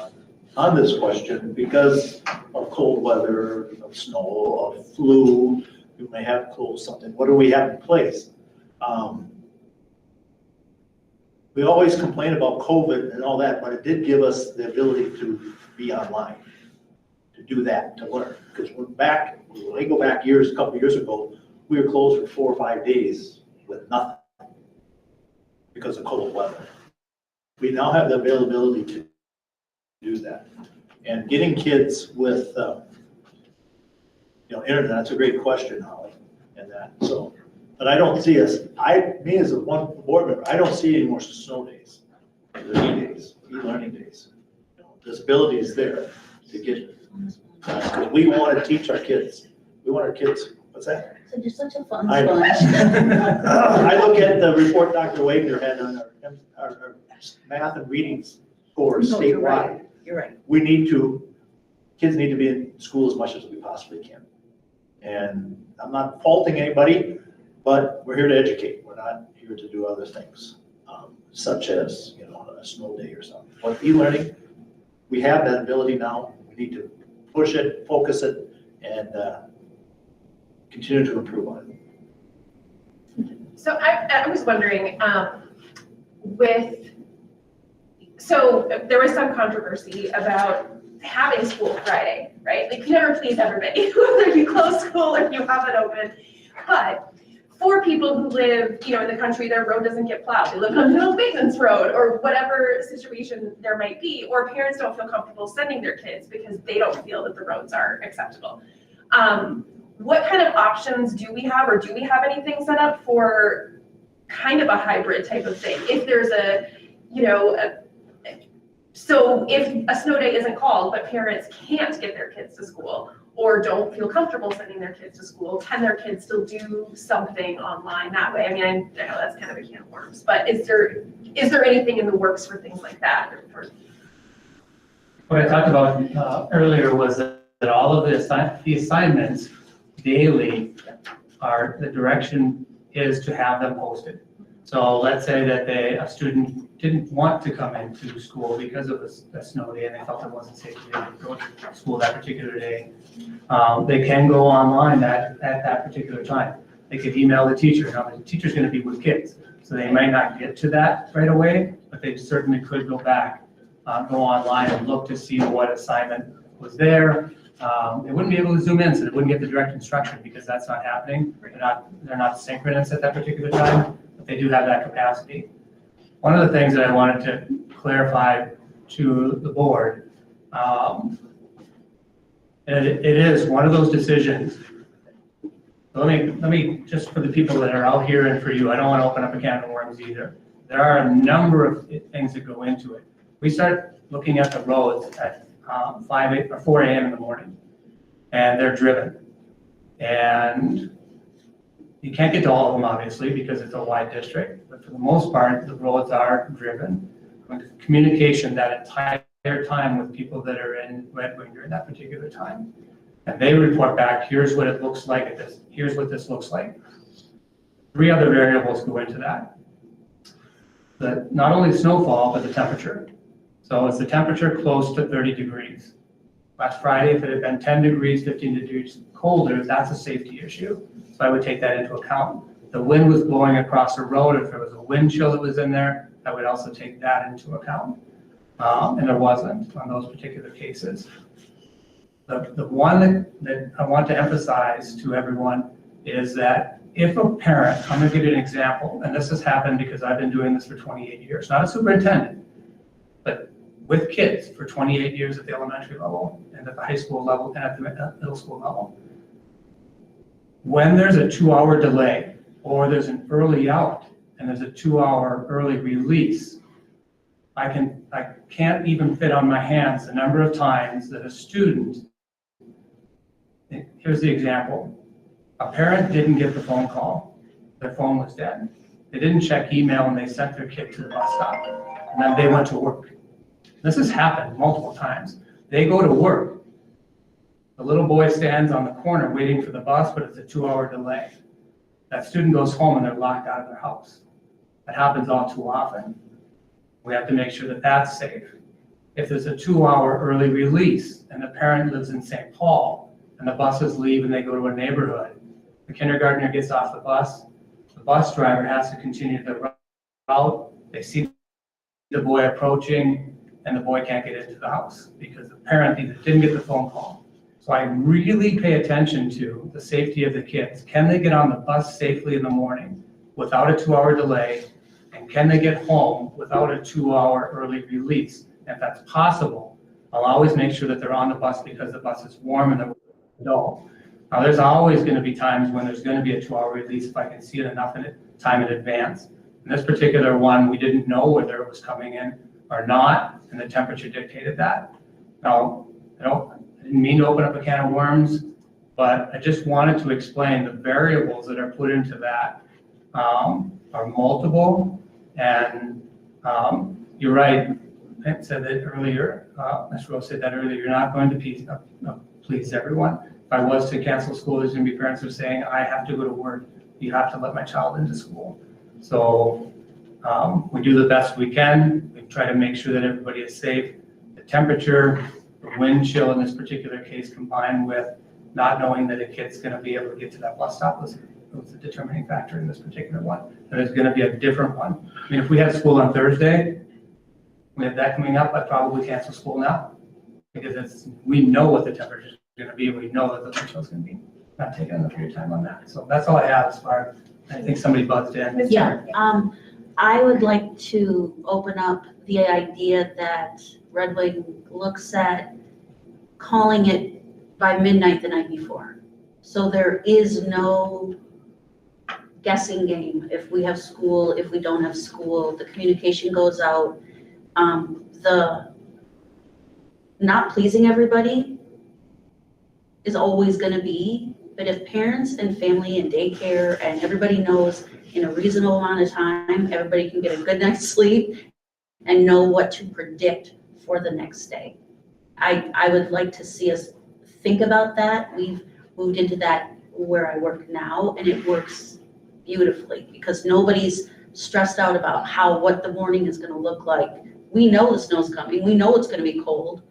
on this question because of cold weather, of snow, of flu. We may have cold something. What do we have in place? We always complain about COVID and all that, but it did give us the ability to be online, to do that, to learn. Because when I go back a couple years ago, we were closed for 4 or 5 days with nothing because of cold weather. We now have the availability to do that. And getting kids with, internet, that's a great question, Holly, and that, so. But I don't see me as a one board member, I don't see any more snow days, or e-days, e-learning days. this ability is there to get, we want to teach our kids. We want our kids, what's that? So you're such a fun I know. sponge. I look at the report Dr. Wagner had on our math and reading scores No, you're right. statewide. You're right. Kids need to be in school as much as we possibly can. And I'm not faulting anybody, but we're here to educate. We're not here to do other things, such as, a snow day or something. But e-learning, we have that ability now. We need to push it, focus it, and continue to improve on it. So I was wondering, so there was some controversy about having school Friday, right? Like, you never please everybody, whether you close school or you have it open. But for people who live, in the country, their road doesn't get plowed. They live on Middle Maintenance Road or whatever situation there might be, or parents don't feel comfortable sending their kids because they don't feel that the roads are acceptable. What kind of options do we have, or do we have anything set up for kind of a hybrid type of thing? If there's so if a snow day isn't called, but parents can't get their kids to school or don't feel comfortable sending their kids to school, can their kids still do something online that way? I mean, I know that's kind of a can of worms, but is there anything in the works for things like that? What I talked about earlier was that all of the assignments daily the direction is to have them posted. So let's say that a student didn't want to come into school because of a snow day and they felt it wasn't safe to go to school that particular day. They can go online at that particular time. They could email the teacher. Now, the teacher's going to be with kids, so they might not get to that right away, but they certainly could go back, go online and look to see what assignment was there. They wouldn't be able to zoom in, so they wouldn't get the direct instruction because that's not happening. They're not synchronous at that particular time, but they do have that capacity. One of the things that I wanted to clarify to the board, and it is one of those decisions. Let me just for the people that are out here and for you, I don't want to open up a can of worms either. There are a number of things that go into it. We start looking at the roads at 4 a.m. in the morning, and they're driven. And you can't get to all of them, obviously, because it's a wide district, but for the most part, the roads are driven. With communication that entire time with people that are in Red Wing during that particular time. And they report back, here's what it looks like, here's what this looks like. 3 other variables go into that. Not only snowfall, but the temperature. So is the temperature close to 30 degrees? Last Friday, if it had been 10 degrees, 15 degrees colder, that's a safety issue. So I would take that into account. The wind was blowing across the road. If there was a wind chill that was in there, I would also take that into account. And there wasn't on those particular cases. The one that I want to emphasize to everyone is that if a parent, I'm going to give you an example, and this has happened because I've been doing this for 28 years, not a superintendent, but with kids for 28 years at the elementary level and at the high school level and at the middle school level. When there's a 2-hour delay or there's an early out and there's a 2-hour early release, I can't even fit on my hands the number of times that a student, here's the example, a parent didn't get the phone call, their phone was dead. They didn't check email and they sent their kid to the bus stop and then they went to work. This has happened multiple times. They go to work. The little boy stands on the corner waiting for the bus, but it's a 2-hour delay. That student goes home and they're locked out of their house. That happens all too often. We have to make sure that that's safe. If there's a 2-hour early release and the parent lives in St. Paul and the buses leave and they go to a neighborhood, the kindergartner gets off the bus driver has to continue the route. They see the boy approaching and the boy can't get into the house because the parent either didn't get the phone call. So I really pay attention to the safety of the kids. Can they get on the bus safely in the morning without a 2-hour delay? And can they get home without a 2-hour early release? And if that's possible, I'll always make sure that they're on the bus because the bus is warm and they're dull. Now, there's always going to be times when there's going to be a 2-hour release if I can see it enough time in advance. In this particular one, we didn't know whether it was coming in. are not, and the temperature dictated that. Now, I didn't mean to open up a can of worms, but I just wanted to explain the variables that are put into that are multiple, and you're right. I said that earlier, Ms. Rose said that earlier, you're not going to please everyone. If I was to cancel school, there's going to be parents who are saying, I have to go to work, you have to let my child into school. So we do the best we can. We try to make sure that everybody is safe. The temperature, the wind chill in this particular case, combined with not knowing that a kid's going to be able to get to that bus stop was the determining factor in this particular one. There's going to be a different one. I mean, if we had school on Thursday, we have that coming up, I'd probably cancel school now. Because we know what the temperature is going to be. We know that the wind chill is going to be not taking enough of your time on that. So that's all I have as far as, I think somebody buzzed in. Yeah, I would like to open up the idea that Red Wing looks at calling it by midnight the night before. So there is no guessing game if we have school, if we don't have school, the communication goes out. The not pleasing everybody is always gonna be, but if parents and family and daycare and everybody knows in a reasonable amount of time, everybody can get a good night's sleep and know what to predict for the next day. I would like to see us think about that. We've moved into that where I work now, and it works beautifully because nobody's stressed out about what the morning is gonna look like. We know the snow's coming. We know it's gonna be cold.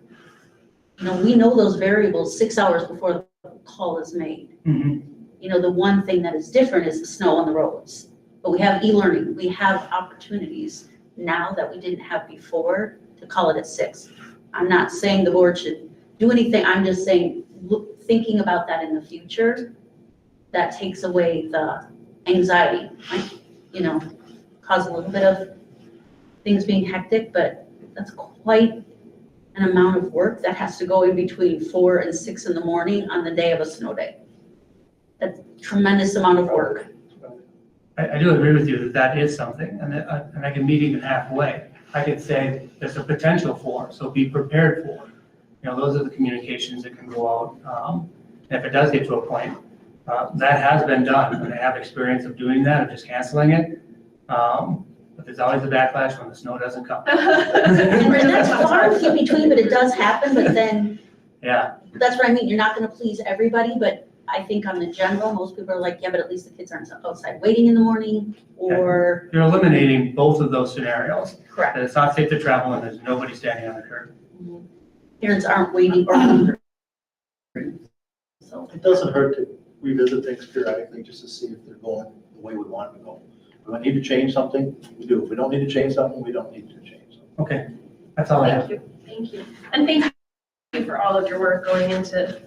You know, we know those variables 6 hours before the call is made. Mm-hmm. You know, the one thing that is different is the snow on the roads. But we have e-learning. We have opportunities now that we didn't have before to call it at 6. I'm not saying the board should do anything. I'm just saying, thinking about that in the future, that takes away the anxiety. Might, you know, cause a little bit of things being hectic, but that's quite an amount of work that has to go in between 4 and 6 in the morning on the day of a snow day. That's a tremendous amount of work. I do agree with you that is something, and I can meet even halfway. I could say there's a potential for, so be prepared for. You know, those are the communications that can go out. And if it does get to a point, that has been done, and I have experience of doing that, of just canceling it. But there's always a backlash when the snow doesn't come. And that's far in between, but it does happen, but then, Yeah, that's what I mean, you're not gonna please everybody, but I think on the general, most people are like, yeah, but at least the kids aren't outside waiting in the morning, or. you're eliminating both of those scenarios. Correct. That it's not safe to travel and there's nobody standing on the curb. Parents aren't waiting or hungry. So, It doesn't hurt to revisit things periodically just to see if they're going the way we want them to go. If we need to change something, we do. If we don't need to change something, we don't need to change something. Okay, that's all I have. Thank you, thank you. And thank you for all of your work going into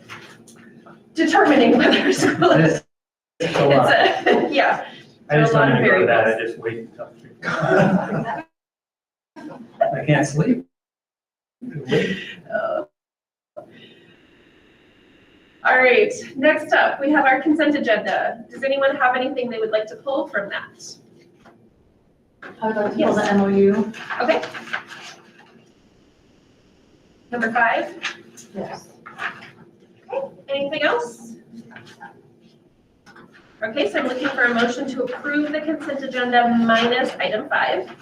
determining whether school is. It's a lot. Yeah. I just a lot don't of even go to that, I variables. just wait until. I can't sleep. All right, next up, we have our consent agenda. Does anyone have anything they would like to pull from that? I would like to pull the MOU. Okay. Number 5, Yes. okay, anything else? Okay, so I'm looking for a motion to approve the consent agenda minus item 5.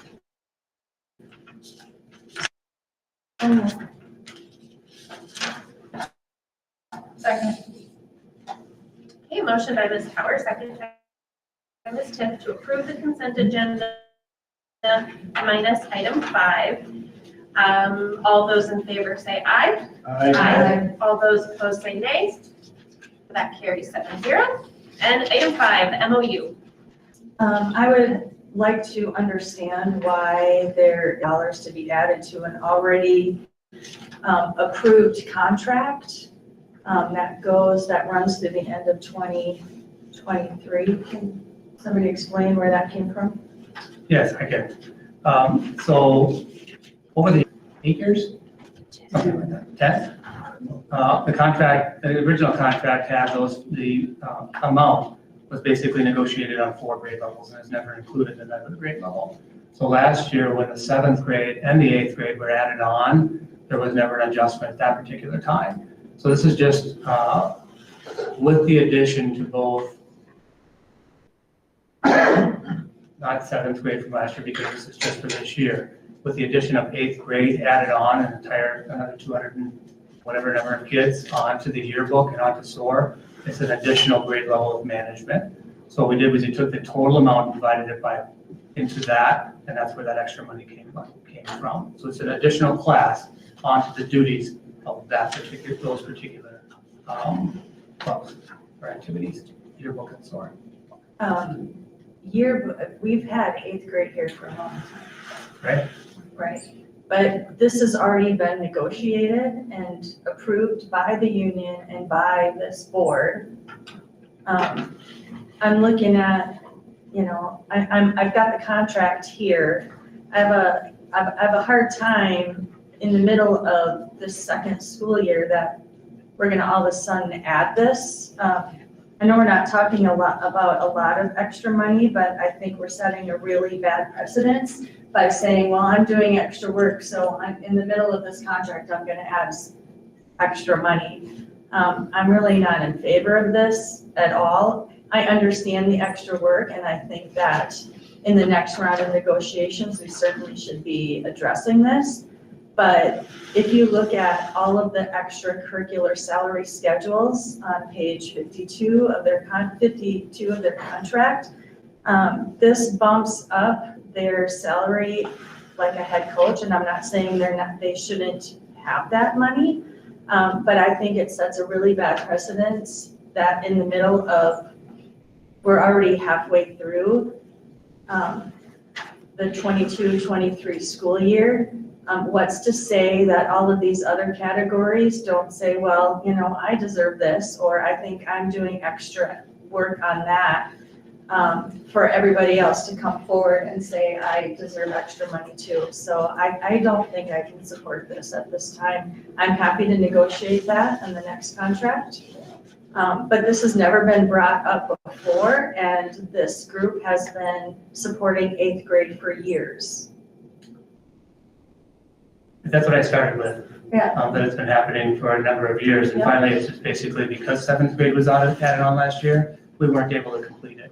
Second. Okay, motion by Ms. Tower, second by Ms. Tiff to approve the consent agenda minus item 5. All those in favor say aye. Aye. All those opposed say nay. That carries 7-0. And item 5, the MOU. I would like to understand why there are dollars to be added to an already approved contract that runs through the end of 2023. Can somebody explain where that came from? Yes, I can. So over the 8 years, something like that, 10, the contract, the original contract had the amount was basically negotiated on 4 grade levels and is never included in another grade level. So last year, when the 7th grade and the 8th grade were added on, there was never an adjustment at that particular time. So this is just with the addition to both, not 7th grade from last year, because this is just for this year, with the addition of 8th grade added on, an entire another 200 and whatever number of kids onto the yearbook and onto SOAR. It's an additional grade level of management. So what we did was we took the total amount and divided it by into that, and that's where that extra money came from. So it's an additional class onto the duties of that particular, those particular clubs or activities, yearbook and SOAR. We've had 8th grade here for a long time. Right? Right. But this has already been negotiated and approved by the union and by this board. I'm looking at, I've got the contract here. I have a hard time in the middle of the second school year that we're gonna all of a sudden add this. I know we're not talking about a lot of extra money, but I think we're setting a really bad precedence by saying, well, I'm doing extra work, so I'm in the middle of this contract, I'm gonna add extra money. I'm really not in favor of this at all. I understand the extra work, and I think that in the next round of negotiations, we certainly should be addressing this. But if you look at all of the extracurricular salary schedules on page 52 of their contract, this bumps up their salary like a head coach, and I'm not saying they shouldn't have that money, but I think it sets a really bad precedent that in the middle of, we're already halfway through the 22-23 school year. What's to say that all of these other categories don't say, well, I deserve this, or I think I'm doing extra work on that, for everybody else to come forward and say, I deserve extra money too. So I don't think I can support this at this time. I'm happy to negotiate that in the next contract. But this has never been brought up before, and this group has been supporting 8th grade for years. That's what I started with. Yeah. That it's been happening for a number of years, and Yeah. finally it's just basically because 7th grade was added on last year, we weren't able to complete it.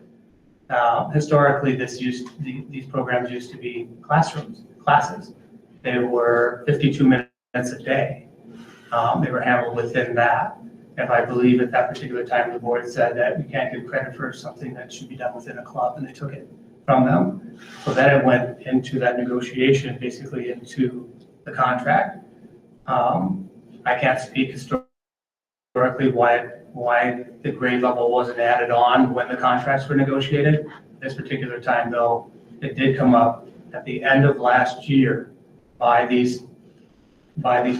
Historically, these programs used to be classes. They were 52 minutes a day. They were handled within that. And I believe at that particular time, the board said that we can't give credit for something that should be done within a club, and they took it from them. So then it went into that negotiation, basically into the contract. I can't speak historically why the grade level wasn't added on when the contracts were negotiated. This particular time, though, it did come up at the end of last year by these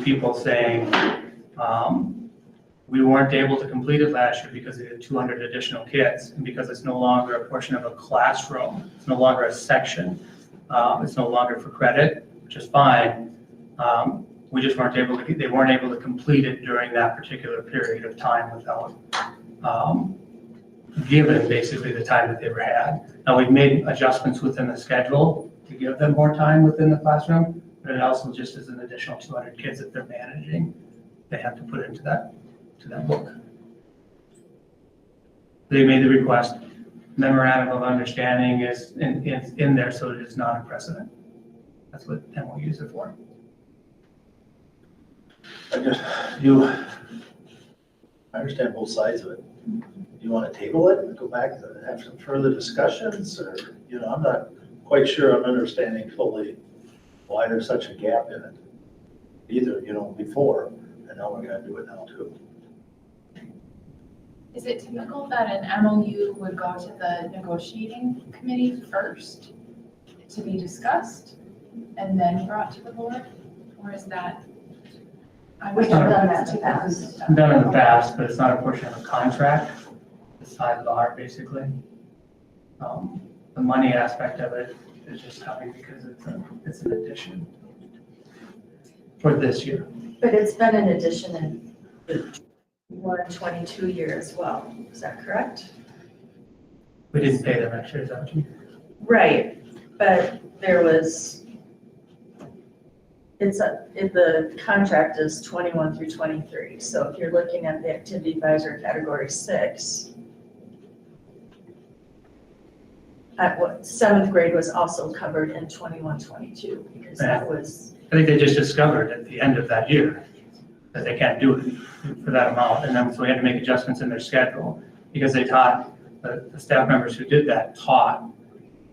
people saying, we weren't able to complete it last year because they had 200 additional kids, and because it's no longer a portion of a classroom, it's no longer a section, it's no longer for credit, which is fine. We just weren't able to, they weren't able to complete it during that particular period of time without given basically the time that they were had. Now, we've made adjustments within the schedule to give them more time within the classroom, but it also just is an additional 200 kids that they're managing. They have to put into that book. They made the request. Memorandum of understanding is in there, so it is not a precedent. That's what we'll use it for. I understand both sides of it. Do you want to table it and go back and have some further discussions, or, I'm not quite sure I'm understanding fully why there's such a gap in it. Either, before, and now we're gonna do it now too. Is it typical that an MOU would go to the negotiating committee first to be discussed and then brought to the board? Or is that? We've done that in the past. It's done in the past, but it's not a portion of a contract. It's sidebar, basically. The money aspect of it is just coming because it's an addition for this year. But it's been an addition in the 122 year as well. Is that correct? We didn't pay them extra, is that what you mean? Right. but there was, the contract is 21 through 23. So if you're looking at the activity advisor category 6, at what, 7th grade was also covered in 21, 22, because that was, I think they just discovered at the end of that year that they can't do it for that amount. And then so we had to make adjustments in their schedule because they taught, the staff members who did that taught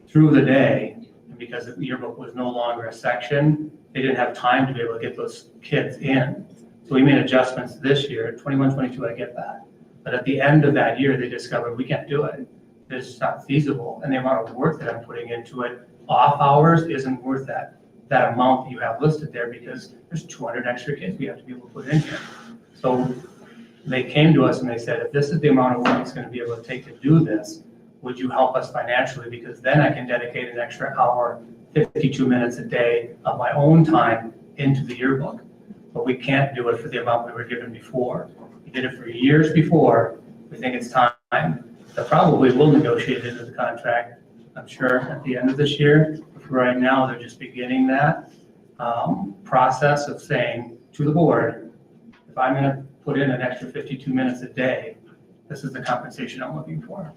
through the day. And because the yearbook was no longer a section, they didn't have time to be able to get those kids in. So we made adjustments this year, 21, 22, I get that. But at the end of that year, they discovered we can't do it. It's not feasible. And the amount of work that I'm putting into it, off hours isn't worth that amount that you have listed there because there's 200 extra kids we have to be able to put in here. So they came to us and they said, if this is the amount of work it's going to be able to take to do this, would you help us financially? Because then I can dedicate an extra hour, 52 minutes a day of my own time into the yearbook. But we can't do it for the amount we were given before. We did it for years before. We think it's time. That probably will negotiate into the contract, I'm sure, at the end of this year. But for right now, they're just beginning that process of saying to the board, if I'm going to put in an extra 52 minutes a day, this is the compensation I'm looking for.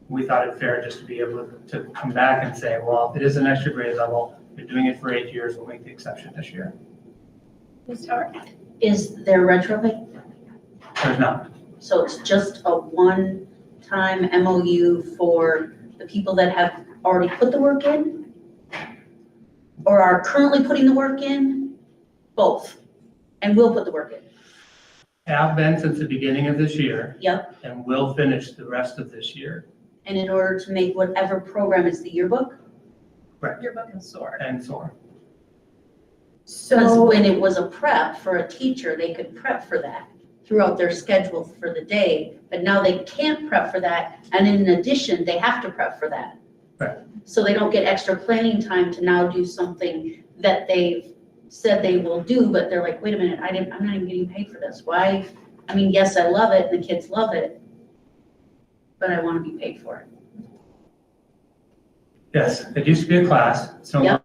We thought it fair just to be able to come back and say, well, it is an extra grade level. You're doing it for 8 years. We'll make the exception this year. Ms. Howard? Is there retro pay? There's not. So it's just a one-time MOU for the people that have already put the work in? Or are currently putting the work in? Both. And will put the work in? Have been since the beginning of this year. Yep. And will finish the rest of this year. And in order to make whatever program is the yearbook? Correct. yearbook and SOAR. And SOAR. Because So when it was a prep for a teacher, they could prep for that throughout their schedule for the day, but now they can't prep for that, and in addition, they have to prep for that. Right. So they don't get extra planning time to now do something that they've said they will do, but they're like, wait a minute, I'm not even getting paid for this. Why? I mean, yes, I love it, and the kids love it, but I want to be paid for it. Yes, it used to be a class. It's no Yep.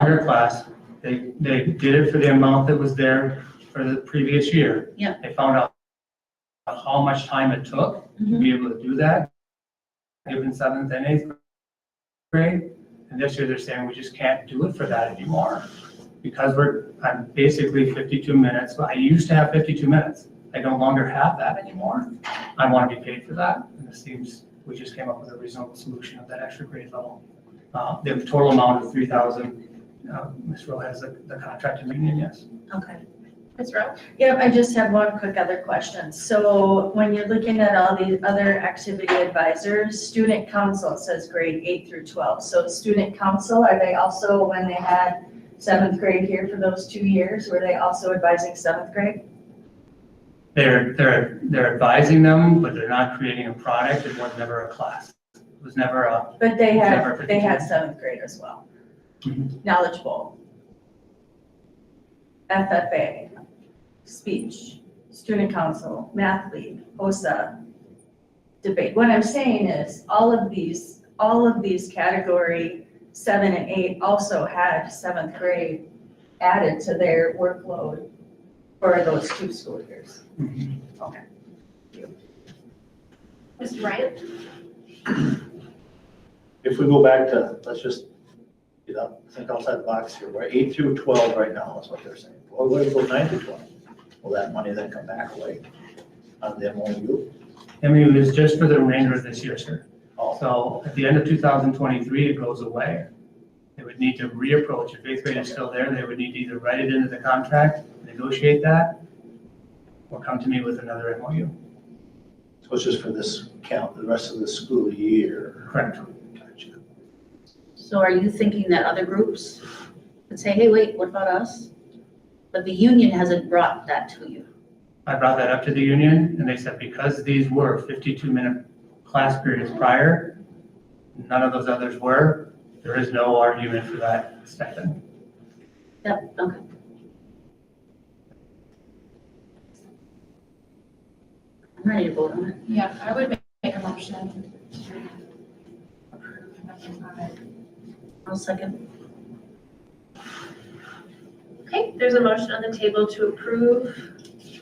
longer a class. They did it for the amount that was there for the previous year. Yep. They found out how much time it took to be able to do that, given 7th and 8th grade. And this year they're saying we just can't do it for that anymore. Because I'm basically 52 minutes. I used to have 52 minutes. I no longer have that anymore. I want to be paid for that. And it seems we just came up with a reasonable solution of that extra grade level. The total amount of 3,000, Ms. Rowe has the contract in union, yes. Okay. Ms. Rowe? Yeah, I just have one quick other question. So when you're looking at all the other activity advisors, student council, it says grade 8 through 12. So student council, are they also, when they had 7th grade here for those 2 years, were they also advising 7th grade? They're advising them, but they're not creating a product. It was never a class. It was never a. But they Never had 52. 7th grade as well. Mhm. Knowledge Bowl. FFA, speech, student council, math league, HOSA, debate. What I'm saying is all of these category 7 and 8 also had 7th grade added to their workload for those 2 school years. Mhm. Okay. Mr. Bryant? If we go back to, let's just, think outside the box here, we're 8 through 12 right now, is what they're saying. Well, we're going to go 9 to 12. Will that money then come back away on the MOU? I mean, it was just for the remainder of this year, sir. Oh. So at the end of 2023, it goes away. They would need to reapproach. If 8th grade is still there, they would need to either write it into the contract, negotiate that, or come to me with another MOU. So it's just for this count, the rest of the school year? Correct. Gotcha. So are you thinking that other groups would say, hey, wait, what about us? But the union hasn't brought that to you. I brought that up to the union, and they said because these were 52-minute class periods prior, none of those others were, there is no argument for that stipend. Yep, okay. I'm ready to vote on it. Yeah, I would make a motion to approve number 5. I'll second. Okay, there's a motion on the table to approve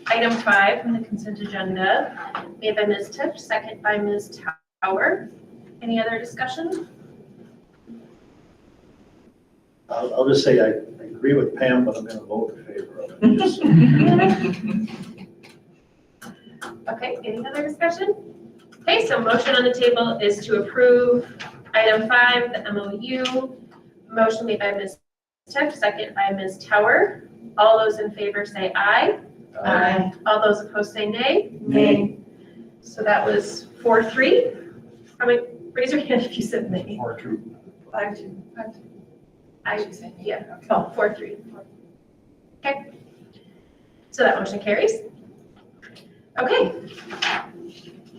item 5 from the consent agenda, made by Ms. Tiff, second by Ms. Tower. Any other discussion? I'll just say I agree with Pam, but I'm gonna vote in favor of it. Just- Okay, any other discussion? Okay, so motion on the table is to approve item 5, the MOU. Motion made by Ms. Tiff, second by Ms. Tower. All those in favor say aye. Aye. All those opposed say nay. Nay. So that was 4-3. Raise your hand if you said nay. 4-2. 5-2. Yeah, oh, 4-3. Okay. So that motion carries. Okay.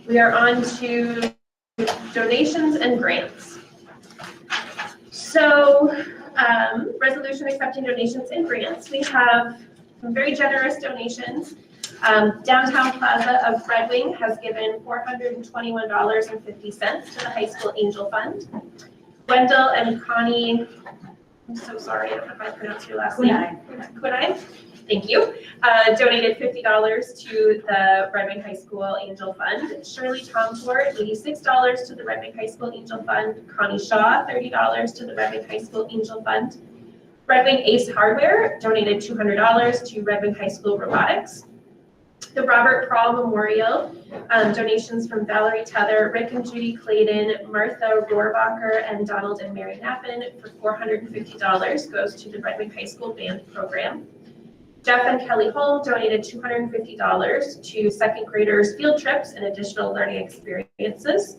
We are on to donations and grants. So, resolution accepting donations and grants. We have some very generous donations. Downtown Plaza of Red Wing has given $421.50 to the High School Angel Fund. Wendell and Connie, I'm so sorry, I don't know if I pronounced your last name. Kunai. Thank you. Donated $50 to the Red Wing High School Angel Fund. Shirley Tomford, $86 to the Red Wing High School Angel Fund. Connie Shaw, $30 to the Red Wing High School Angel Fund. Red Wing Ace Hardware donated $200 to Red Wing High School Robotics. The Robert Prawl Memorial, donations from Valerie Tether, Rick and Judy Clayton, Martha Rohrbacher, and Donald and Mary Knappen for $450 goes to the Red Wing High School Band Program. Jeff and Kelly Holm donated $250 to second graders field trips and additional learning experiences.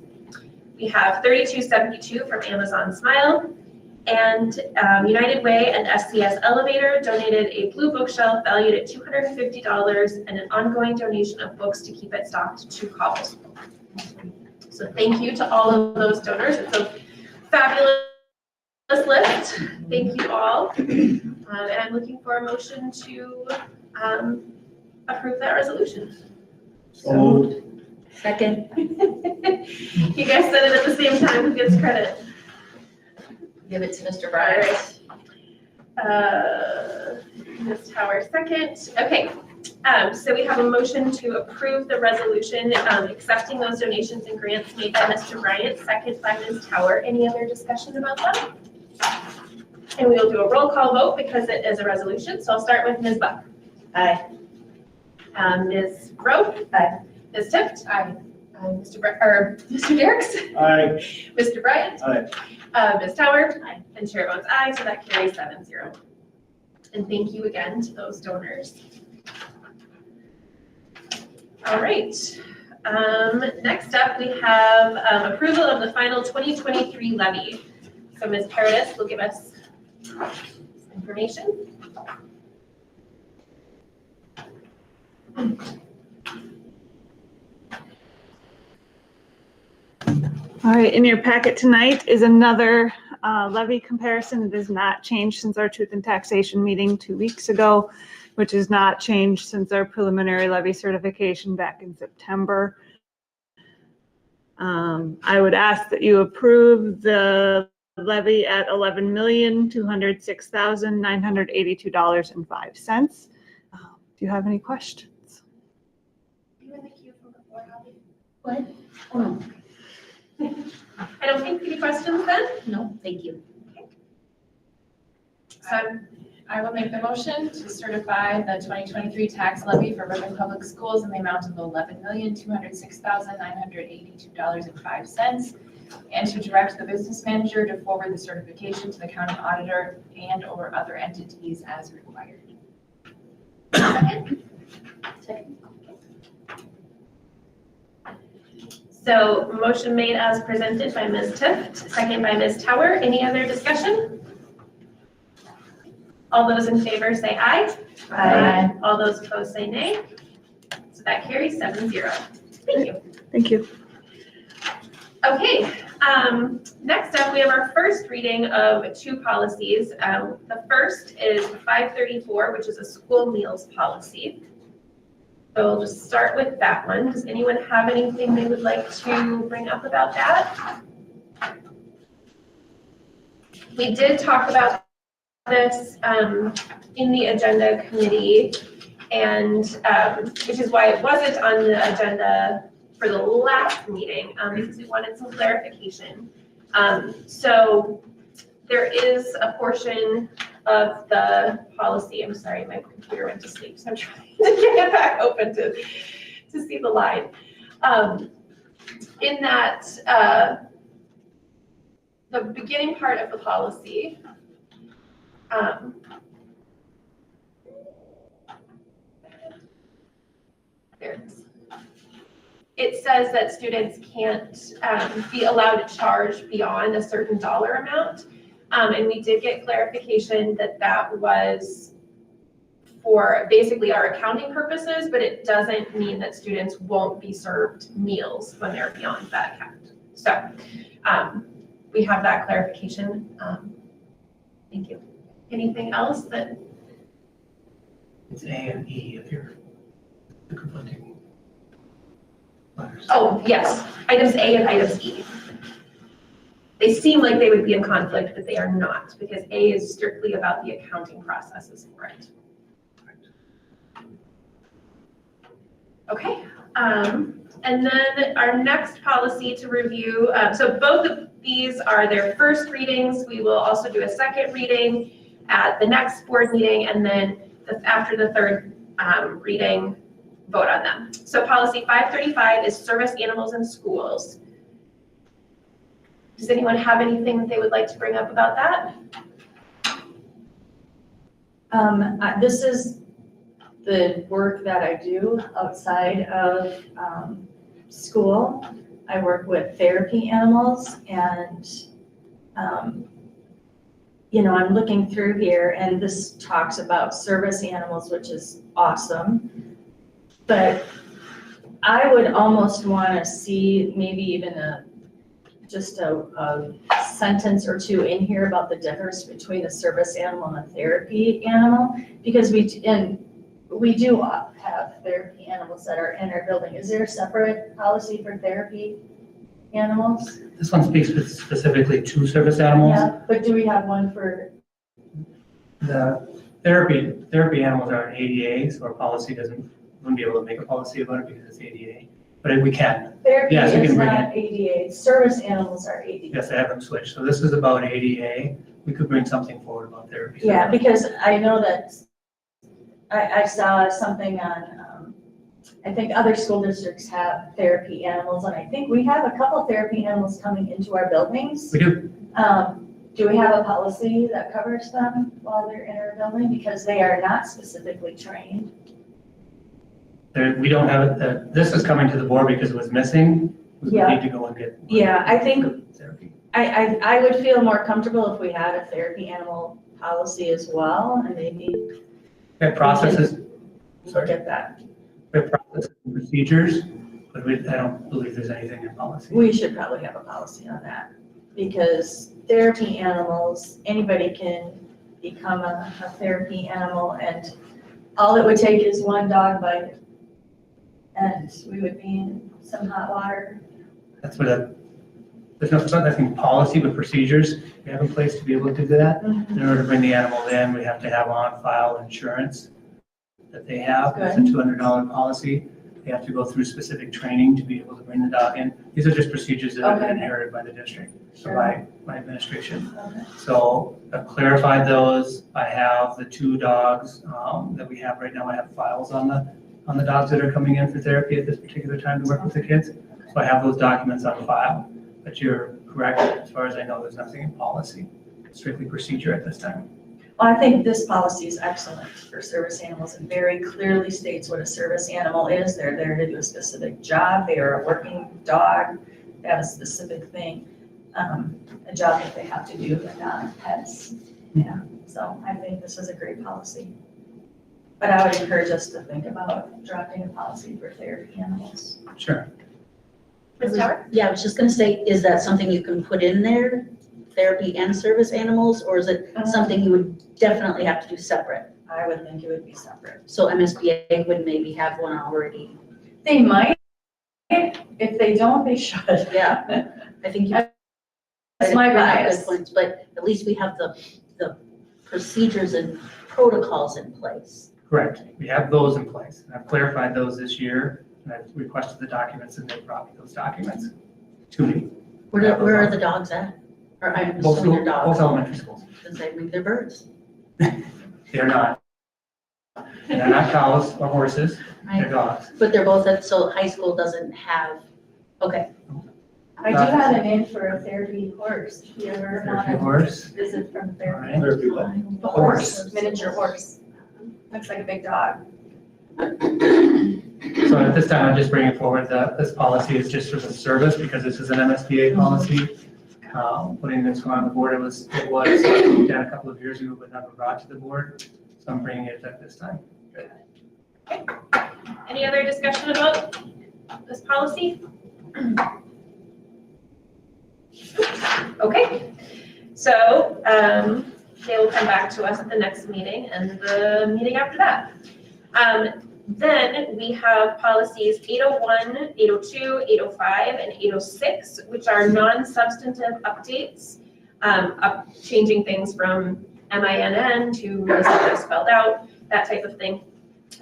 We have $32.72 from Amazon Smile. And United Way and SCS Elevator donated a blue bookshelf valued at $250 and an ongoing donation of books to keep it stocked to Cobbles. So thank you to all of those donors. It's a fabulous list. Thank you all. And I'm looking for a motion to approve that resolution. So moved. Second. You guys said it at the same time. Who gets credit? Give it to Mr. All Bryant. right. Ms. Tower, second. Okay. So we have a motion to approve the resolution accepting those donations and grants made by Mr. Bryant, second by Ms. Tower. Any other discussion about that? And we will do a roll call vote because it is a resolution. So I'll start with Ms. Buck. Aye. Ms. Rowe. Aye. Ms. Tift. Aye. Mr. Derricks. Aye. Mr. Bryant. Aye. Ms. Tower. Aye. And Chair votes aye, so that carries 7-0. And thank you again to those donors. All right. Next up, we have approval of the final 2023 levy. So Ms. Paradis will give us information. All right, in your packet tonight is another levy comparison. It has not changed since our truth and taxation meeting 2 weeks ago, which has not changed since our preliminary levy certification back in September. I would ask that you approve the levy at $11,206,982.05. Do you have any questions? Are you in the queue from before, Holly? What? Oh, no. I don't think any questions then? No, thank you. So I will make the motion to certify the 2023 tax levy for Red Wing Public Schools in the amount of $11,206,982.05 and to direct the business manager to forward the certification to the county auditor and or other entities as required. Second. So motion made as presented by Ms. Tift, second by Ms. Tower. Any other discussion? All those in favor say aye. Aye. All those opposed say nay. So that carries 7-0. Thank you. Thank you. Okay, next up, we have our first reading of 2 policies. The first is 534, which is a school meals policy. So we'll just start with that one. Does anyone have anything they would like to bring up about that? we did talk about this in the agenda committee, and which is why it wasn't on the agenda for the last meeting, because we wanted some clarification. So there is a portion of the policy, I'm sorry, my computer went to sleep, so I'm trying to get it back open to see the line. In that, the beginning part of the policy, there it is. It says that students can't be allowed to charge beyond a certain dollar amount. And we did get clarification that that was for basically our accounting purposes, but it doesn't mean that students won't be served meals when they're beyond that account. So we have that clarification. Thank you. Anything else that? It's A and E if you're conflicting letters. Oh, yes, items A and items E. They seem like they would be in conflict, but they are not, because A is strictly about the accounting processes for it. Okay, and then our next policy to review, so both of these are their first readings. We will also do a second reading at the next board meeting, and then after the third reading, vote on them. So policy 535 is service animals in schools. Does anyone have anything that they would like to bring up about that? This is the work that I do outside of school. I work with therapy animals, and I'm looking through here, and this talks about service animals, which is awesome. But I would almost want to see maybe even just a sentence or two in here about the difference between a service animal and a therapy animal, because we do have therapy animals that are in our building. Is there a separate policy for therapy animals? This one speaks specifically to service animals. Yeah, but do we have one for? The therapy animals are an ADA, so our policy wouldn't be able to make a policy about it because it's ADA, but we can. Therapy Yes, we is can bring not ADA, service animals are ADA. Yes, I have them switched. So this is about ADA. We could bring something forward about therapy. Yeah, because I know that I saw something on, I think other school districts have therapy animals, and I think we have a couple therapy animals coming into our buildings. We do. Do we have a policy that covers them while they're in our building? Because they are not specifically trained. We don't have it. This is coming to the board because it was missing. We would Yeah. need to go and get. Yeah, I think Therapy. I would feel more comfortable if we had a therapy animal policy as well, and maybe We have processes. look at that. We have processes and procedures, but I don't believe there's anything in policy. We should probably have a policy on that, because therapy animals, anybody can become a therapy animal, and all it would take is one dog bite, and we would be in some hot water. That's what there's nothing policy, but procedures we have in place to be able to do that. In order to bring the animal in, we have to have on file insurance that they have. It's a $200 policy. They have to go through specific training to be able to bring the dog in. These are just procedures that have been inherited by the district, or by my administration. So I've clarified those. I have the 2 dogs that we have right now. I have files on the dogs that are coming in for therapy at this particular time to work with the kids. So I have those documents on file. But you're correct, as far as I know, there's nothing in policy, strictly procedure at this time. Well, I think this policy is excellent for service animals and very clearly states what a service animal is. They're there to do a specific job. They are a working dog. They have a specific thing, a job that they have to do. They're not pets. Yeah, so I think this is a great policy. But I would encourage us to think about drafting a policy for therapy animals. Sure. Ms. Tower? Yeah, I was just gonna say, is that something you can put in there, therapy and service animals, or is it something you would definitely have to do separate? I would think it would be separate. So MSBA would maybe have one already. They might. If they don't, they should. Yeah, I think you. That's my bring up good bias. points, but at least we have the procedures and protocols in place. Correct. We have those in place. I've clarified those this year, and I've requested the documents, and they brought me those documents to me. Where are the dogs at? Or I'm Both assuming they're both dogs, elementary schools. because I think they're birds. They're not. They're not cows or horses, they're dogs. But they're both at, so high school doesn't have, okay. I do have an in for a therapy horse. If you ever want Therapy a horse. visit from All therapy. right. Therapy what? A horse, miniature horse. Looks like a big dog. So at this time, I'm just bringing forward that this policy is just for the service because this is an MSBA policy. Putting this on the board, it was done a couple of years ago, but never brought to the board. So I'm bringing it at this time. Any other discussion about this policy? Okay, so they will come back to us at the next meeting and the meeting after that. Then we have policies 801, 802, 805, and 806, which are non-substantive updates, changing things from MINN to as spelled out, that type of thing.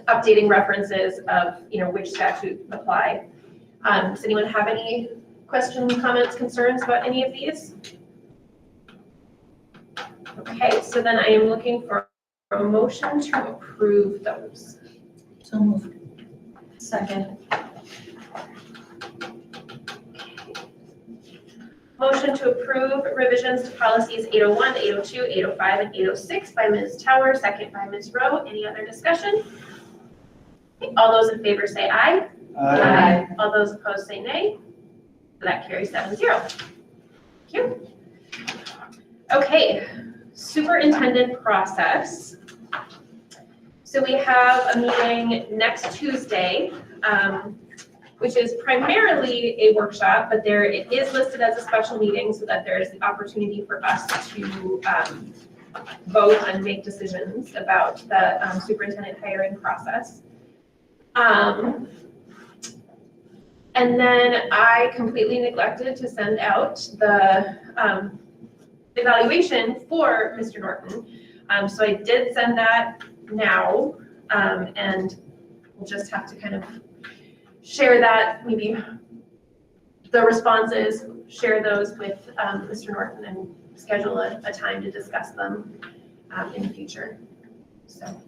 Updating references of, which statute apply. Does anyone have any questions, comments, concerns about any of these? Okay, so then I am looking for a motion to approve those. So moved. Second. Motion to approve revisions to policies 801, 802, 805, and 806 by Ms. Tower, second by Ms. Rowe. Any other discussion? Okay, all those in favor say aye. Aye. All those opposed say nay. So that carries 7-0. Thank you. Okay, superintendent process. So we have a meeting next Tuesday, which is primarily a workshop, but it is listed as a special meeting so that there is the opportunity for us to vote and make decisions about the superintendent hiring process. And then I completely neglected to send out the evaluation for Mr. Norton. So I did send that now, and we'll just have to kind of share that, maybe the responses, share those with Mr. Norton and schedule a time to discuss them in the future. So.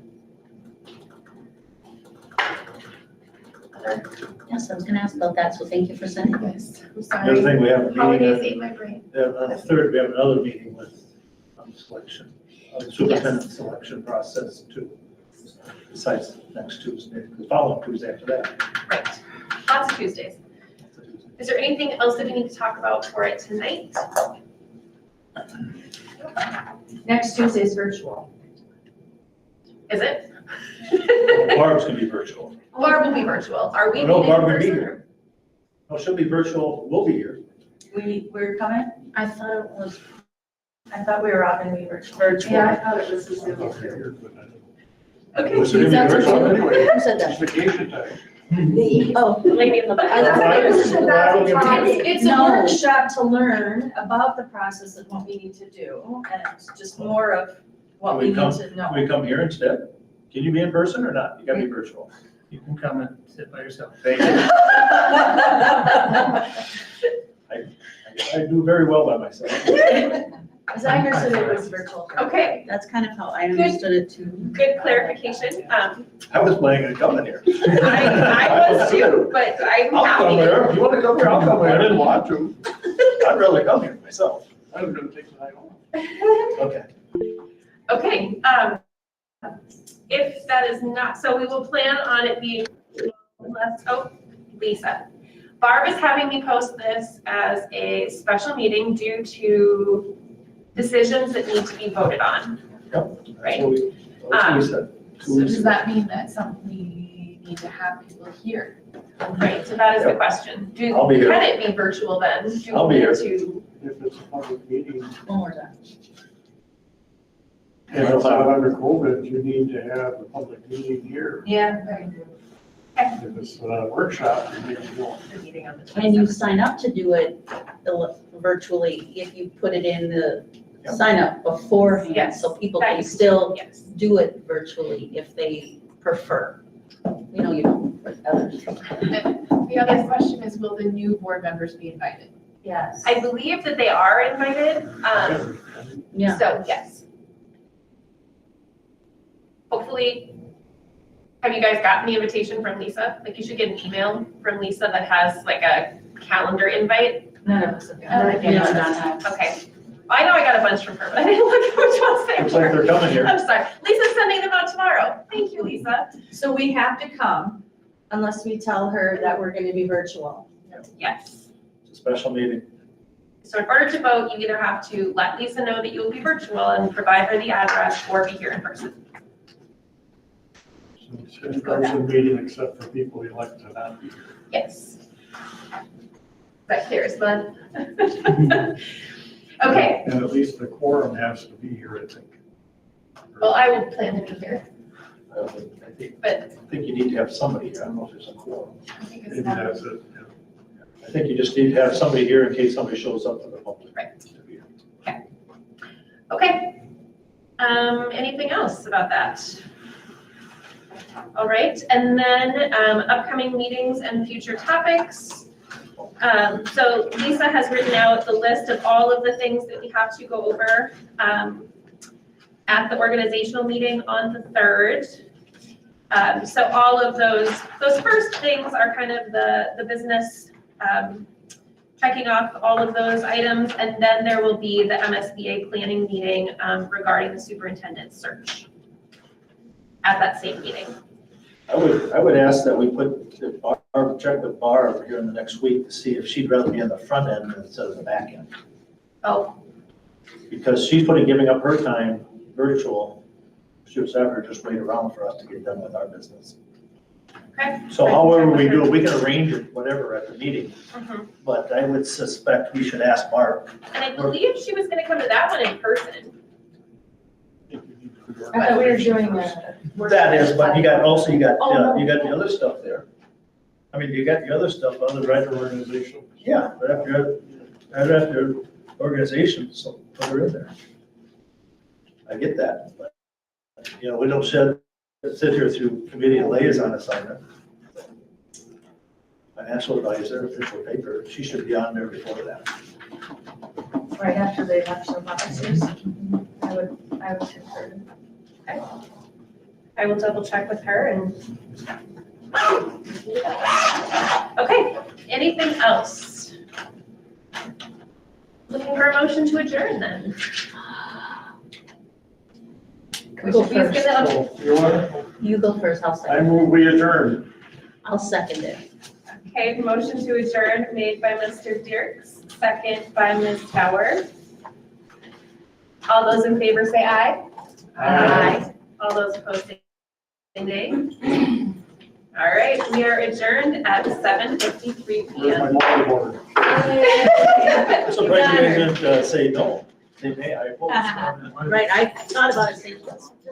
Yes, I was gonna ask about that, so thank you for sending this. I'm The sorry. other thing, we have a meeting, Holidays ate my brain. on the third, we have another meeting with selection, superintendent selection process too. Besides next Tuesday, the following Tuesday after that. Right. Lots of Tuesdays. Is there anything else that we need to talk about for it tonight? Next Tuesday is virtual. Is it? Barb's gonna be virtual. Barb will be virtual. Are we No, meeting Barb in will be person? here. No, she'll be virtual, we'll be here. We're coming? I thought it was, I thought we were all gonna be virtual. Yeah, I thought it was the Zoom. Okay. It's gonna be virtual anyway. who said It's that? vacation time. Oh. The lady in the back. It's a workshop to learn about the process and what we need to do, and it's just more of what we need to know. Can we come here instead? Can you be in person or not? You gotta be virtual. You can come and sit by yourself. Thank you. I do very well by myself. As I understood it was virtual. Okay, That's kind of how I understood it too. good clarification. I was planning on coming here. I was too, but I'm I'll come happy. here. If you wanna come here, I'll come here. I didn't want to. I'd rather come here myself. I was gonna take the night off. Okay. Okay, if that is not, so we will plan on it being less, Lisa. Barb is having me post this as a special meeting due to decisions that need to be voted on. Yep. Right. That's what we said. 2 So weeks does ago. that mean that we need to have people here? Right, so that is the question. I'll be here. Can it be virtual then? Do I'll we be need here. to- If it's a public meeting, One more time. and it's not under COVID, you need to have a public meeting here. Yeah. If it's a workshop, we need to go. The meeting on the And you 27th. sign up to do it virtually if you put it in the sign up beforehand. Yes. So people That can you- still Yes. do it virtually if they prefer. You don't, but others. The other question is, will the new board members be invited? Yes. I believe that they are invited, Yeah. so yes. Hopefully, have you guys gotten the invitation from Lisa? Like, you should get an email from Lisa that has like a calendar invite. None of us have Oh, okay. I know I got a bunch from her, but I didn't look at which ones they Looks like were. they're coming here. I'm sorry. Lisa's sending them out tomorrow. Thank you, Lisa. So we have to come unless we tell her that we're gonna be virtual. Yes. It's a special meeting. So in order to vote, you either have to let Lisa know that you will be virtual and provide her the address, or be here in person. So it's an in-person meeting except for people elect to not be here. Yes. Is that clear as mud? Okay, And at least the quorum has to be here, I think. well, I will plan to be here, I think you need to have somebody here. I don't know if there's a quorum. I think Maybe it's that's it. I think you just need to have somebody here in case somebody shows up to the public. Right. Okay. Anything else about that? All right, and then, upcoming meetings and future topics. So Lisa has written out the list of all of the things that we have to go over, at the organizational meeting on the 3rd. So all of those first things are kind of the business, checking off all of those items, and then there will be the MSBA planning meeting regarding the superintendent search at that same meeting. I would ask that we check with Barb here in the next week to see if she'd rather be on the front end instead of the back end. Oh, Because she's giving up her time virtual. She was ever just wait around for us to get done with our business. okay. So however we do it, we can arrange it, whatever, at the meeting. Mhm. But I would suspect we should ask Barb. And I believe she was gonna come to that one in person. I thought we were doing that. That is, but you got Oh, no. you got the other stuff there. I mean, you got the other stuff, other right Organization. Yeah, but after organizations, so put her in there. I get that, but, we don't sit here through committee and liaison assignment. Financial advisor, official paper, she should be on there before that. Right after they have some policies. I would concur. I will double check with her and. Okay, anything else? Looking for a motion to adjourn then. Go first. So, you want, You go first, I'll I second. move we adjourn. I'll second it. Okay, motion to adjourn made by Mr. Dirks, second by Ms. Tower. All those in favor say aye. Aye. All those opposed say nay. All right, we are adjourned at 7:53 Where's my PM. whiteboard? I'm surprised you guys didn't say no. Say nay, I oppose. Right, I thought about it, saying, let's just